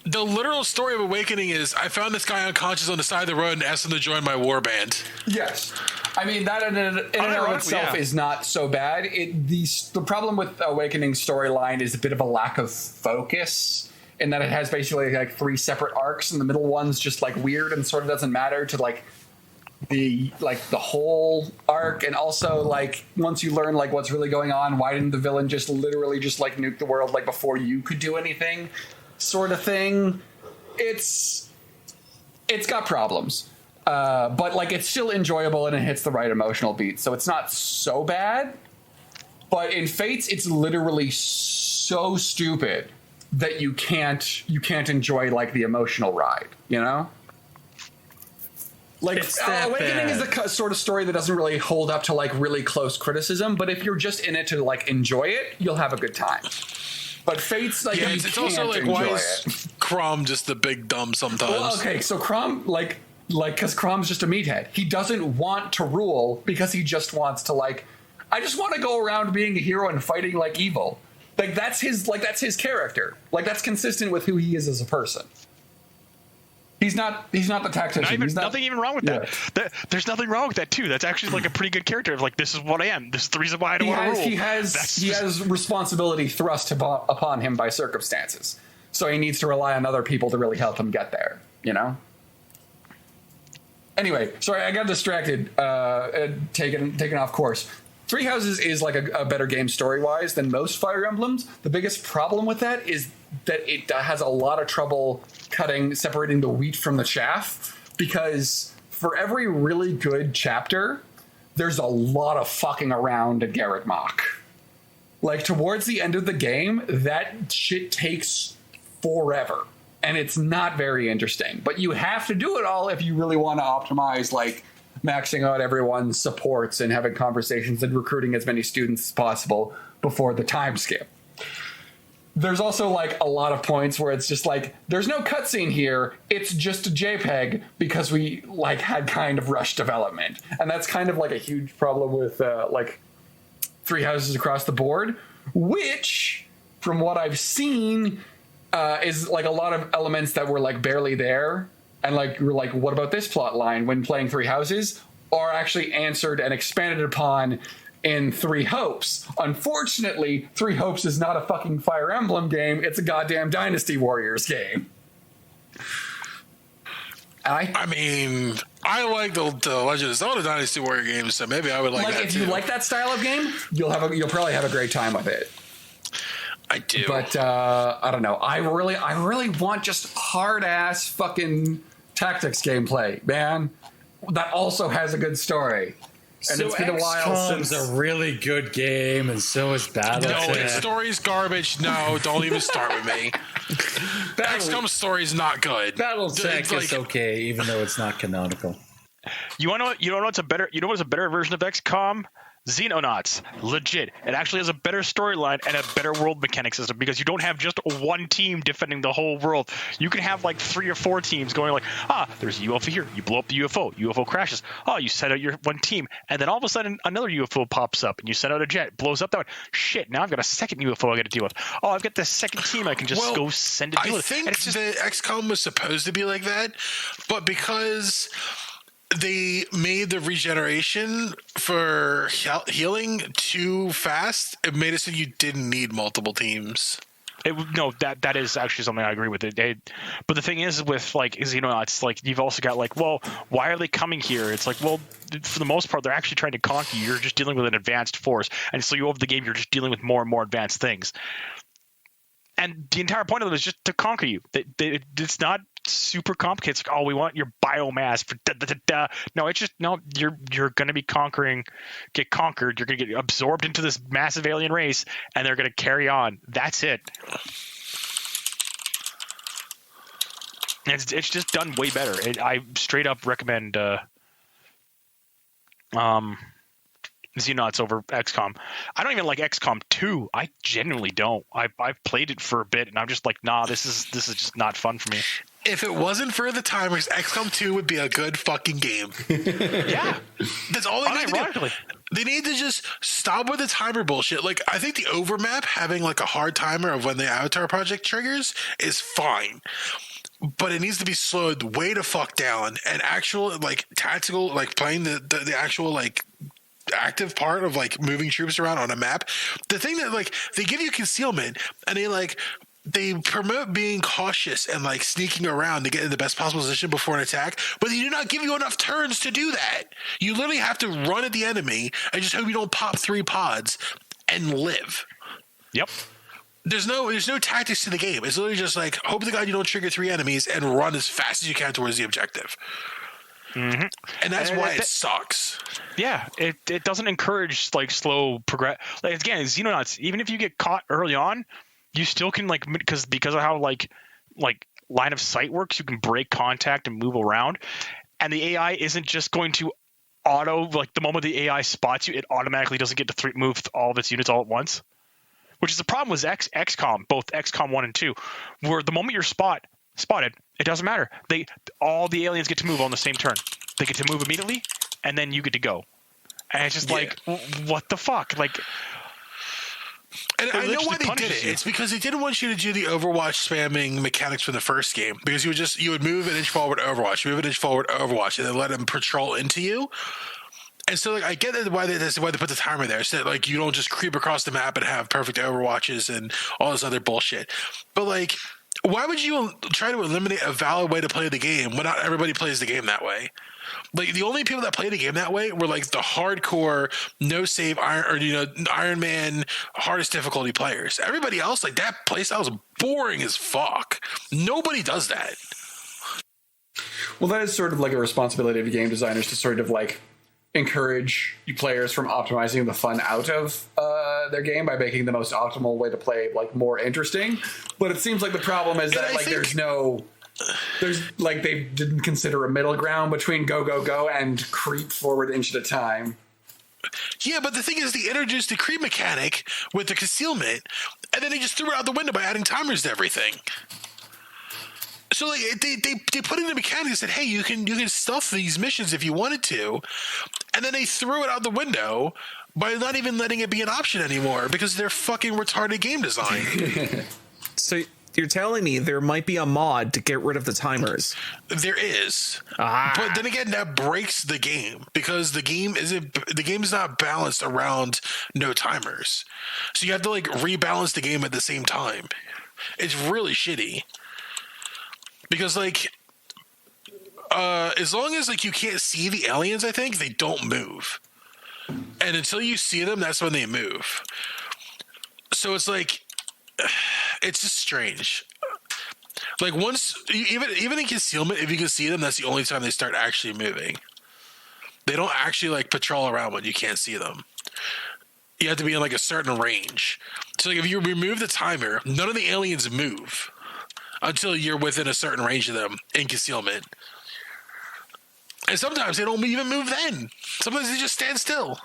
The literal story of Awakening is I found this guy unconscious on the side of the road and asked him to join my war band. Yes. I mean, that in and of Unironically, itself yeah. is not so bad. The problem with Awakening's storyline is a bit of a lack of focus in that it has basically like 3 separate arcs, and the middle one's just like weird and sort of doesn't matter to like the whole arc, and also like once you learn like what's really going on, why didn't the villain just literally just like nuke the world like before you could do anything, sort of thing. It's got problems, but like it's still enjoyable and it hits the right emotional beat, so it's not so bad. But in Fates, it's literally so stupid that you can't enjoy like the emotional ride, you know? Like Awakening is the sort of story that doesn't really hold up to like really close criticism, but if you're just in it to like enjoy it, you'll have a good time. But Fates, like, it's also like, why is Crom just a big dumb sometimes? Well, okay, so Crom, like, because Crom's just a meathead. He doesn't want to rule because he just wants to like, I just want to go around being a hero and fighting like evil. Like that's his character. Like that's consistent with who he is as a person. He's not the tactician. Nothing even wrong with that. There's nothing wrong with that too. That's actually like a pretty good character. Like this is what I am. This is the reason why I don't want to rule. He has responsibility thrust upon him by circumstances. So he needs to rely on other people to really help him get there. You know. Anyway, sorry, I got distracted. Taken off course. Three Houses is like a better game story-wise than most Fire Emblems. The biggest problem with that is that it has a lot of trouble separating the wheat from the chaff, because for every really good chapter, there's a lot of fucking around at Garrett Mach. Like, towards the end of the game, that shit takes forever, and it's not very interesting. But you have to do it all if you really want to optimize, like, maxing out everyone's supports and having conversations and recruiting as many students as possible before the time skip. There's also like a lot of points where it's just like, there's no cutscene here. It's just a JPEG because we like had kind of rushed development. And that's kind of like a huge problem with like Three Houses across the board, which from what I've seen is like a lot of elements that were like barely there. And like we're like, what about this plot line when playing Three Houses, are actually answered and expanded upon in Three Hopes. Unfortunately, Three Hopes is not a fucking Fire Emblem game. It's a goddamn Dynasty Warriors game. I mean, I like the Legend of Zelda Dynasty Warrior games, so maybe I would like that if too. you like that style of game, you'll probably have a great time with it. I do. But I don't know. I really want just hard ass fucking tactics gameplay, man. That also has a good story. And so it's been a while since a really good game, and so is Battletech. No, its story's garbage. No, don't even start with me. XCOM's story's not good. Battletech is okay, even though it's not canonical. You want to know what's a better version of XCOM? Xenonauts, legit. It actually has a better storyline and a better world mechanic system, because you don't have just one team defending the whole world. You can have like 3 or 4 teams going like, there's a UFO here. You blow up the UFO crashes. You send out your one team, and then all of a sudden another UFO pops up, and you send out a jet, blows up that one. Shit, now I've got a second UFO I got to deal with. I've got the second team I can just go send to deal with. I think the XCOM was supposed to be like that, but because they made the regeneration for healing too fast, it made it so you didn't need multiple teams. That is actually something I agree with. But the thing is, with like Xenonauts, like you've also got like, well, why are they coming here? It's like, well, for the most part, they're actually trying to conquer you. You're just dealing with an advanced force, and so you over the game, you're just dealing with more and more advanced things. And the entire point of them is just to conquer you. It's not super complicated. It's like, we want your biomass for da. No, it's just you're going to be get conquered. You're going to get absorbed into this massive alien race, and they're going to carry on. That's it. It's just done way better. I straight up recommend Xenonauts over XCOM. I don't even like XCOM 2. I genuinely don't. I've played it for a bit, and I'm just like, nah, this is just not fun for me. If it wasn't for the timers, XCOM 2 would be a good fucking game. Yeah. That's all they need to do. They need to just stop with the timer bullshit. Like, I think the overmap, having like a hard timer of when the Avatar project triggers, is fine. But it needs to be slowed way to fuck down. And actual, like, tactical, like, playing the actual, like, active part of like moving troops around on a map. The thing that like they give you concealment and they like they promote being cautious and like sneaking around to get in the best possible position before an attack, but they do not give you enough turns to do that. You literally have to run at the enemy and just hope you don't pop 3 pods and live. Yep. There's no tactics to the game. It's literally just like hope to God you don't trigger 3 enemies and run as fast as you can towards the objective. Mm-hmm. And that's why it sucks. Yeah, it doesn't encourage like slow progress. Like again, Xenonauts, even if you get caught early on, you still can like because of how like line of sight works, you can break contact and move around, and the AI isn't just going to auto like the moment the AI spots you, it automatically doesn't get to move all of its units all at once, which is the problem with XCOM, both XCOM 1 and 2, where the moment you're spotted, it doesn't matter. All the aliens get to move on the same turn. They get to move immediately, and then you get to go. And it's just like, what the fuck? Like, and I know why they did it. It's because they didn't want you to do the Overwatch spamming mechanics from the first game. Because you would move an inch forward, Overwatch, move an inch forward, Overwatch, and then let them patrol into you. And so, like, I get why they put the timer there, so that, like, you don't just creep across the map and have perfect Overwatches and all this other bullshit. But, like, why would you try to eliminate a valid way to play the game when not everybody plays the game that way? Like, the only people that play the game that way were, like, the hardcore, no-save, Iron Man, hardest difficulty players. Everybody else, like, that playstyle is boring as fuck. Nobody does that. Well, that is sort of like a responsibility of game designers to sort of, like, encourage players from optimizing the fun out of their game by making the most optimal way to play like more interesting. But it seems like the problem is that like there's like they didn't consider a middle ground between go and creep forward inch at a time. Yeah, but the thing is, they introduced the creep mechanic with the concealment, and then they just threw it out the window by adding timers to everything. So like they put in the mechanic and said, hey, you can stuff these missions if you wanted to, and then they threw it out the window by not even letting it be an option anymore because they're fucking retarded game design. So you're telling me there might be a mod to get rid of the timers? There is, but then again, that breaks the game because the game is not balanced around no timers. So you have to like rebalance the game at the same time. It's really shitty. Because, like, as long as, like, you can't see the aliens, I think, they don't move. And until you see them, that's when they move. So it's, like, it's just strange. Like, once, even in concealment, if you can see them, that's the only time they start actually moving. They don't actually, like, patrol around when you can't see them. You have to be in, like, a certain range. So, like, if you remove the timer, none of the aliens move until you're within a certain range of them in concealment. And sometimes they don't even move then. Sometimes they just stand still.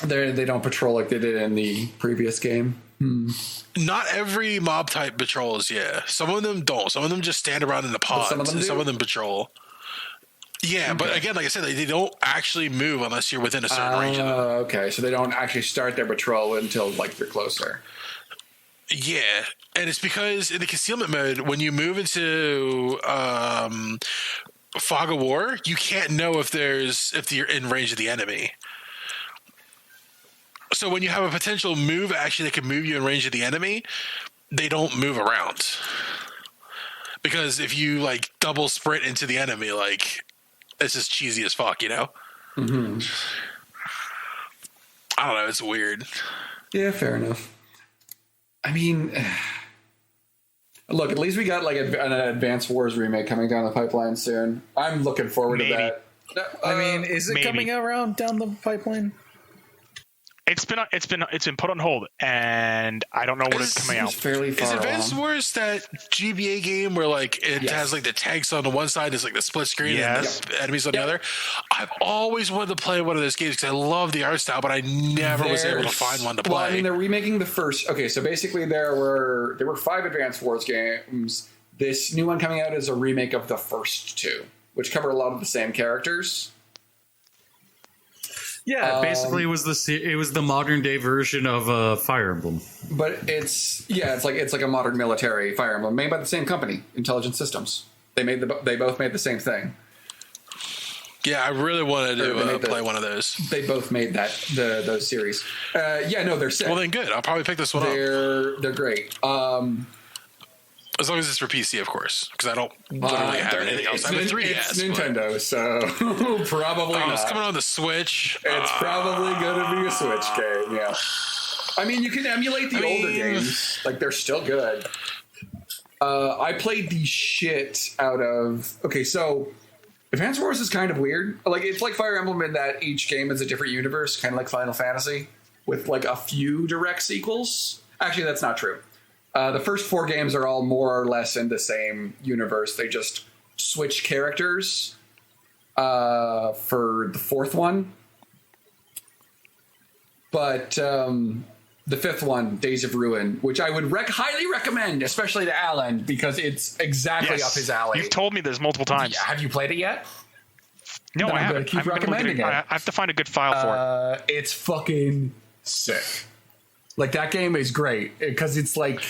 They don't patrol like they did in the previous game. Not every mob type patrols, yeah. Some of them don't. Some of them just stand around in the pods. Some of them patrol. Yeah, okay. But again, like I said, they don't actually move unless you're within a certain range of them. Okay, so they don't actually start their patrol until like you're closer. Yeah, and it's because in the concealment mode, when you move into Fog of War, you can't know if you're in range of the enemy. So when you have a potential move action that can move you in range of the enemy, they don't move around. Because if you like double sprint into the enemy, like it's just cheesy as fuck, you know? Mm-hmm. I don't know, it's weird. Yeah, fair enough. I mean, look, at least we got like an Advanced Wars remake coming down the pipeline soon. I'm looking forward to that. I mean, is it coming around down the pipeline? It's been put on hold, and I don't know when it's coming out. Fairly far Is Advanced Wars that GBA game where like it has like the tanks on the one side, it's like the split screen, and the enemies on the other? I've always wanted to play one of those games because I love the art style, but I never was able to find one to play. Well, I mean, they're remaking the first. Okay, so basically there were 5 Advanced Wars games. This new one coming out is a remake of the first 2, which cover a lot of the same characters. Yeah, basically it was the modern day version of Fire Emblem. But it's like a modern military Fire Emblem made by the same company, Intelligent Systems. They both made the same thing. Yeah, I really wanted to play one of those. They both made those series. They're sick. Well, then good. I'll probably pick this one up. They're great. As long as it's for PC, of course, because I don't literally have anything else. I have a 3DS. It's Nintendo, so probably not. It's coming on the Switch. It's probably going to be a Switch game, yeah. I mean, you can emulate the older games. Like, they're still good. I played the shit out of... Okay, so Advance Wars is kind of weird. Like, it's like Fire Emblem in that each game is a different universe, kind of like Final Fantasy, with, like, a few direct sequels. Actually, that's not true. The first 4 games are all more or less in the same universe. They just switch characters for the 4th one. But the 5th one, Days of Ruin, which I would highly recommend, especially to Allan, because it's exactly up his alley. You've told me this multiple times. Yeah, have you played it yet? No, I haven't. Keep recommending it. I have to find a good file for it. It's fucking sick. Like, that game is great because it's like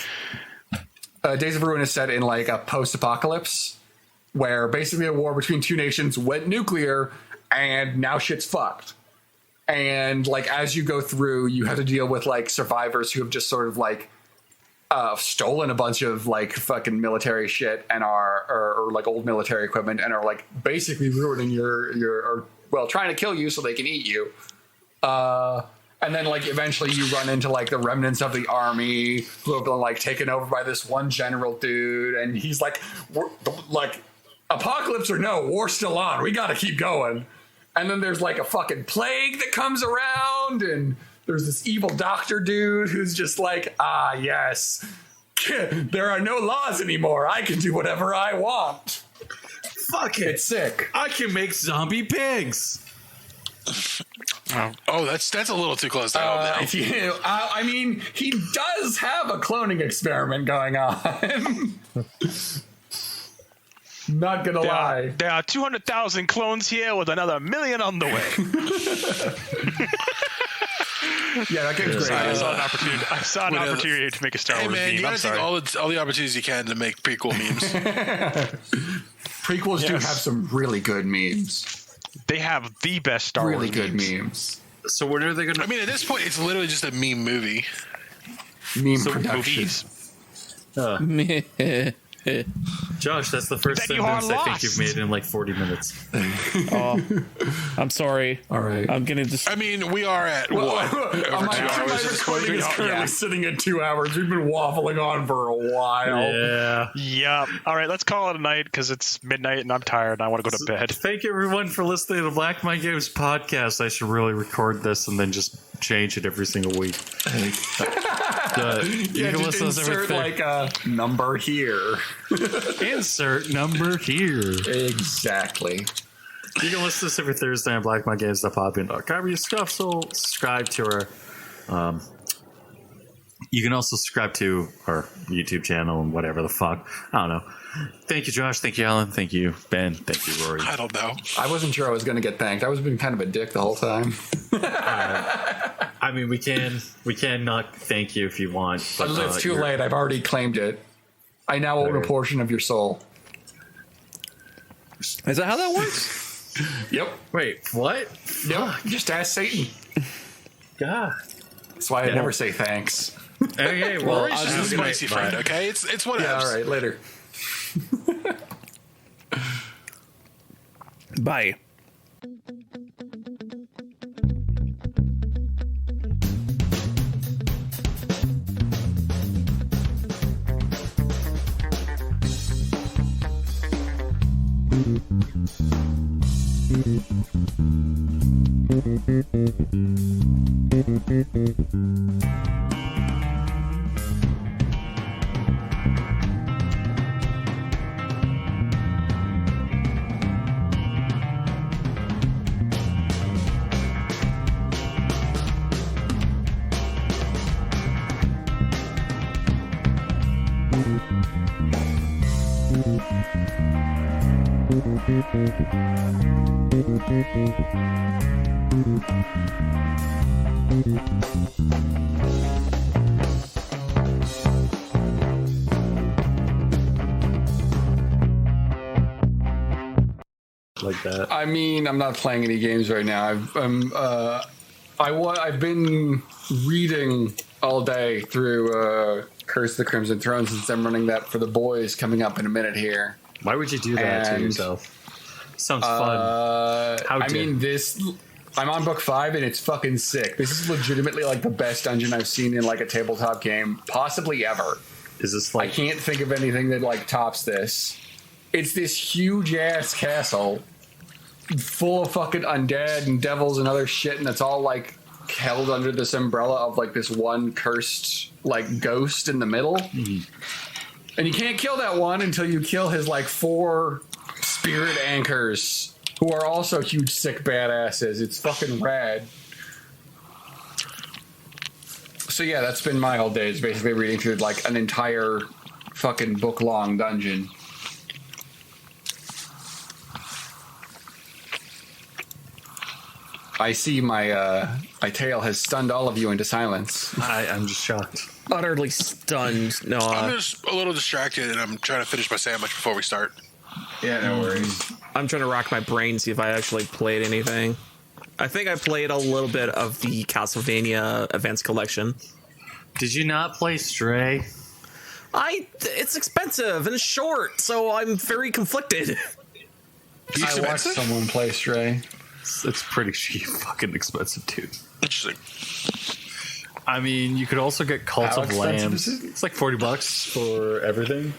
Days of Ruin is set in like a post-apocalypse where basically a war between 2 nations went nuclear and now shit's fucked. And like, as you go through, you have to deal with like survivors who have just sort of like stolen a bunch of like fucking military shit and or like old military equipment and are like basically ruining your trying to kill you so they can eat you. And then, like, eventually you run into, like, the remnants of the army who have been, like, taken over by this one general dude. And he's like, apocalypse or no, war's still on. We got to keep going. And then there's, like, a fucking plague that comes around. And there's this evil doctor dude who's just like, yes, there are no laws anymore. I can do whatever I want. Fuck it. It's sick. I can make zombie pigs. Oh, that's a little too close to home now. I mean, he does have a cloning experiment going on. Not gonna lie. There are 200,000 clones here with another million on the way. Yeah, that game's great. I saw an opportunity to make a Star Wars man, meme. you gotta take all the opportunities you can to make prequel memes. Prequels do have some really good memes. They have the best Star Wars really good memes. memes. So when are they going to... I mean, at this point, it's literally just a meme movie. Meme production. Josh, that's the first sentence I think you've made in like 40 minutes. Oh, I'm sorry. All right. I'm going to just... I mean, we are at what? Over 2 hours. My recording is currently sitting at 2 hours. We've been waffling on for a while. Yeah. Yep. All right, let's call it a night because it's midnight and I'm tired and I want to go to bed. Thank you, everyone, for listening to the Black Mind Games podcast. I should really record this and then just change it every single week. You can listen to this every like a number here. Insert number here. Exactly. You can listen to this every Thursday on blackmindgames.podbean.com. You can also subscribe to our you can also subscribe to our YouTube channel and whatever the fuck. I don't know. Thank you, Josh. Thank you, Allan. Thank you, Ben. Thank you, Rory. I don't know. I wasn't sure I was going to get thanked. I was being kind of a dick the whole time. I mean, we can not thank you if you want. But it's too late. I've already claimed it. I now own a portion of your soul. Is that how that works? Yep. Wait, what? Yep. Just ask Satan. God. That's why I never say thanks. Okay, well, Rory's just a spicy friend, okay? It's whatever. Yeah, all right, later. Bye. like like that. I mean, I'm not playing any games right now. I've been reading all day through Curse of the Crimson Throne since I'm running that for the boys coming up in a minute here. Why would you do that to yourself? Sounds fun. I'm on book 5 and it's fucking sick. This is legitimately like the best dungeon I've seen in like a tabletop game, possibly ever. Is this like? I can't think of anything that like tops this. It's this huge ass castle full of fucking undead and devils and other shit, and it's all like held under this umbrella of like this one cursed like ghost in the middle. Mm-hmm. And you can't kill that one until you kill his like 4 spirit anchors, who are also huge sick badasses. It's fucking rad. So yeah, that's been my whole day. It's basically reading through like an entire fucking book long dungeon. I see my tail has stunned all of you into silence. I'm just shocked. Utterly stunned. No, I'm just a little distracted, and I'm trying to finish my sandwich before we start. Yeah, no worries. I'm trying to rack my brain, see if I actually played anything. I think I played a little bit of the Castlevania Advanced Collection. Did you not play Stray? It's expensive and short, so I'm very conflicted. I watched someone play Stray. It's pretty cheap, fucking expensive, dude. Interesting. I mean, you could also get Cult How of expensive Lambs. is it? It's like $40 for everything.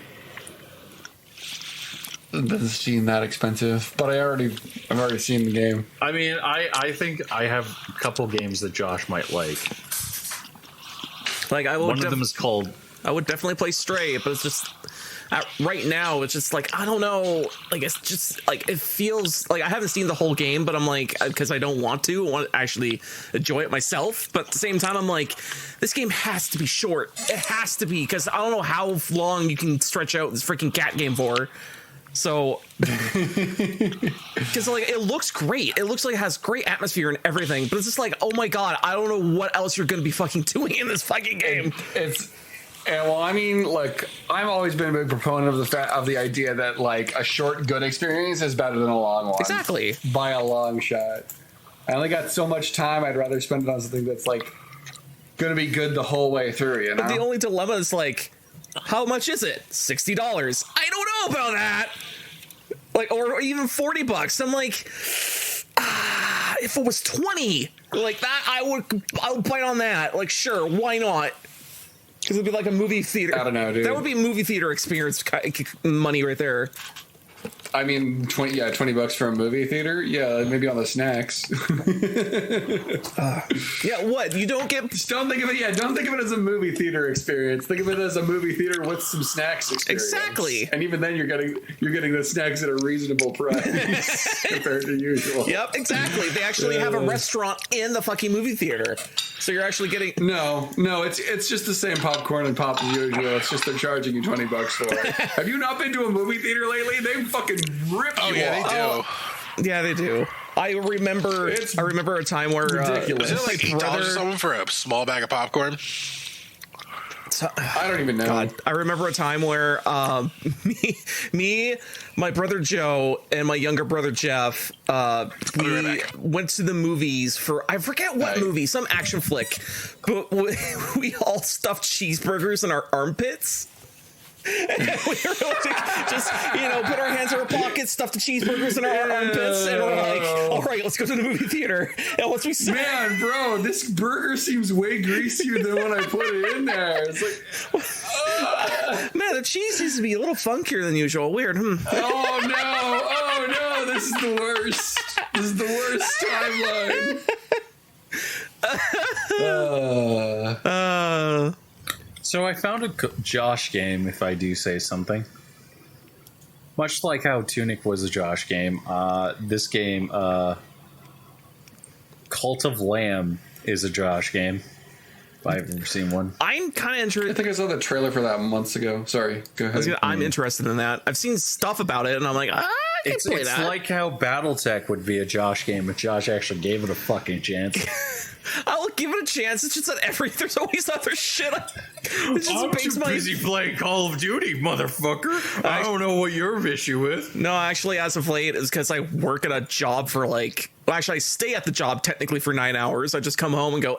It doesn't seem that expensive, but I've already seen the game. I mean, I think I have a couple games that Josh might like. Like One of them is called. I would definitely play Stray, but it's just right now. It's just like I don't know. Like it's just like it feels like I haven't seen the whole game, but I'm like because I don't want to actually enjoy it myself. But at the same time, I'm like this game has to be short. It has to be because I don't know how long you can stretch out this freaking cat game for. So, because like it looks great, it looks like it has great atmosphere and everything, but it's just like, oh my god, I don't know what else you're going to be fucking doing in this fucking game. Well, I mean, like I've always been a big proponent of the idea that like a short good experience is better than a long one. Exactly, by a long shot. I only got so much time. I'd rather spend it on something that's like going to be good the whole way through. You know, but the only dilemma is like, how much is it? $60. I don't know about that. Like, or even $40. I'm like, if it was 20, like that, I would bite on that. Like, sure, why not? Because it'd be like a movie theater. I don't know, dude. That would be a movie theater experience money right there. I mean, $20 for a movie theater. Yeah, maybe on the snacks. Yeah, what you don't get? Just don't think of it. Yeah, don't think of it as a movie theater experience. Think of it as a movie theater with some snacks experience. Exactly. And even then, you're getting the snacks at a reasonable price compared to usual. Yep, exactly. They actually have a restaurant in the fucking movie theater, so you're actually getting. No, it's just the same popcorn and pop as usual. It's just they're charging you $20 for it. Have you not been to a movie theater lately? They fucking rip you off. They do. Yeah, they do. I remember a time where ridiculous. Is it like $8 or something for a small bag of popcorn? I don't even know. God, I remember a time where me, my brother Joe, and my younger brother Jeff, we went to the movies for I forget what movie, some action flick, but we all stuffed cheeseburgers in our armpits. And we were like, just put our hands in our pockets, stuff the cheeseburgers in our armpits, and we're like, all right, let's go to the movie theater. And once we saw, man, bro, this burger seems way greasier than when I put it in there. It's like, man, the cheese seems to be a little funkier than usual. Weird. Oh no, this is the worst. This is the worst timeline. So I found a Josh game, if I do say something. Much like how Tunic was a Josh game, this game, Cult of Lamb, is a Josh game. If I've ever seen one. I'm kind of interested. I think I saw the trailer for that months ago. Sorry, go ahead. I'm interested in that. I've seen stuff about it, and I'm like, I can play that. It's like how BattleTech would be a Josh game if Josh actually gave it a fucking chance. I'll give it a chance. It's just that there's always other shit. It just I'm makes too busy playing Call of Duty, motherfucker. I don't know what your issue is. No, actually, as of late, is because I work at a job for like. Well, actually, I stay at the job technically for 9 hours. I just come home and go.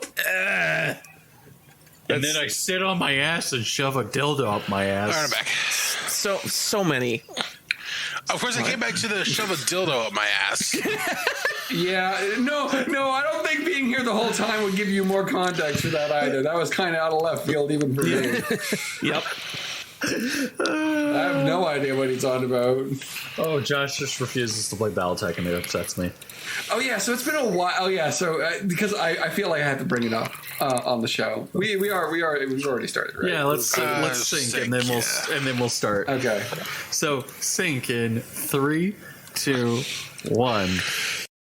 And then I sit on my ass and shove a dildo up my ass. All right, I'm back. So many. Of course, I came back to the shove a dildo up my ass. Yeah, no, I don't think being here the whole time would give you more context for that either. That was kind of out of left field even for me. Yep. I have no idea what he's on about. Oh, Josh just refuses to play Battletech and it upsets me. Oh yeah, so it's been a while. Oh yeah, so because I feel like I had to bring it up on the show. We've already started, right? Yeah, let's sync and then we'll start. Okay. So sync in 3, 2, 1.